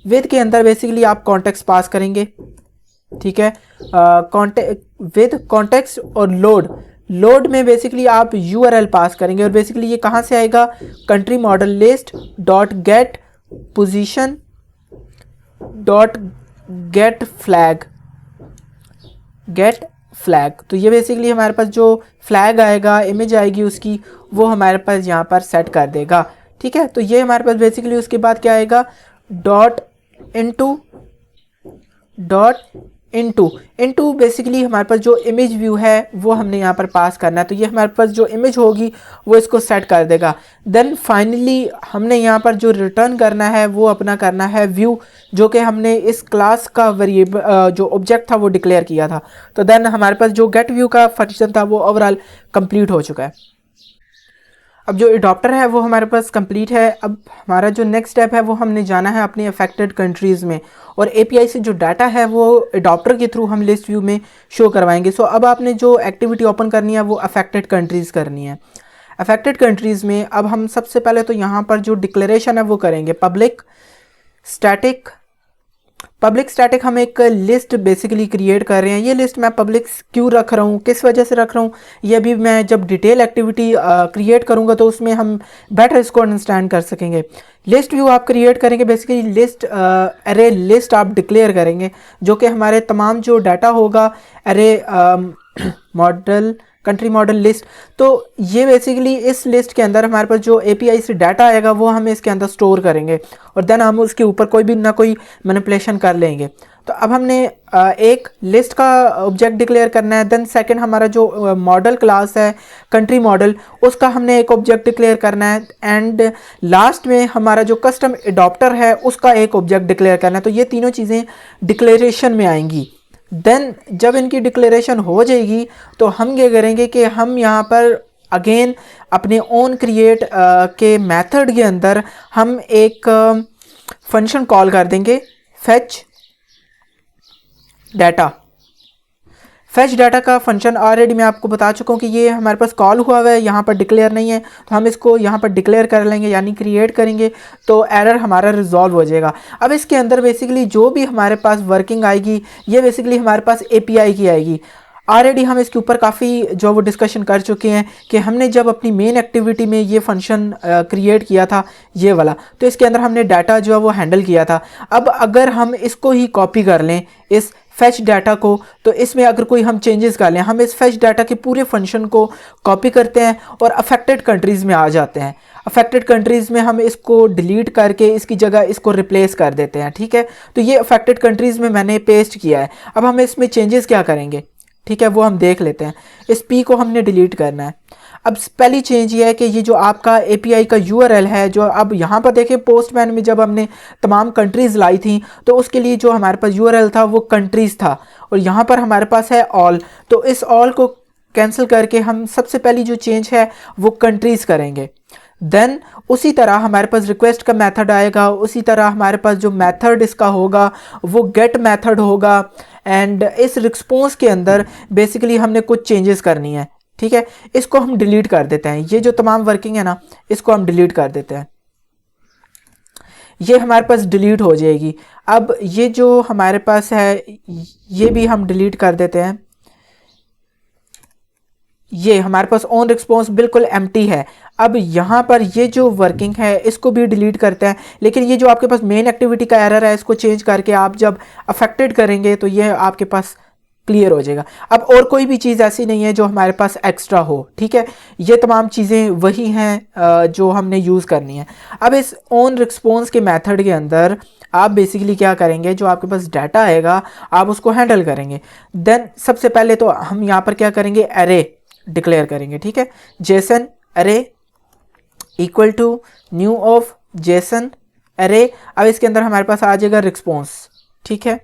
विद के अंदर बेसिकली आप कॉन्टेक्स्ट पास करेंगे। ठीक है, विद कॉन्टेक्स्ट और लोड में बेसिकली आप यूआरएल पास करेंगे और बेसिकली ये कहाँ से आएगा, country model list dot gate position dot gate flag. तो ये बेसिकली हमारे पास जो फ्लैग आएगा, इमेज आएगी उसकी, वो हमारे पास यहाँ पर सेट कर देगा। ठीक है, तो ये हमारे पास बेसिकली उसके बाद क्या आएगा, डॉट इनटू बेसिकली हमारे पास जो इमेज व्यू है वो हमने यहाँ पर पास करना है। तो ये हमारे पास जो इमेज होगी वो इसको सेट कर देगा। देन फाइनली हमने यहाँ पर जो रिटर्न करना है वो अपना करना है व्यू, जो कि हमने इस क्लास का वेरिएबल जो ऑब्जेक्ट था वो डिक्लेयर किया था। तो देन हमारे पास जो गेट व्यू का फंक्शन था वो ओवरऑल कंप्लीट हो चुका है। अब जो एडॉप्टर है वो हमारे पास कंप्लीट है। अब हमारा जो नेक्स्ट स्टेप है वो हमने जाना है अपनी अफेक्टेड कंट्रीज़ में, और एपीआई से जो डाटा है वो एडॉप्टर के थ्रू हम लिस्ट व्यू में शो करवाएंगे। सो अब आपने जो एक्टिविटी ओपन करनी है वो अफेक्टेड कंट्रीज़ करनी है। अफेक्टेड कंट्रीज़ में अब हम सबसे पहले तो यहाँ पर जो डिक्लेरेशन है वो करेंगे पब्लिक स्टैटिक हम एक लिस्ट बेसिकली क्रिएट कर रहे हैं। ये लिस्ट मैं पब्लिक क्यों रख रहा हूँ, किस वजह से रख रहा हूँ, ये अभी मैं जब डिटेल एक्टिविटी क्रिएट करूँगा तो उसमें हम बेटर इसको अंडरस्टैंड कर सकेंगे। लिस्ट व्यू आप क्रिएट करेंगे, बेसिकली लिस्ट अरे लिस्ट आप डिक्लेयर करेंगे, जो कि हमारे तमाम जो डाटा होगा अरे मॉडल कंट्री मॉडल लिस्ट। तो ये बेसिकली इस लिस्ट के अंदर हमारे पास जो एपीआई से डाटा आएगा वो हम इसके अंदर स्टोर करेंगे और देन हम उसके ऊपर कोई भी ना कोई मैनिपुलेशन कर लेंगे। तो अब हमने एक लिस्ट का ऑब्जेक्ट डिक्लेयर करना है। देन सेकंड हमारा जो मॉडल क्लास है कंट्री मॉडल, उसका हमने एक ऑब्जेक्ट डिक्लेयर करना है। एंड लास्ट में हमारा जो कस्टम एडॉप्टर है उसका एक ऑब्जेक्ट डिक्लेयर करना है। तो ये तीनों चीज़ें डिक्लेरेशन में आएंगी। देन जब इनकी डिक्लेरेशन हो जाएगी तो हम क्या करेंगे कि हम यहाँ पर अगेन अपने ओन क्रिएट के मेथड के अंदर हम एक फंक्शन कॉल कर देंगे फेच डाटा का फंक्शन ऑलरेडी मैं आपको बता चुका हूँ कि ये हमारे पास कॉल हुआ हुआ है, यहाँ पर डिक्लेयर नहीं है। तो हम इसको यहाँ पर डिक्लेयर कर लेंगे, यानी क्रिएट करेंगे, तो एरर हमारा रिजॉल्व हो जाएगा। अब इसके अंदर बेसिकली जो भी हमारे पास वर्किंग आएगी ये बेसिकली हमारे पास एपीआई की आएगी। ऑलरेडी हम इसके ऊपर काफ़ी जो वो डिस्कशन कर चुके हैं कि हमने जब अपनी मेन एक्टिविटी में ये फंक्शन क्रिएट किया था ये वाला, तो इसके अंदर हमने डाटा जो है वो हैंडल किया था। अब अगर हम इसको ही कॉपी कर लें इस फैच डाटा को, तो इसमें अगर कोई हम चेंजेस कर लें, हम इस फैच डाटा के पूरे फंक्शन को कॉपी करते हैं और अफेक्टेड कंट्रीज़ में आ जाते हैं। अफेक्टेड कंट्रीज़ में हम इसको डिलीट करके इसकी जगह इसको रिप्लेस कर देते हैं। ठीक है, तो ये अफेक्टेड कंट्रीज़ में मैंने पेस्ट किया है। अब हम इसमें चेंजेस क्या करेंगे, ठीक है, वो हम देख लेते हैं। इस पी को हमने डिलीट करना है। अब पहली चेंज ये है कि ये जो आपका एपीआई का यूआरएल है, जो अब यहाँ पर देखें पोस्टमैन में जब हमने तमाम कंट्रीज़ लाई थी तो उसके लिए जो हमारे पास यूआरएल था वो कंट्रीज़ था, और यहाँ पर हमारे पास है ऑल। तो इस ऑल को कैंसिल करके हम सबसे पहली जो चेंज है वो कंट्रीज़ करेंगे। देन उसी तरह हमारे पास रिक्वेस्ट का मेथड आएगा, उसी तरह हमारे पास जो मेथड इसका होगा वो गेट मेथड होगा। एंड इस रिस्पॉन्स के अंदर बेसिकली हमने कुछ चेंजेस करनी है, ठीक है। इसको हम डिलीट कर देते हैं, ये जो तमाम वर्किंग है ना इसको हम डिलीट कर देते हैं, ये हमारे पास डिलीट हो जाएगी। अब ये जो हमारे पास है ये भी हम डिलीट कर देते हैं, ये हमारे पास ऑन रिस्पॉन्स बिल्कुल एम्प्टी है। अब यहाँ पर ये जो वर्किंग है इसको भी डिलीट करते हैं, लेकिन ये जो आपके पास मेन एक्टिविटी का एरर है इसको चेंज करके आप जब अफेक्टेड करेंगे तो ये आपके पास क्लियर हो जाएगा। अब और कोई भी चीज़ ऐसी नहीं है जो हमारे पास एक्स्ट्रा हो, ठीक है। ये तमाम चीज़ें वही हैं जो हमने यूज़ करनी है। अब इस ऑन रिस्पॉन्स के मेथड के अंदर आप बेसिकली क्या करेंगे, जो आपके पास डाटा आएगा आप उसको हैंडल करेंगे। देन सबसे पहले तो हम यहाँ पर क्या करेंगे, एरे डिक्लेयर करेंगे, ठीक है। JSON array equal to new of JSON array. अब इसके अंदर हमारे पास आ जाएगा रिस्पॉन्स, ठीक है।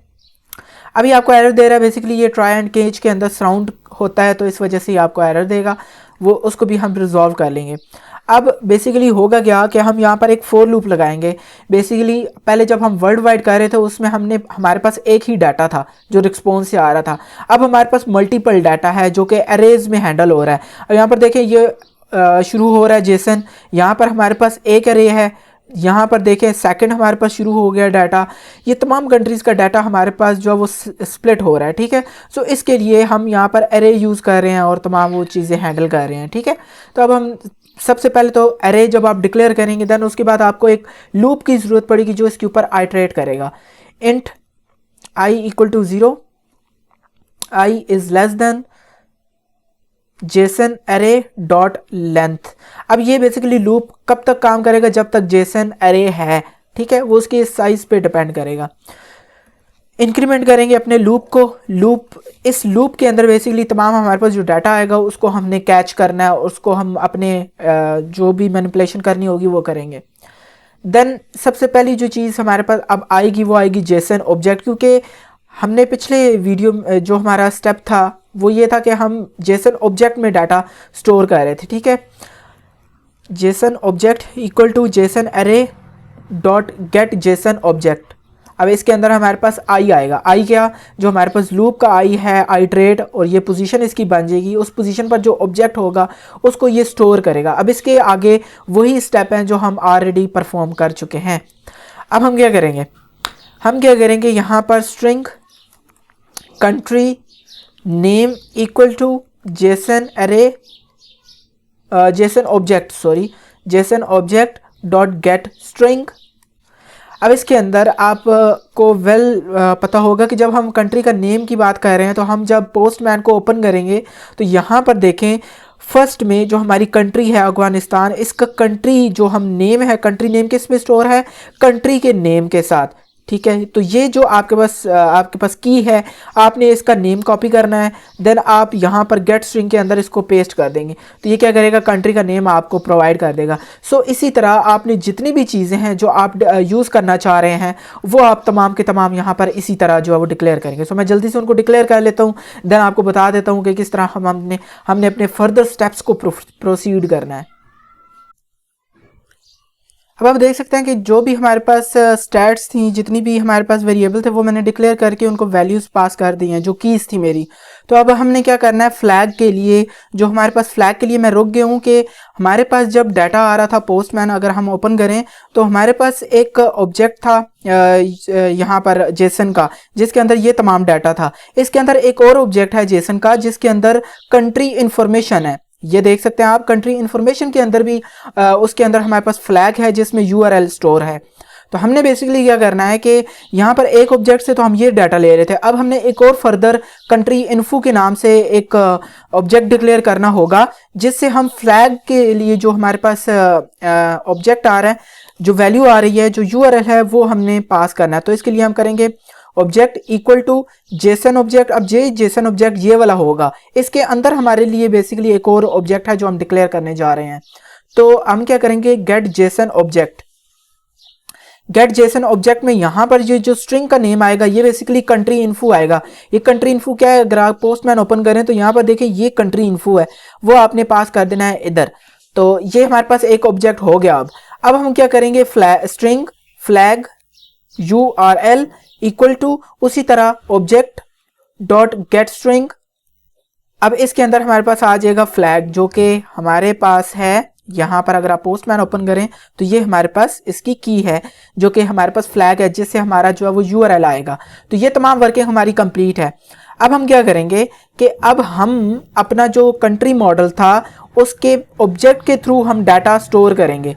अभी आपको एरर दे रहा है, बेसिकली ये ट्राई एंड केज के अंदर साउंड होता है तो इस वजह से आपको एरर देगा, वो उसको भी हम रिजॉल्व कर लेंगे। अब बेसिकली होगा क्या कि हम यहाँ पर एक फोर लूप लगाएंगे। बेसिकली पहले जब हम वर्ल्ड वाइड कर रहे थे उसमें हमारे पास एक ही डाटा था जो रिस्पॉन्स से आ रहा था। अब हमारे पास मल्टीपल डाटा है जो कि एरेज में हैंडल हो रहा है। अब यहाँ पर देखें ये शुरू हो रहा है जेसन, यहाँ पर हमारे पास एक एरे है, यहाँ पर देखें सेकंड हमारे पास शुरू हो गया डाटा। ये तमाम कंट्रीज़ का डाटा हमारे पास जो है वो स्प्लिट हो रहा है, ठीक है। सो इसके लिए हम यहाँ पर एरे यूज़ कर रहे हैं और तमाम वो चीज़ें हैंडल कर रहे हैं, ठीक है। तो अब हम सबसे पहले तो एरे जब आप डिक्लेयर करेंगे देन उसके बाद आपको एक लूप की ज़रूरत पड़ेगी जो इसके ऊपर आइटरेट करेगा। Int I equal to 0, I is less than JSON array dot length. अब ये बेसिकली लूप कब तक काम करेगा, जब तक जेसन एरे है, ठीक है। वो उसके साइज पे डिपेंड करेगा। इंक्रीमेंट करेंगे अपने लूप को, इस लूप के अंदर बेसिकली तमाम हमारे पास जो डाटा आएगा उसको हमने कैच करना है, उसको हम अपने जो भी मैनिपुलेशन करनी होगी वो करेंगे। देन सबसे पहली जो चीज़ हमारे पास अब आएगी वो आएगी जेसन ऑब्जेक्ट, क्योंकि हमने पिछले वीडियो जो हमारा स्टेप था वो ये था कि हम जेसन ऑब्जेक्ट में डाटा स्टोर कर रहे थे, ठीक है। JSON object equal to JSON array dot get JSON object. अब इसके अंदर हमारे पास आई आएगा, आई क्या, जो हमारे पास लूप का आई है आइट्रेट, और ये पोजीशन इसकी बन जाएगी। उस पोजीशन पर जो ऑब्जेक्ट होगा उसको ये स्टोर करेगा। अब इसके आगे वही स्टेप हैं जो हम ऑलरेडी परफॉर्म कर चुके हैं। अब हम क्या करेंगे, यहाँ पर string country name equal to JSON array JSON object dot get string. अब इसके अंदर आपको पता होगा कि जब हम कंट्री का नेम की बात कर रहे हैं तो हम जब पोस्टमैन को ओपन करेंगे तो यहाँ पर देखें फर्स्ट में जो हमारी कंट्री है अफगानिस्तान, इसका कंट्री जो हम नेम है, कंट्री नेम किस में स्टोर है, कंट्री के नेम के साथ, ठीक है। तो ये जो आपके पास की है, आपने इसका नेम कॉपी करना है, देन आप यहाँ पर गेट स्ट्रिंग के अंदर इसको पेस्ट कर देंगे तो ये क्या करेगा, कंट्री का नेम आपको प्रोवाइड कर देगा। सो इसी तरह आपने जितनी भी चीज़ें हैं जो आप यूज़ करना चाह रहे हैं वो आप तमाम के तमाम यहाँ पर इसी तरह जो है वो डिक्लेयर करेंगे। सो मैं जल्दी से उनको डिक्लेयर कर लेता हूँ, देन आपको बता देता हूँ कि किस तरह हमने अपने फर्दर स्टेप्स को प्रोसीड करना है। अब आप देख सकते हैं कि जो भी हमारे पास स्टैट्स थी, जितनी भी हमारे पास वेरिएबल थे वो मैंने डिक्लेयर करके उनको वैल्यूज़ पास कर दी हैं जो कीज़ थी मेरी। तो अब हमने क्या करना है, फ्लैग के लिए जो हमारे पास फ्लैग के लिए मैं रुक गया हूँ कि हमारे पास जब डाटा आ रहा था पोस्टमैन, अगर हम ओपन करें तो हमारे पास एक ऑब्जेक्ट था यहाँ पर जेसन का, जिसके अंदर ये तमाम डाटा था। इसके अंदर एक और ऑब्जेक्ट है जेसन का जिसके अंदर कंट्री इन्फॉर्मेशन है, ये देख सकते हैं आप। कंट्री इन्फॉर्मेशन के अंदर भी उसके अंदर हमारे पास फ्लैग है जिसमें यूआरएल स्टोर है। तो हमने बेसिकली क्या करना है कि यहाँ पर एक ऑब्जेक्ट से तो हम ये डाटा ले रहे थे, अब हमने एक और फर्दर कंट्री इन्फो के नाम से एक ऑब्जेक्ट डिक्लेयर करना होगा जिससे हम फ्लैग के लिए जो हमारे पास ऑब्जेक्ट आ रहा है, जो वैल्यू आ रही है, जो यूआरएल है वो हमने पास करना है। तो इसके लिए हम करेंगे object equal to JSON object. अब जेसन ऑब्जेक्ट ये वाला होगा, इसके अंदर हमारे लिए बेसिकली एक और ऑब्जेक्ट है जो हम डिक्लेयर करने जा रहे हैं। तो हम क्या करेंगे, get JSON object. Get JSON object में यहां पर ये जो स्ट्रिंग का नेम आएगा ये बेसिकली कंट्री इन्फो आएगा। ये कंट्री इन्फो क्या है, अगर आप पोस्टमैन ओपन करें तो यहां पर देखें ये कंट्री इन्फो है, वो आपने पास कर देना है इधर। तो ये हमारे पास एक ऑब्जेक्ट हो गया। अब हम क्या करेंगे, string flag URL equal to उसी तरह ऑब्जेक्ट डॉट गेट स्ट्रिंग। अब इसके अंदर हमारे पास आ जाएगा फ्लैग जो कि हमारे पास है यहाँ पर। अगर आप पोस्टमैन ओपन करें तो ये हमारे पास इसकी की है जो कि हमारे पास फ्लैग है, जिससे हमारा जो है वो URL आएगा। तो ये तमाम वर्किंग हमारी कंप्लीट है। अब हम क्या करेंगे कि अब हम अपना जो कंट्री मॉडल था उसके ऑब्जेक्ट के थ्रू हम डाटा स्टोर करेंगे।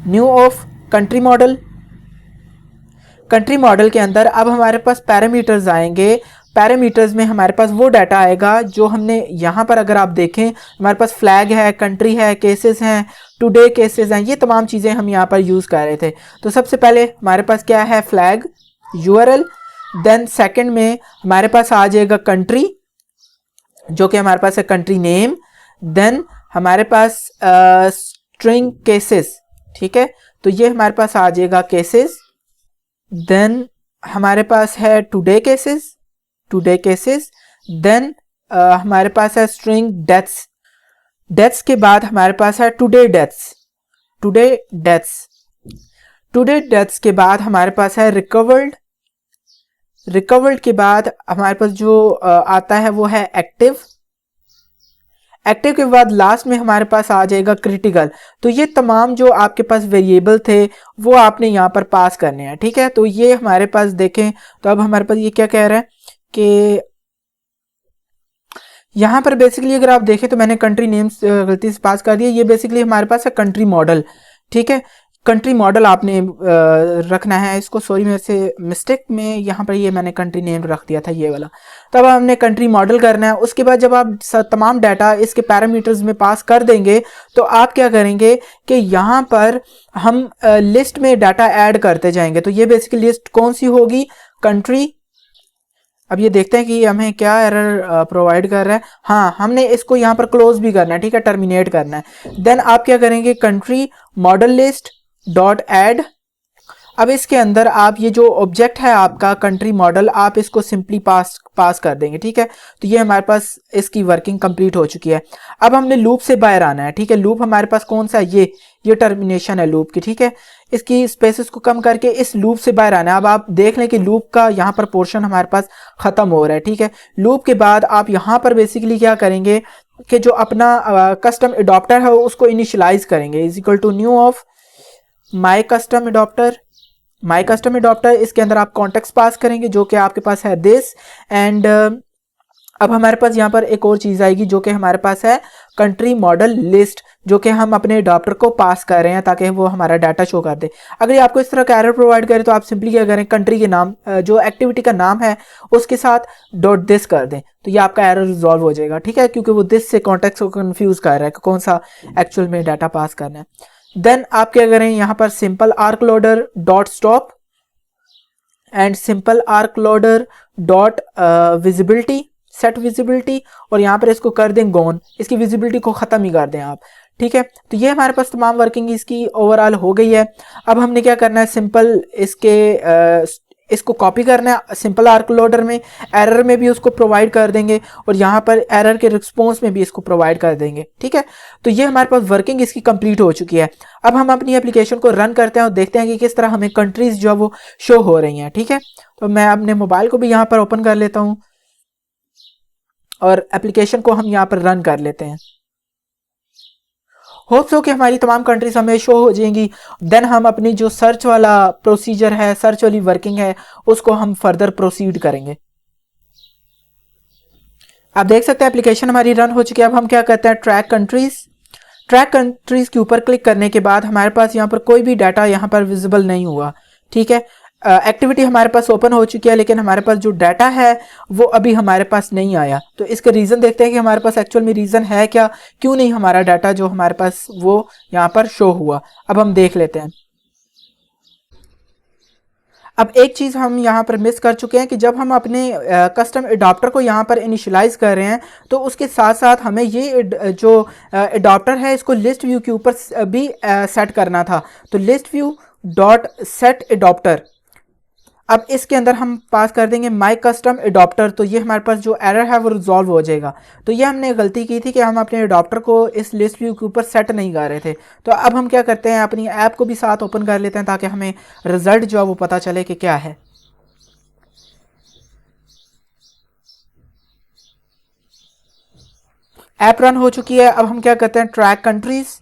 New of country model. Country model के अंदर अब हमारे पास पैरामीटर्स आएंगे। पैरामीटर्स में हमारे पास वो डाटा आएगा जो हमने यहाँ पर अगर आप देखें हमारे पास फ्लैग है, कंट्री है, केसेस हैं, टुडे केसेस हैं, ये तमाम चीज़ें हम यहाँ पर यूज़ कर रहे थे। तो सबसे पहले हमारे पास क्या है, फ्लैग URL। देन सेकंड में हमारे पास आ जाएगा कंट्री जो कि हमारे पास है कंट्री नेम। देन हमारे पास स्ट्रिंग केसेस, ठीक है, तो ये हमारे पास आ जाएगा केसेस। देन हमारे पास है today cases, today cases. Then हमारे पास है स्ट्रिंग डेथ्स। डेथ्स के बाद हमारे पास है today deaths, today deaths. Today deaths के बाद हमारे पास है रिकवर्ड। रिकवर्ड के बाद हमारे पास जो आता है वो है एक्टिव। एक्टिव के बाद लास्ट में हमारे पास आ जाएगा क्रिटिकल। तो ये तमाम जो आपके पास वेरिएबल थे वो आपने यहाँ पर पास करने हैं, ठीक है। तो ये हमारे पास देखें तो अब हमारे पास ये क्या कह रहा है कि यहाँ पर बेसिकली अगर आप देखें तो मैंने कंट्री नेम्स गलती से पास कर दिया। ये बेसिकली हमारे पास है कंट्री मॉडल, ठीक है। कंट्री मॉडल आपने रखना है इसको, सॉरी मेरे से मिस्टेक में यहाँ पर ये मैंने कंट्री नेम रख दिया था ये वाला। तब हमने कंट्री मॉडल करना है। उसके बाद जब आप तमाम डाटा इसके पैरामीटर्स में पास कर देंगे तो आप क्या करेंगे कि यहाँ पर हम लिस्ट में डाटा ऐड करते जाएंगे। तो ये बेसिकली लिस्ट कौन सी होगी, कंट्री। अब ये देखते हैं कि हमें क्या एरर प्रोवाइड कर रहा है। हाँ, हमने इसको यहाँ पर क्लोज भी करना है, ठीक है, टर्मिनेट करना है। देन आप क्या करेंगे, country model list dot add. अब इसके अंदर आप ये जो ऑब्जेक्ट है आपका कंट्री मॉडल, आप इसको सिंपली पास कर देंगे, ठीक है। तो ये हमारे पास इसकी वर्किंग कंप्लीट हो चुकी है। अब हमने लूप से बाहर आना है, ठीक है। लूप हमारे पास कौन सा है, ये टर्मिनेशन है लूप की, ठीक है। इसकी स्पेसेस को कम करके इस लूप से बाहर आना है। अब आप देख लें कि लूप का यहाँ पर पोर्शन हमारे पास खत्म हो रहा है, ठीक है। लूप के बाद आप यहाँ पर बेसिकली क्या करेंगे कि जो अपना कस्टम एडॉप्टर है उसको इनिशियलाइज करेंगे, is equal to new of my custom adapter. My custom adapter, इसके अंदर आप कॉन्टेक्स्ट पास करेंगे जो कि आपके पास है दिस। एंड अब हमारे पास यहाँ पर एक और चीज़ आएगी जो कि हमारे पास है कंट्री मॉडल लिस्ट, जो कि हम अपने एडॉप्टर को पास कर रहे हैं ताकि वो हमारा डाटा शो कर दे। अगर ये आपको इस तरह का एरर प्रोवाइड करे तो आप सिंपली क्या करें, कंट्री के नाम जो एक्टिविटी का नाम है उसके साथ डॉट दिस कर दें, तो ये आपका एरर रिजॉल्व हो जाएगा, ठीक है, क्योंकि वो दिस से कॉन्टेक्स्ट को कन्फ्यूज कर रहा है कि कौन सा एक्चुअल में डाटा पास करना है। देन आप क्या करें, यहाँ पर simple arc loader dot stop and simple arc loader dot visibility, set visibility, और यहाँ पर इसको कर दें गॉन, इसकी विजिबिलिटी को ख़त्म ही कर दें आप, ठीक है। तो ये हमारे पास तमाम वर्किंग इसकी ओवरऑल हो गई है। अब हमने क्या करना है, सिंपल इसको कॉपी करना है सिंपल आर्क लोडर में, एरर में भी उसको प्रोवाइड कर देंगे और यहाँ पर एरर के रिस्पॉन्स में भी इसको प्रोवाइड कर देंगे, ठीक है। तो ये हमारे पास वर्किंग इसकी कंप्लीट हो चुकी है। अब हम अपनी एप्लीकेशन को रन करते हैं और देखते हैं कि किस तरह हमें कंट्रीज जो है वो शो हो रही हैं, ठीक है। तो मैं अपने मोबाइल को भी यहाँ पर ओपन कर लेता हूँ और एप्लीकेशन को हम यहाँ पर रन कर लेते हैं। होप्स हो कि हमारी तमाम कंट्रीज हमें शो हो जाएंगी। देन हम अपनी जो सर्च वाला प्रोसीजर है, सर्च वाली वर्किंग है, उसको हम फर्दर प्रोसीड करेंगे। आप देख सकते हैं एप्लीकेशन हमारी रन हो चुकी है। अब हम क्या करते हैं, ट्रैक कंट्रीज। ट्रैक कंट्रीज के ऊपर क्लिक करने के बाद हमारे पास यहाँ पर कोई भी डाटा यहाँ पर विजिबल नहीं हुआ, ठीक है। एक्टिविटी हमारे पास ओपन हो चुकी है लेकिन हमारे पास जो डाटा है वो अभी हमारे पास नहीं आया। तो इसका रीज़न देखते हैं कि हमारे पास एक्चुअल में रीज़न है क्या, क्यों नहीं हमारा डाटा जो हमारे पास वो यहाँ पर शो हुआ। अब हम देख लेते हैं। अब एक चीज़ हम यहाँ पर मिस कर चुके हैं कि जब हम अपने कस्टम एडाप्टर को यहाँ पर इनिशियलाइज कर रहे हैं तो उसके साथ साथ हमें ये जो एडाप्टर है इसको लिस्ट व्यू के ऊपर भी सेट करना था। तो list view dot set adapter, अब इसके अंदर हम पास कर देंगे माई कस्टम एडाप्टर, तो ये हमारे पास जो एरर है वो रिजॉल्व हो जाएगा। तो ये हमने गलती की थी कि हम अपने एडाप्टर को इस लिस्ट व्यू के ऊपर सेट नहीं कर रहे थे। तो अब हम क्या करते हैं, अपनी ऐप को भी साथ ओपन कर लेते हैं ताकि हमें रिजल्ट जो है वो पता चले कि क्या है। ऐप रन हो चुकी है। अब हम क्या करते हैं, ट्रैक कंट्रीज।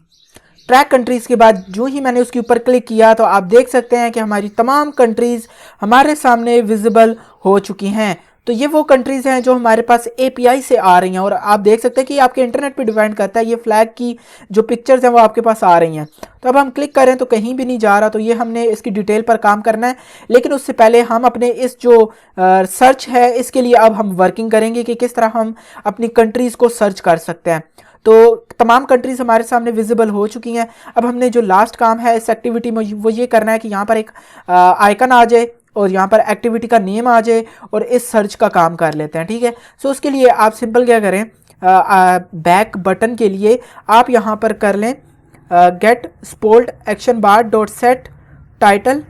ट्रैक कंट्रीज़ के बाद जो ही मैंने उसके ऊपर क्लिक किया तो आप देख सकते हैं कि हमारी तमाम कंट्रीज़ हमारे सामने विजिबल हो चुकी हैं। तो ये वो कंट्रीज़ हैं जो हमारे पास एपीआई से आ रही हैं और आप देख सकते हैं कि आपके इंटरनेट पे डिपेंड करता है, ये फ्लैग की जो पिक्चर्स हैं वो आपके पास आ रही हैं। तो अब हम क्लिक करें तो कहीं भी नहीं जा रहा, तो ये हमने इसकी डिटेल पर काम करना है। लेकिन उससे पहले हम अपने इस जो सर्च है इसके लिए अब हम वर्किंग करेंगे कि किस तरह हम अपनी कंट्रीज़ को सर्च कर सकते हैं। तो तमाम कंट्रीज हमारे सामने विजिबल हो चुकी हैं। अब हमने जो लास्ट काम है इस एक्टिविटी में वो ये करना है कि यहाँ पर एक आइकन आ जाए और यहाँ पर एक्टिविटी का नेम आ जाए और इस सर्च का काम कर लेते हैं, ठीक है। सो उसके लिए आप सिंपल क्या करें, बैक बटन के लिए आप यहाँ पर कर लें get support action bar dot set title.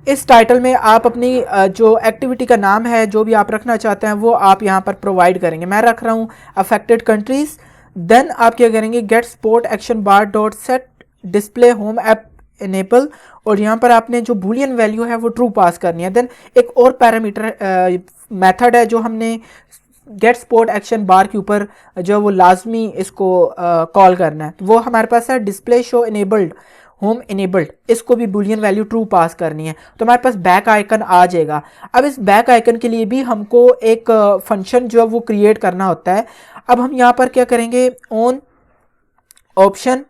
इस टाइटल में आप अपनी जो एक्टिविटी का नाम है जो भी आप रखना चाहते हैं वो आप यहाँ पर प्रोवाइड करेंगे। मैं रख रहा हूँ अफेक्टेड कंट्रीज। देन आप क्या करेंगे, get support action bar dot set display home up enable, और यहाँ पर आपने जो बूलियन वैल्यू है वो ट्रू पास करनी है। देन एक और पैरामीटर मेथड है जो हमने गेट स्पोर्ट एक्शन बार के ऊपर जो वो लाजमी इसको कॉल करना है। तो वो हमारे पास है display show enabled home enabled, इसको भी बुलियन वैल्यू ट्रू पास करनी है। तो हमारे पास बैक आइकन आ जाएगा। अब इस बैक आइकन के लिए भी हमको एक फंक्शन जो है वो क्रिएट करना होता है। अब हम यहाँ पर क्या करेंगे, on option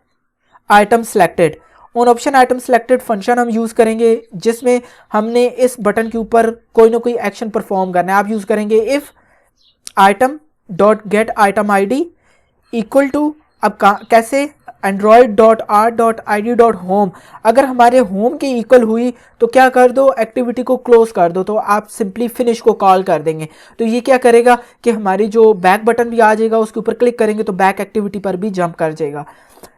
item selected, on option item selected function हम यूज़ करेंगे जिसमें हमने इस बटन के ऊपर कोई ना कोई एक्शन परफॉर्म करना है। आप यूज़ करेंगे if item dot get item I D equal to, अब कैसे, android dot R dot I D dot home. अगर हमारे होम के इक्वल हुई तो क्या कर दो, एक्टिविटी को क्लोज कर दो। तो आप सिंपली फिनिश को कॉल कर देंगे। तो ये क्या करेगा कि हमारी जो बैक बटन भी आ जाएगा, उसके ऊपर क्लिक करेंगे तो बैक एक्टिविटी पर भी जंप कर जाएगा।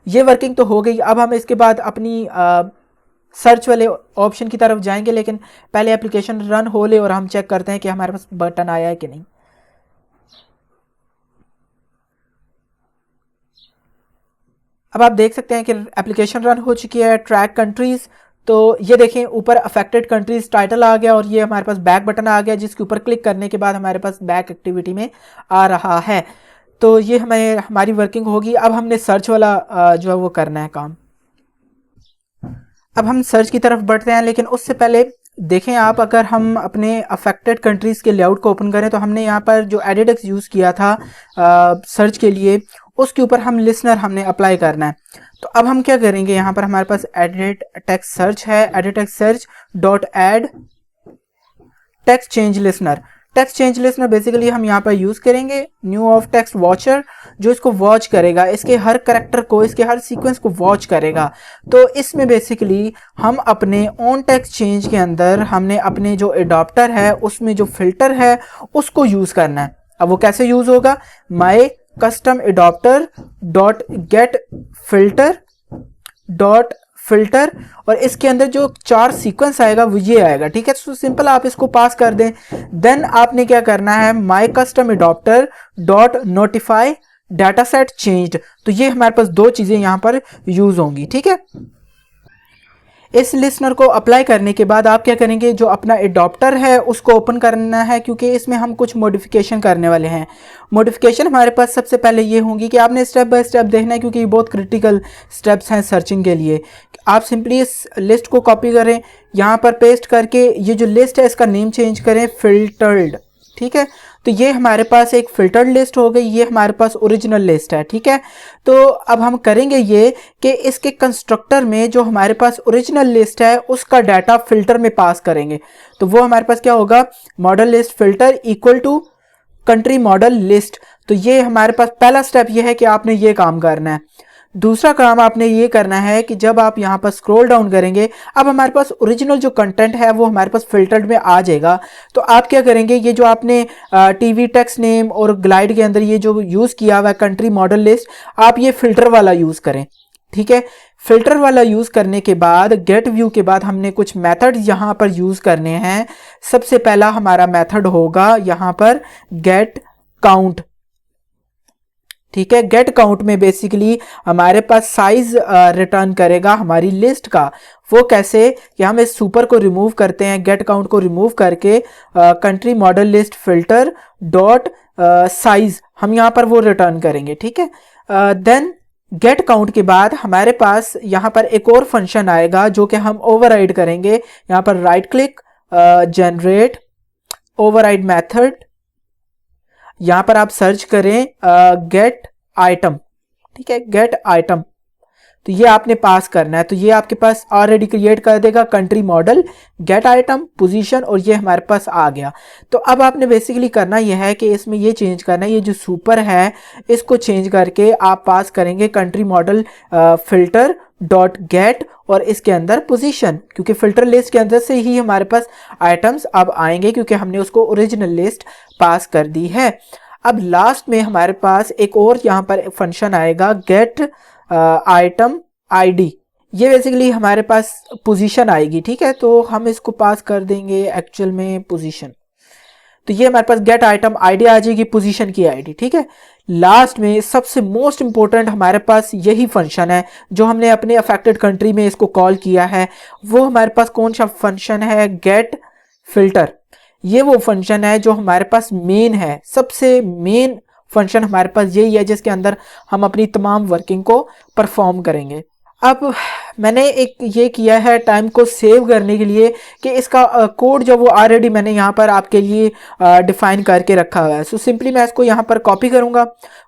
ये वर्किंग तो हो गई। अब हम इसके बाद अपनी सर्च वाले ऑप्शन की तरफ जाएंगे, लेकिन पहले एप्लीकेशन रन हो ले और हम चेक करते हैं कि हमारे पास बटन आया है कि नहीं। अब आप देख सकते हैं कि एप्लीकेशन रन हो चुकी है, ट्रैक कंट्रीज़। तो ये देखें ऊपर अफेक्टेड कंट्रीज़ टाइटल आ गया और ये हमारे पास बैक बटन आ गया जिसके ऊपर क्लिक करने के बाद हमारे पास बैक एक्टिविटी में आ रहा है। तो ये हमारी वर्किंग होगी। अब हमने सर्च वाला जो है वो करना है काम। अब हम सर्च की तरफ बढ़ते हैं, लेकिन उससे पहले देखें आप, अगर हम अपने अफेक्टेड कंट्रीज़ के लेआउट को ओपन करें तो हमने यहाँ पर जो एडिटेक्स यूज़ किया था सर्च के लिए, उसके ऊपर हम लिसनर हमने अप्लाई करना है। तो अब हम क्या करेंगे, यहाँ पर हमारे पास एडिट टेक्स्ट सर्च है, edit text search dot add text change listener. Text change listener basically हम यहाँ पर यूज़ करेंगे न्यू ऑफ टेक्स्ट वॉचर, जो इसको वॉच करेगा, इसके हर करैक्टर को, इसके हर सीक्वेंस को वॉच करेगा। तो इसमें बेसिकली हम अपने ऑन टेक्स्ट चेंज के अंदर हमने अपने जो एडाप्टर है उसमें जो फिल्टर है उसको यूज़ करना है। अब वो कैसे यूज़ होगा, my custom adapter dot get filter dot filter, और इसके अंदर जो 4 सीक्वेंस आएगा वो ये आएगा, ठीक है। तो सिंपल आप इसको पास कर दें। देन आपने क्या करना है, my custom adapter dot notify data set changed. तो ये हमारे पास 2 चीज़ें यहाँ पर यूज़ होंगी, ठीक है। इस लिसनर को अप्लाई करने के बाद आप क्या करेंगे, जो अपना एडॉप्टर है उसको ओपन करना है, क्योंकि इसमें हम कुछ मॉडिफिकेशन करने वाले हैं। मॉडिफिकेशन हमारे पास सबसे पहले ये होंगी कि आपने स्टेप बाय स्टेप देखना है, क्योंकि ये बहुत क्रिटिकल स्टेप्स हैं सर्चिंग के लिए। आप सिंपली इस लिस्ट को कॉपी करें, यहाँ पर पेस्ट करके ये जो लिस्ट है इसका नेम चेंज करें फिल्टर्ड, ठीक है। तो ये हमारे पास एक फिल्टर्ड लिस्ट हो गई, ये हमारे पास ओरिजिनल लिस्ट है, ठीक है। तो अब हम करेंगे ये कि इसके कंस्ट्रक्टर में जो हमारे पास ओरिजिनल लिस्ट है उसका डाटा फिल्टर में पास करेंगे। तो वो हमारे पास क्या होगा, model list filter equal to country model list. तो ये हमारे पास पहला स्टेप ये है कि आपने ये काम करना है। दूसरा काम आपने ये करना है कि जब आप यहाँ पर स्क्रॉल डाउन करेंगे, अब हमारे पास ओरिजिनल जो कंटेंट है वो हमारे पास फिल्टर्ड में आ जाएगा। तो आप क्या करेंगे, ये जो आपने टीवी टेक्स्ट नेम और ग्लाइड के अंदर ये जो यूज़ किया हुआ है कंट्री मॉडल लिस्ट, आप ये फिल्टर वाला यूज़ करें। ठीक है, फिल्टर वाला यूज़ करने के बाद गेट व्यू के बाद हमने कुछ मेथड यहाँ पर यूज़ करने हैं। सबसे पहला हमारा मेथड होगा यहाँ पर गेट काउंट। ठीक है, गेट काउंट में बेसिकली हमारे पास साइज रिटर्न करेगा हमारी लिस्ट का। वो कैसे कि हम इस सुपर को रिमूव करते हैं, गेट काउंट को रिमूव करके country model list filter dot size हम यहाँ पर वो रिटर्न करेंगे। ठीक है, देन गेट काउंट के बाद हमारे पास यहाँ पर एक और फंक्शन आएगा जो कि हम ओवरराइड करेंगे। यहाँ पर right click, generate override method, यहाँ पर आप सर्च करें गेट आइटम। ठीक है, गेट आइटम, तो ये आपने पास करना है। तो ये आपके पास ऑलरेडी क्रिएट कर देगा country model, gate item, position, और ये हमारे पास आ गया। तो अब आपने बेसिकली करना यह है कि इसमें ये चेंज करना है, ये जो सुपर है इसको चेंज करके आप पास करेंगे country model filter dot gate और इसके अंदर पोजीशन, क्योंकि फिल्टर लिस्ट के अंदर से ही हमारे पास आइटम्स अब आएंगे क्योंकि हमने उसको ओरिजिनल लिस्ट पास कर दी है। अब लास्ट में हमारे पास एक और यहाँ पर फंक्शन आएगा गेट आइटम आईडी। ये बेसिकली हमारे पास पोजीशन आएगी। ठीक है, तो हम इसको पास कर देंगे एक्चुअल में पोजीशन। तो ये हमारे पास गेट आइटम आईडी आ जाएगी, पोजीशन की आईडी। ठीक है, लास्ट में सबसे मोस्ट इंपॉर्टेंट हमारे पास यही फंक्शन है जो हमने अपने अफेक्टेड कंट्री में इसको कॉल किया है। वो हमारे पास कौन सा फंक्शन है, गेट फिल्टर। ये वो फंक्शन है जो हमारे पास मेन है, सबसे मेन फंक्शन हमारे पास यही है जिसके अंदर हम अपनी तमाम वर्किंग को परफॉर्म करेंगे। अब मैंने एक ये किया है टाइम को सेव करने के लिए कि इसका कोड जो वो ऑलरेडी मैंने यहाँ पर आपके लिए डिफाइन करके रखा हुआ है। सो सिंपली मैं इसको यहाँ पर कॉपी करूँगा।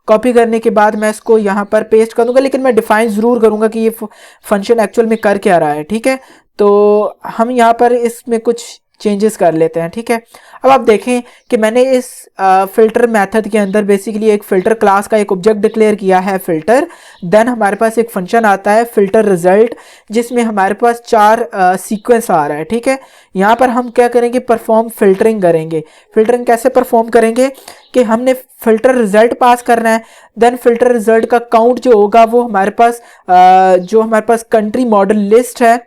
कॉपी करने के बाद मैं इसको यहाँ पर पेस्ट करूँगा, लेकिन मैं डिफाइन ज़रूर करूँगा कि ये फंक्शन एक्चुअल में कर क्या रहा है। ठीक है, तो हम यहाँ पर इसमें कुछ चेंजेस कर लेते हैं। ठीक है, अब आप देखें कि मैंने इस फिल्टर मेथड के अंदर बेसिकली एक फिल्टर क्लास का एक ऑब्जेक्ट डिक्लेयर किया है फिल्टर। देन हमारे पास एक फंक्शन आता है फिल्टर रिजल्ट जिसमें हमारे पास 4 सीक्वेंस आ रहा है। ठीक है, यहाँ पर हम क्या करेंगे, परफॉर्म फिल्टरिंग करेंगे। फिल्टरिंग कैसे परफॉर्म करेंगे कि हमने फिल्टर रिजल्ट पास करना है। देन फिल्टर रिजल्ट का काउंट जो होगा वो हमारे पास जो हमारे पास कंट्री मॉडल लिस्ट है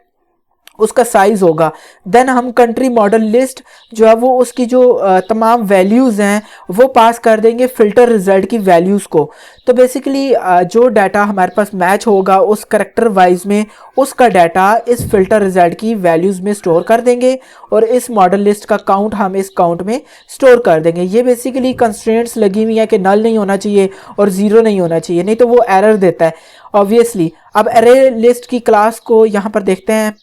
उसका साइज होगा। देन हम कंट्री मॉडल लिस्ट जो है वो उसकी जो तमाम वैल्यूज़ हैं वो पास कर देंगे फिल्टर रिजल्ट की वैल्यूज़ को। तो बेसिकली जो डाटा हमारे पास मैच होगा उस करेक्टर वाइज में उसका डाटा इस फिल्टर रिजल्ट की वैल्यूज़ में स्टोर कर देंगे और इस मॉडल लिस्ट का काउंट हम इस काउंट में स्टोर कर देंगे। ये बेसिकली कंस्ट्रेंट्स लगी हुई है कि नल नहीं होना चाहिए और ज़ीरो नहीं होना चाहिए, नहीं तो वो एरर देता है ऑब्वियसली। अब एरे लिस्ट की क्लास को यहाँ पर देखते हैं,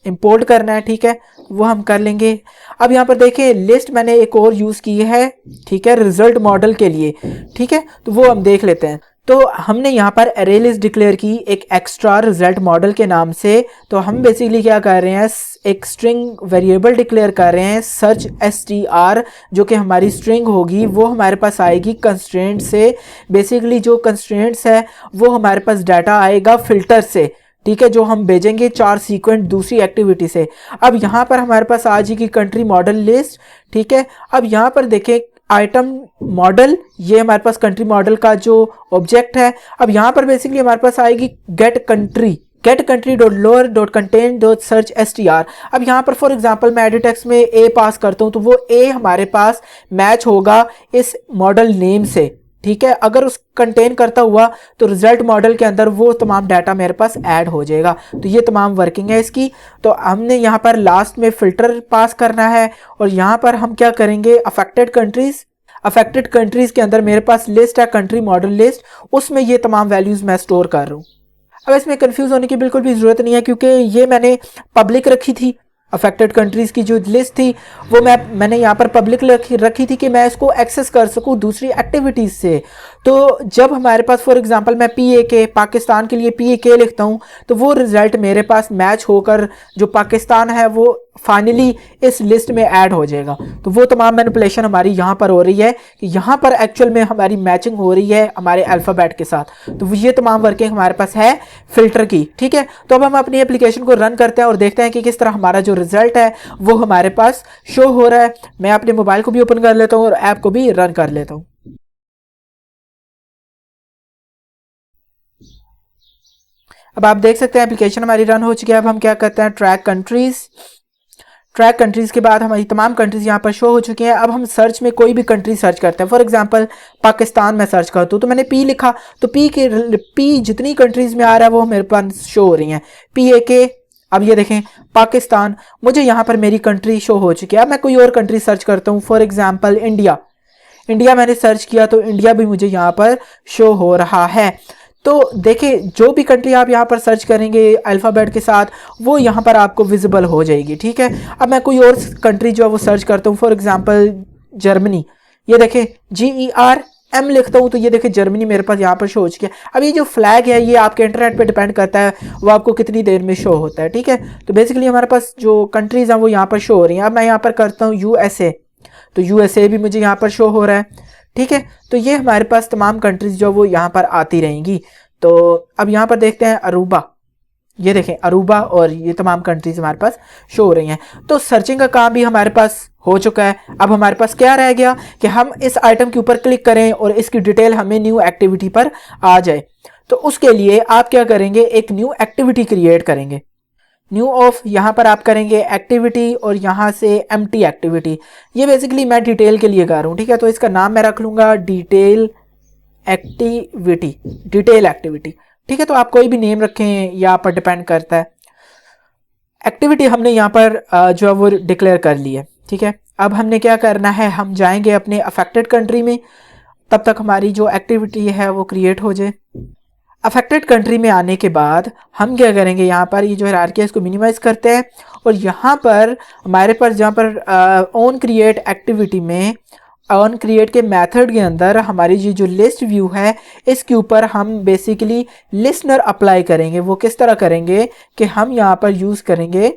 इंपोर्ट करना है। ठीक है, वो हम कर लेंगे। अब यहाँ पर देखें लिस्ट मैंने एक और यूज़ की है। ठीक है, रिजल्ट मॉडल के लिए। ठीक है, तो वो हम देख लेते हैं। तो हमने यहाँ पर एरे लिस्ट डिक्लेयर की एक एक्स्ट्रा रिजल्ट मॉडल के नाम से। तो हम बेसिकली क्या कर रहे हैं, एक स्ट्रिंग वेरिएबल डिक्लेयर कर रहे हैं सर्च str, जो कि हमारी स्ट्रिंग होगी वो हमारे पास आएगी कंस्ट्रेंट से। बेसिकली जो कंस्ट्रेंट्स है वो हमारे पास डाटा आएगा फिल्टर से। ठीक है, जो हम भेजेंगे 4 सीक्वेंट दूसरी एक्टिविटी से। अब यहाँ पर हमारे पास आ जाएगी कंट्री मॉडल लिस्ट। ठीक है, अब यहाँ पर देखें आइटम मॉडल, ये हमारे पास कंट्री मॉडल का जो ऑब्जेक्ट है। अब यहाँ पर बेसिकली हमारे पास आएगी get country dot lower dot contain dot search str। अब यहाँ पर फॉर एग्जांपल मैं एडिट टेक्स्ट में ए पास करता हूँ तो वो ए हमारे पास मैच होगा इस मॉडल नेम से। ठीक है, अगर उस कंटेन करता हुआ तो रिजल्ट मॉडल के अंदर वो तमाम डाटा मेरे पास ऐड हो जाएगा। तो ये तमाम वर्किंग है इसकी। तो हमने यहाँ पर लास्ट में फिल्टर पास करना है और यहाँ पर हम क्या करेंगे, अफेक्टेड कंट्रीज के अंदर मेरे पास लिस्ट है कंट्री मॉडल लिस्ट, उसमें ये तमाम वैल्यूज मैं स्टोर कर रहा हूँ। अब इसमें कंफ्यूज होने की बिल्कुल भी जरूरत नहीं है क्योंकि ये मैंने पब्लिक रखी थी। अफेक्टेड कंट्रीज़ की जो लिस्ट थी वो मैंने यहाँ पर पब्लिक रखी थी कि मैं इसको एक्सेस कर सकूँ दूसरी एक्टिविटीज़ से। तो जब हमारे पास फॉर एग्जांपल मैं PAK पाकिस्तान के लिए PAK लिखता हूँ तो वो रिजल्ट मेरे पास मैच होकर जो पाकिस्तान है वो फाइनली इस लिस्ट में ऐड हो जाएगा। तो वो तमाम मैनिपुलेशन हमारी यहाँ पर हो रही है कि यहाँ पर एक्चुअल में हमारी मैचिंग हो रही है हमारे अल्फ़ाबेट के साथ। तो ये तमाम वर्किंग हमारे पास है फिल्टर की, ठीक है। तो अब हम अपनी एप्लीकेशन को रन करते हैं और देखते हैं कि किस तरह हमारा जो रिजल्ट है वो हमारे पास शो हो रहा है। मैं अपने मोबाइल को भी ओपन कर लेता हूँ और ऐप को भी रन कर लेता हूँ। अब आप देख सकते हैं एप्लीकेशन हमारी रन हो चुकी है। अब हम क्या करते हैं, ट्रैक कंट्रीज के बाद हमारी तमाम कंट्रीज यहाँ पर शो हो चुकी हैं। अब हम सर्च में कोई भी कंट्री सर्च करते हैं, फॉर एग्जांपल पाकिस्तान में सर्च करता हूँ तो मैंने पी लिखा तो पी जितनी कंट्रीज में आ रहा है वो मेरे पास शो हो रही हैं। PAK, अब ये देखें पाकिस्तान, मुझे यहाँ पर मेरी कंट्री शो हो चुकी है। अब मैं कोई और कंट्री सर्च करता हूँ, फॉर एग्जाम्पल इंडिया मैंने सर्च किया तो इंडिया भी मुझे यहाँ पर शो हो रहा है। तो देखिए जो भी कंट्री आप यहाँ पर सर्च करेंगे अल्फ़ाबेट के साथ वो यहाँ पर आपको विजिबल हो जाएगी, ठीक है। अब मैं कोई और कंट्री जो है वो सर्च करता हूँ, फॉर एग्जांपल जर्मनी, ये देखें GERM लिखता हूँ तो ये देखें जर्मनी मेरे पास यहाँ पर शो हो चुकी है। अब ये जो फ्लैग है ये आपके इंटरनेट पे डिपेंड करता है वो आपको कितनी देर में शो होता है, ठीक है। तो बेसिकली हमारे पास जो कंट्रीज़ हैं वो यहाँ पर शो हो रही हैं। अब मैं यहाँ पर करता हूँ USA, तो USA भी मुझे यहाँ पर शो हो रहा है, ठीक है। तो ये हमारे पास तमाम कंट्रीज जो वो यहाँ पर आती रहेंगी। तो अब यहाँ पर देखते हैं अरूबा, ये देखें अरूबा और ये तमाम कंट्रीज हमारे पास शो हो रही हैं। तो सर्चिंग का काम भी हमारे पास हो चुका है। अब हमारे पास क्या रह गया कि हम इस आइटम के ऊपर क्लिक करें और इसकी डिटेल हमें न्यू एक्टिविटी पर आ जाए। तो उसके लिए आप क्या करेंगे, एक न्यू एक्टिविटी क्रिएट करेंगे। न्यू ऑफ यहाँ पर आप करेंगे एक्टिविटी और यहाँ से एम्प्टी एक्टिविटी। ये बेसिकली मैं डिटेल के लिए कर रहा हूँ, ठीक है। तो इसका नाम मैं रख लूँगा डिटेल एक्टिविटी, ठीक है। तो आप कोई भी नेम रखें यहाँ पर डिपेंड करता है। एक्टिविटी हमने यहाँ पर जो है वो डिक्लेयर कर ली है, ठीक है। अब हमने क्या करना है, हम जाएंगे अपने अफेक्टेड कंट्री में, तब तक हमारी जो एक्टिविटी है वो क्रिएट हो जाए। अफेक्टेड कंट्री में आने के बाद हम क्या करेंगे, यहाँ पर ये जो हायरार्की है इसको मिनिमाइज करते हैं और यहाँ पर हमारे पास जहाँ पर ऑन क्रिएट एक्टिविटी में ऑन क्रिएट के मेथड के अंदर हमारी ये जो लिस्ट व्यू है इसके ऊपर हम बेसिकली लिस्नर अप्लाई करेंगे। वो किस तरह करेंगे कि हम यहाँ पर यूज़ करेंगे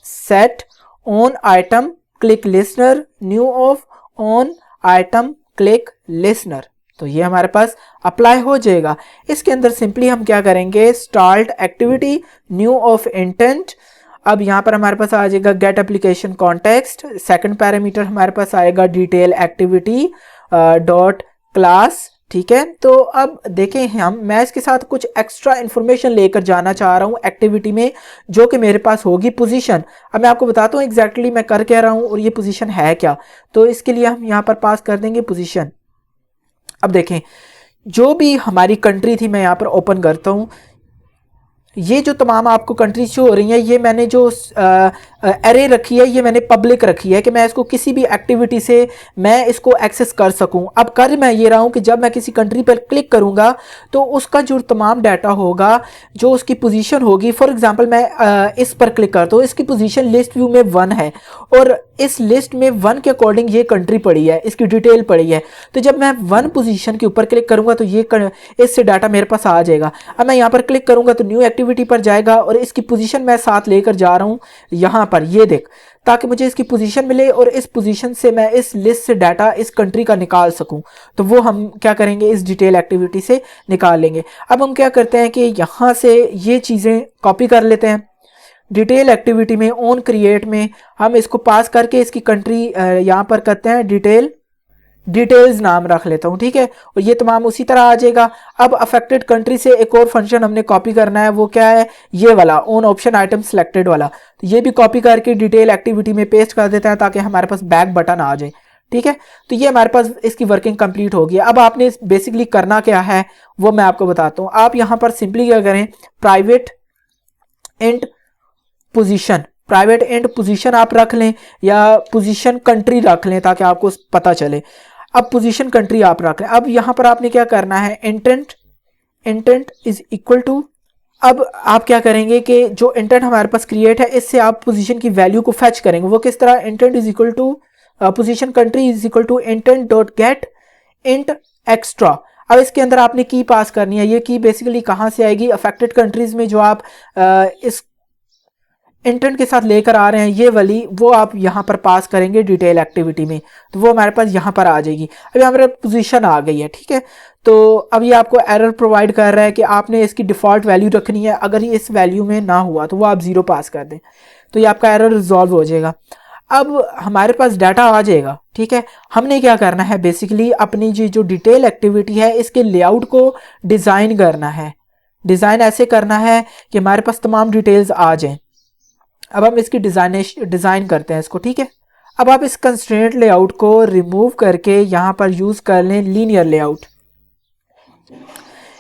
set on item click listener new of on item click listener. तो ये हमारे पास अप्लाई हो जाएगा। इसके अंदर सिंपली हम क्या करेंगे, start activity new of intent. अब यहाँ पर हमारे पास आ जाएगा get application context. Second parameter हमारे पास आएगा डिटेल एक्टिविटी डॉट क्लास, ठीक है। तो अब देखें मैं इसके साथ कुछ एक्स्ट्रा इन्फॉर्मेशन लेकर जाना चाह रहा हूँ एक्टिविटी में जो कि मेरे पास होगी पोजीशन। अब मैं आपको बताता हूँ एग्जैक्टली मैं कर क्या रहा हूँ और ये पोजीशन है क्या। तो इसके लिए हम यहाँ पर पास कर देंगे पोजीशन। अब देखें जो भी हमारी कंट्री थी मैं यहाँ पर ओपन करता हूँ, ये जो तमाम आपको कंट्रीज शो हो रही हैं ये मैंने जो एरे रखी है ये मैंने पब्लिक रखी है कि मैं इसको किसी भी एक्टिविटी से मैं इसको एक्सेस कर सकूं। अब कर मैं ये रहा हूं कि जब मैं किसी कंट्री पर क्लिक करूंगा तो उसका जो तमाम डाटा होगा जो उसकी पोजीशन होगी, फॉर एग्जांपल मैं इस पर क्लिक करता हूँ, इसकी पोजीशन लिस्ट व्यू में 1 है और इस लिस्ट में 1 के अकॉर्डिंग ये कंट्री पड़ी है, इसकी डिटेल पड़ी है। तो जब मैं 1 पोजीशन के ऊपर क्लिक करूंगा तो ये इससे डाटा मेरे पास आ जाएगा। अब मैं यहाँ पर क्लिक करूंगा तो न्यू एक्टिविटी पर जाएगा और इसकी पोजीशन मैं साथ लेकर जा रहा हूँ यहाँ पर, ये देख, ताकि मुझे इसकी पोजीशन मिले और इस पोजीशन से मैं इस लिस्ट से डाटा इस कंट्री का निकाल सकूं। तो वो हम क्या करेंगे, इस डिटेल एक्टिविटी से निकाल लेंगे। अब हम क्या करते हैं कि यहाँ से ये चीज़ें कॉपी कर लेते हैं। डिटेल एक्टिविटी में ऑन क्रिएट में हम इसको पास करके इसकी कंट्री यहाँ पर करते हैं डिटेल्स नाम रख लेता हूँ, ठीक है। और ये तमाम उसी तरह आ जाएगा। अब अफेक्टेड कंट्री से एक और फंक्शन हमने कॉपी करना है, वो क्या है, ये वाला ऑन ऑप्शन आइटम सिलेक्टेड वाला। तो ये भी कॉपी करके डिटेल एक्टिविटी में पेस्ट कर देते हैं ताकि हमारे पास बैक बटन आ जाए, ठीक है। तो ये हमारे पास इसकी वर्किंग कंप्लीट होगी। अब आपने बेसिकली करना क्या है वो मैं आपको बताता हूँ। आप यहाँ पर सिंपली क्या करें, प्राइवेट एंड पोजीशन आप रख लें या पोजीशन कंट्री रख लें ताकि आपको पता चले। अब पोजीशन कंट्री आप रख लें। अब यहाँ पर आपने क्या करना है, इंटेंट इज इक्वल टू, अब आप क्या करेंगे कि जो इंटेंट हमारे पास क्रिएट है इससे आप पोजीशन की वैल्यू को फेच करेंगे। वो किस तरह, intent is equal to position country is equal to intent dot get int extra. अब इसके अंदर आपने की पास करनी है। ये की बेसिकली कहाँ से आएगी, अफेक्टेड कंट्रीज में जो आप इस इंटेंट के साथ लेकर आ रहे हैं ये वाली, वो आप यहाँ पर पास करेंगे डिटेल एक्टिविटी में, तो वो हमारे पास यहाँ पर आ जाएगी। अभी हमारे पोजीशन आ गई है, ठीक है। तो अब ये आपको एरर प्रोवाइड कर रहा है कि आपने इसकी डिफ़ॉल्ट वैल्यू रखनी है, अगर ये इस वैल्यू में ना हुआ तो वो आप 0 पास कर दें, तो ये आपका एरर रिजॉल्व हो जाएगा। अब हमारे पास डाटा आ जाएगा, ठीक है। हमने क्या करना है, बेसिकली अपनी जो डिटेल एक्टिविटी है इसके लेआउट को डिज़ाइन करना है। डिज़ाइन ऐसे करना है कि हमारे पास तमाम डिटेल्स आ जाएं। अब हम इसकी डिज़ाइन करते हैं इसको, ठीक है। अब आप इस कंस्ट्रेंट लेआउट को रिमूव करके यहाँ पर यूज़ कर लें लीनियर लेआउट।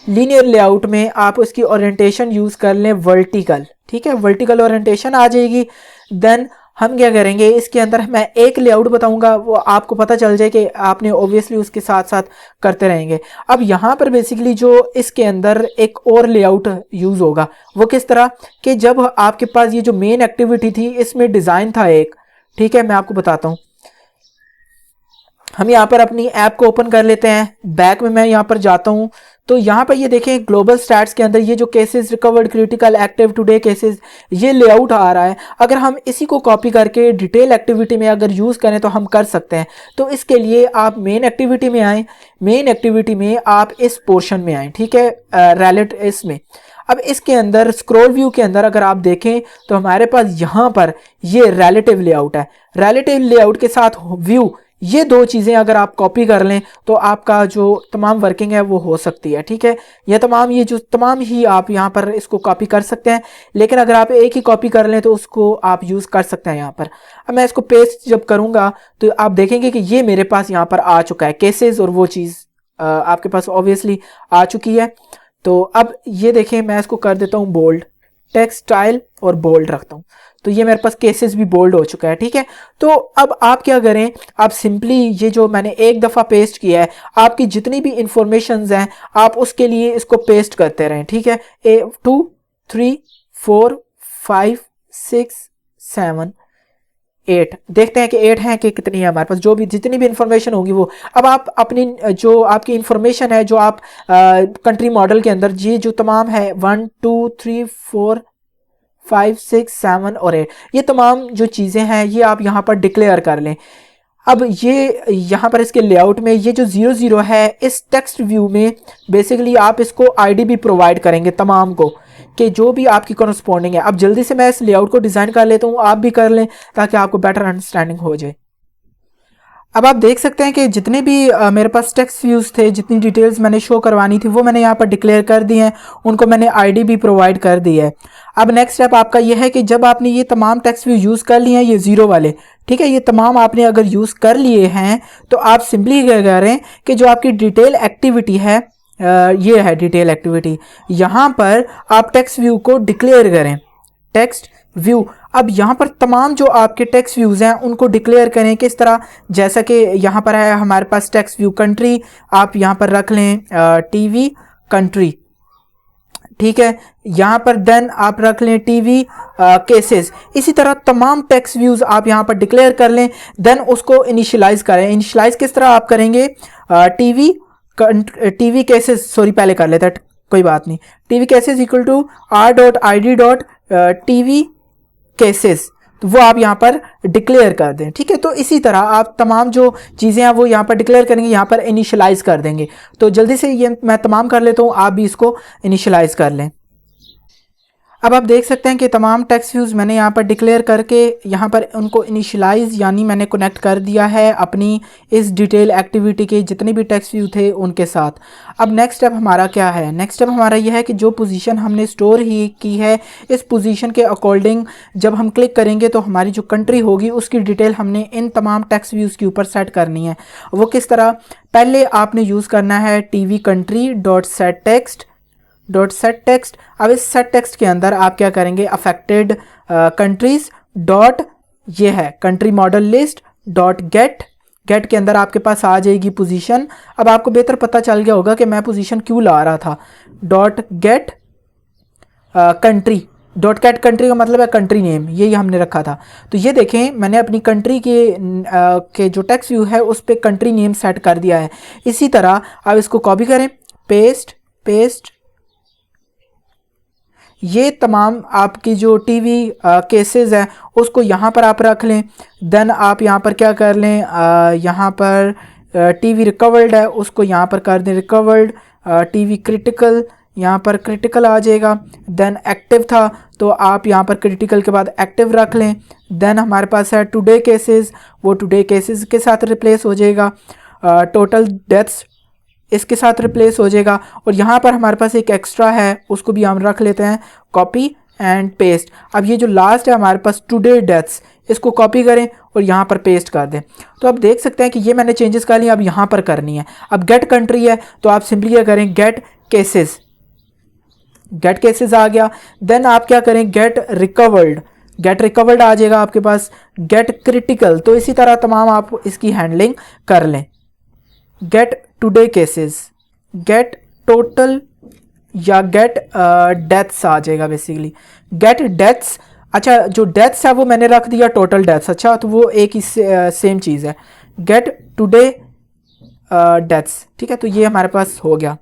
लीनियर लेआउट में आप उसकी ओरिएंटेशन यूज़ कर लें वर्टिकल, ठीक है। वर्टिकल ओरिएंटेशन आ जाएगी। देन हम क्या करेंगे, इसके अंदर मैं एक लेआउट बताऊंगा, वो आपको पता चल जाए कि आपने ऑब्वियसली उसके साथ साथ करते रहेंगे। अब यहाँ पर बेसिकली जो इसके अंदर एक और लेआउट यूज़ होगा, वो किस तरह कि जब आपके पास ये जो मेन एक्टिविटी थी इसमें डिज़ाइन था एक, ठीक है। मैं आपको बताता हूँ। हम यहाँ पर अपनी ऐप को ओपन कर लेते हैं। बैक में मैं यहाँ पर जाता हूँ, तो यहाँ पर ये देखें ग्लोबल स्टैट्स के अंदर ये जो cases recovered critical active today cases, ये लेआउट आ रहा है। अगर हम इसी को कॉपी करके डिटेल एक्टिविटी में अगर यूज़ करें तो हम कर सकते हैं। तो इसके लिए आप मेन एक्टिविटी में आएँ, मेन एक्टिविटी में आप इस पोर्शन में आएँ, ठीक है, रैलेट इसमें। अब इसके अंदर स्क्रॉल व्यू के अंदर अगर आप देखें तो हमारे पास यहाँ पर ये रिलेटिव लेआउट है। रिलेटिव लेआउट के साथ व्यू, ये दो चीज़ें अगर आप कॉपी कर लें तो आपका जो तमाम वर्किंग है वो हो सकती है, ठीक है। ये तमाम ही आप यहाँ पर इसको कॉपी कर सकते हैं, लेकिन अगर आप एक ही कॉपी कर लें तो उसको आप यूज़ कर सकते हैं यहाँ पर। अब मैं इसको पेस्ट जब करूँगा तो आप देखेंगे कि ये मेरे पास यहाँ पर आ चुका है, केसेस और वो चीज़ आपके पास ऑब्वियसली आ चुकी है। तो अब ये देखें, मैं इसको कर देता हूँ बोल्ड, टेक्स्ट स्टाइल और बोल्ड रखता हूँ, तो ये मेरे पास केसेस भी बोल्ड हो चुका है, ठीक है। तो अब आप क्या करें, आप सिंपली ये जो मैंने एक दफ़ा पेस्ट किया है, आपकी जितनी भी इंफॉर्मेशंस हैं आप उसके लिए इसको पेस्ट करते रहें, ठीक है। 2 3 4 5 6 7 8, देखते हैं कि 8 हैं कि कितनी है हमारे पास, जो भी जितनी भी इंफॉर्मेशन होगी वो। अब आप अपनी जो आपकी इंफॉर्मेशन है, जो आप कंट्री मॉडल के अंदर ये जो तमाम है 1 2 3 4 5 6 7 और 8, ये तमाम जो चीज़ें हैं ये आप यहाँ पर डिक्लेयर कर लें। अब ये यहाँ पर इसके लेआउट में ये जो 0 है, इस टेक्स्ट व्यू में बेसिकली आप इसको आईडी भी प्रोवाइड करेंगे तमाम को, कि जो भी आपकी कॉरस्पॉन्डिंग है। अब जल्दी से मैं इस लेआउट को डिज़ाइन कर लेता हूँ, आप भी कर लें ताकि आपको बेटर अंडरस्टैंडिंग हो जाए। अब आप देख सकते हैं कि जितने भी मेरे पास टेक्स्ट व्यूज़ थे, जितनी डिटेल्स मैंने शो करवानी थी वो मैंने यहाँ पर डिक्लेयर कर दी हैं, उनको मैंने आईडी भी प्रोवाइड कर दी है। अब नेक्स्ट स्टेप आपका ये है कि जब आपने ये तमाम टेक्स्ट व्यू यूज़ कर लिए हैं, ये 0 वाले, ठीक है, ये तमाम आपने अगर यूज़ कर लिए हैं तो आप सिंपली क्या करें कि जो आपकी डिटेल एक्टिविटी है, ये है डिटेल एक्टिविटी, यहाँ पर आप टेक्स्ट व्यू को डिक्लेयर करें, टेक्स्ट व्यू। अब यहाँ पर तमाम जो आपके टेक्स्ट व्यूज़ हैं उनको डिक्लेयर करें किस तरह, जैसा कि यहाँ पर है हमारे पास टेक्स्ट व्यू कंट्री, आप यहाँ पर रख लें टीवी कंट्री, ठीक है। यहाँ पर देन आप रख लें टीवी केसेस। इसी तरह तमाम टेक्स्ट व्यूज़ आप यहाँ पर डिक्लेयर कर लें, देन उसको इनिशियलाइज करें। इनिशियलाइज किस तरह आप करेंगे, टीवी केसेस, सॉरी पहले कर लेते हैं, कोई बात नहीं, TV cases equal to r.id.tv cases, तो वो आप यहाँ पर डिक्लेयर कर दें, ठीक है। तो इसी तरह आप तमाम जो चीज़ें हैं वो यहाँ पर डिक्लेयर करेंगे, यहाँ पर इनिशियलाइज कर देंगे। तो जल्दी से ये मैं तमाम कर लेता हूँ, आप भी इसको इनिशियलाइज कर लें। अब आप देख सकते हैं कि तमाम टेक्स्ट व्यूज़ मैंने यहाँ पर डिक्लेयर करके यहाँ पर उनको इनिशियलाइज यानी मैंने कनेक्ट कर दिया है अपनी इस डिटेल एक्टिविटी के जितने भी टेक्स्ट व्यू थे उनके साथ। अब नेक्स्ट स्टेप हमारा क्या है, नेक्स्ट स्टेप हमारा यह है कि जो पोजीशन हमने स्टोर ही की है, इस पोजीशन के अकॉर्डिंग जब हम क्लिक करेंगे तो हमारी जो कंट्री होगी उसकी डिटेल हमने इन तमाम टेक्स्ट व्यूज़ के ऊपर सेट करनी है। वो किस तरह, पहले आपने यूज़ करना है tv country सेट टेक्स्ट। अब इस सेट टेक्स्ट के अंदर आप क्या करेंगे, अफेक्टेड कंट्रीज डॉट, ये है country model list dot gate के अंदर आपके पास आ जाएगी पोजीशन। अब आपको बेहतर पता चल गया होगा कि मैं पोजीशन क्यों ला रहा था, dot get country, dot get country का मतलब है कंट्री नेम, ये हमने रखा था। तो ये देखें मैंने अपनी कंट्री के जो टेक्स्ट व्यू है उस पर कंट्री नेम सेट कर दिया है। इसी तरह आप इसको कॉपी करें, पेस्ट पेस्ट, ये तमाम आपकी जो टीवी केसेस हैं उसको यहाँ पर आप रख लें। देन आप यहाँ पर क्या कर लें, यहाँ पर टीवी रिकवर्ड है उसको यहाँ पर कर दें रिकवर्ड, टीवी क्रिटिकल, यहाँ पर क्रिटिकल आ जाएगा। देन एक्टिव था तो आप यहाँ पर क्रिटिकल के बाद एक्टिव रख लें। देन हमारे पास है टुडे केसेस, वो टुडे केसेस के साथ रिप्लेस हो जाएगा। टोटल डेथ्स इसके साथ रिप्लेस हो जाएगा। और यहाँ पर हमारे पास एक एक्स्ट्रा है उसको भी हम रख लेते हैं, कॉपी एंड पेस्ट। अब ये जो लास्ट है हमारे पास टुडे डेथ्स, इसको कॉपी करें और यहाँ पर पेस्ट कर दें। तो आप देख सकते हैं कि ये मैंने चेंजेस कर लिया, अब यहाँ पर करनी है। अब गेट कंट्री है तो आप सिंपली क्या करें, गेट केसेस, गेट केसेस आ गया। देन आप क्या करें, गेट रिकवर्ड, गेट रिकवर्ड आ जाएगा आपके पास। गेट क्रिटिकल, तो इसी तरह तमाम आप इसकी हैंडलिंग कर लें। Get today cases, get total या गेट डेथ्स आ जाएगा बेसिकली। गेट डेथ्स, अच्छा जो डेथ्स है वो मैंने रख दिया टोटल डेथ्स, अच्छा तो वो एक ही सेम चीज़ है। गेट टुडे डेथ्स, ठीक है, तो ये हमारे पास हो गया।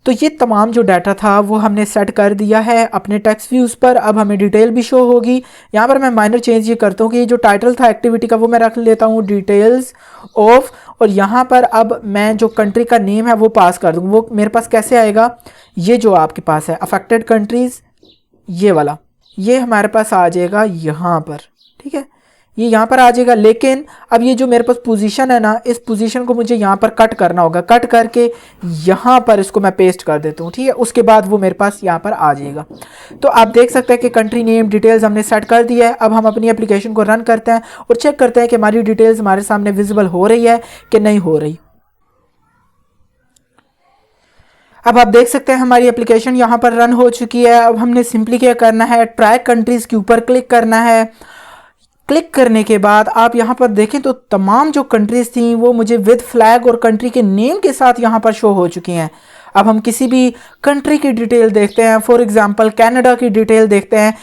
तो ये तमाम जो डाटा था वो हमने सेट कर दिया है अपने टेक्स्ट व्यूज़ पर। अब हमें डिटेल भी शो होगी। यहाँ पर मैं माइनर चेंज ये करता हूँ कि ये जो टाइटल था एक्टिविटी का वो मैं रख लेता हूँ डिटेल्स ऑफ, और यहाँ पर अब मैं जो कंट्री का नेम है वो पास कर दूँ। वो मेरे पास कैसे आएगा, ये जो आपके पास है अफेक्टेड कंट्रीज़, ये वाला, ये हमारे पास आ जाएगा यहाँ पर, ठीक है, ये यहाँ पर आ जाएगा। लेकिन अब ये जो मेरे पास पोजीशन है ना, इस पोजीशन को मुझे यहाँ पर कट करना होगा। कट करके यहाँ पर इसको मैं पेस्ट कर देता हूँ, ठीक है, उसके बाद वो मेरे पास यहाँ पर आ जाएगा। तो आप देख सकते हैं कि कंट्री नेम डिटेल्स हमने सेट कर दिया है। अब हम अपनी एप्लीकेशन को रन करते हैं और चेक करते हैं कि हमारी डिटेल्स हमारे सामने विजिबल हो रही है कि नहीं हो रही। अब आप देख सकते हैं हमारी एप्लीकेशन यहाँ पर रन हो चुकी है। अब हमने सिंपली क्या करना है, ट्रैक कंट्रीज़ के ऊपर क्लिक करना है। क्लिक करने के बाद आप यहाँ पर देखें तो तमाम जो कंट्रीज़ थी वो मुझे विद फ्लैग और कंट्री के नेम के साथ यहाँ पर शो हो चुकी हैं। अब हम किसी भी कंट्री की डिटेल देखते हैं, फॉर एग्जांपल कनाडा की डिटेल देखते हैं।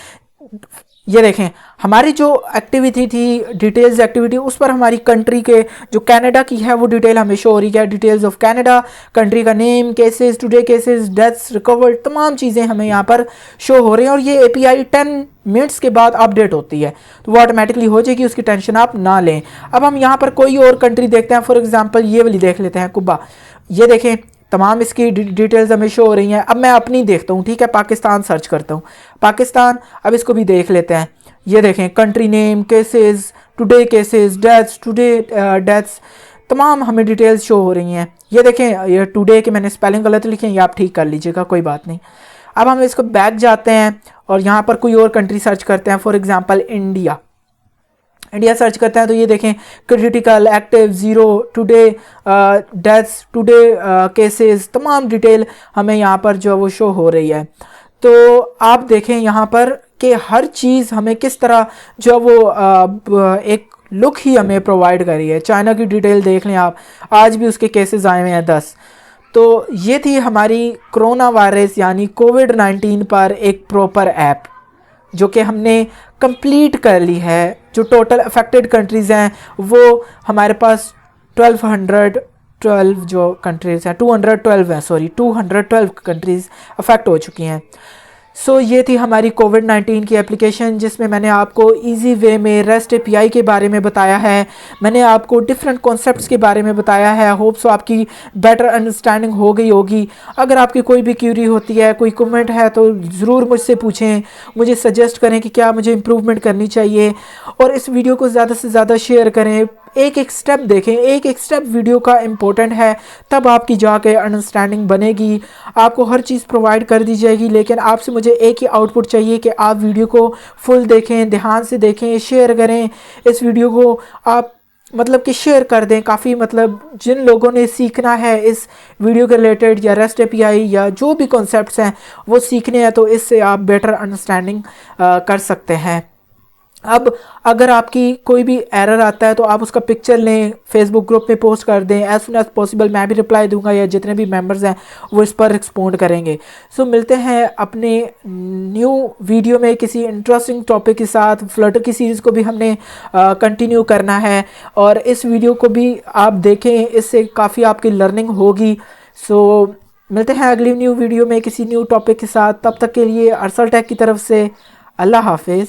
ये देखें हमारी जो एक्टिविटी थी डिटेल्स एक्टिविटी, उस पर हमारी कंट्री के जो कनाडा की है वो डिटेल हमें शो हो रही है। डिटेल्स ऑफ कनाडा, कंट्री का name, cases, today cases, deaths recovered, तमाम चीज़ें हमें यहाँ पर शो हो रही हैं। और ये एपीआई 10 मिनट्स के बाद अपडेट होती है तो वो ऑटोमेटिकली हो जाएगी, उसकी टेंशन आप ना लें। अब हम यहाँ पर कोई और कंट्री देखते हैं, फॉर एग्जाम्पल ये वाली देख लेते हैं, कुबा। ये देखें तमाम इसकी डिटेल्स हमें शो हो रही हैं। अब मैं अपनी देखता हूँ, ठीक है, पाकिस्तान सर्च करता हूँ, पाकिस्तान। अब इसको भी देख लेते हैं। ये देखें country name, cases, today cases, deaths, today deaths, तमाम हमें डिटेल्स शो हो रही हैं। ये देखें ये टुडे के मैंने स्पेलिंग गलत लिखे हैं, ये आप ठीक कर लीजिएगा, कोई बात नहीं। अब हम इसको बैक जाते हैं और यहाँ पर कोई और कंट्री सर्च करते हैं, for example India. India search करते हैं तो ये देखें critical, active, zero, today deaths, today cases, तमाम डिटेल हमें यहाँ पर जो वो शो हो रही है। तो आप देखें यहाँ पर कि हर चीज़ हमें किस तरह जो वो एक लुक ही हमें प्रोवाइड करी है। चाइना की डिटेल देख लें आप, आज भी उसके केसेस आए हुए हैं 10। तो ये थी हमारी कोरोना वायरस यानी कोविड-19 पर एक प्रॉपर ऐप जो कि हमने कंप्लीट कर ली है। जो टोटल अफेक्टेड कंट्रीज़ हैं वो हमारे पास 1212 जो कंट्रीज़ हैं, 212 हैं, सॉरी 212 कंट्रीज़ अफेक्ट हो चुकी हैं। सो ये थी हमारी कोविड-19 की एप्लीकेशन जिसमें मैंने आपको इजी वे में रेस्ट एपीआई के बारे में बताया है। मैंने आपको डिफरेंट कॉन्सेप्ट्स के बारे में बताया है। होप सो आपकी बेटर अंडरस्टैंडिंग हो गई होगी। अगर आपकी कोई भी क्यूरी होती है, कोई कमेंट है तो ज़रूर मुझसे पूछें, मुझे सजेस्ट करें कि क्या मुझे इम्प्रूवमेंट करनी चाहिए। और इस वीडियो को ज़्यादा से ज़्यादा शेयर करें। एक एक स्टेप देखें, एक एक स्टेप वीडियो का इम्पोर्टेंट है, तब आपकी जाके अंडरस्टैंडिंग बनेगी। आपको हर चीज़ प्रोवाइड कर दी जाएगी, लेकिन आपसे मुझे एक ही आउटपुट चाहिए कि आप वीडियो को फुल देखें, ध्यान से देखें, शेयर करें। इस वीडियो को आप मतलब कि शेयर कर दें। काफ़ी मतलब जिन लोगों ने सीखना है इस वीडियो के रिलेटेड या रेस्ट एपीआई या जो भी कॉन्सेप्ट्स हैं वो सीखने हैं, तो इससे आप बेटर अंडरस्टैंडिंग कर सकते हैं। अब अगर आपकी कोई भी एरर आता है तो आप उसका पिक्चर लें, फेसबुक ग्रुप पे पोस्ट कर दें, एज सुन एज पॉसिबल मैं भी रिप्लाई दूंगा या जितने भी मेंबर्स हैं वो इस पर रिस्पॉन्ड करेंगे। सो मिलते हैं अपने न्यू वीडियो में किसी इंटरेस्टिंग टॉपिक के साथ। फ्लटर की सीरीज़ को भी हमने कंटिन्यू करना है और इस वीडियो को भी आप देखें, इससे काफ़ी आपकी लर्निंग होगी। सो मिलते हैं अगली न्यू वीडियो में किसी न्यू टॉपिक के साथ। तब तक के लिए अरसल टेक की तरफ से अल्लाह हाफिज़।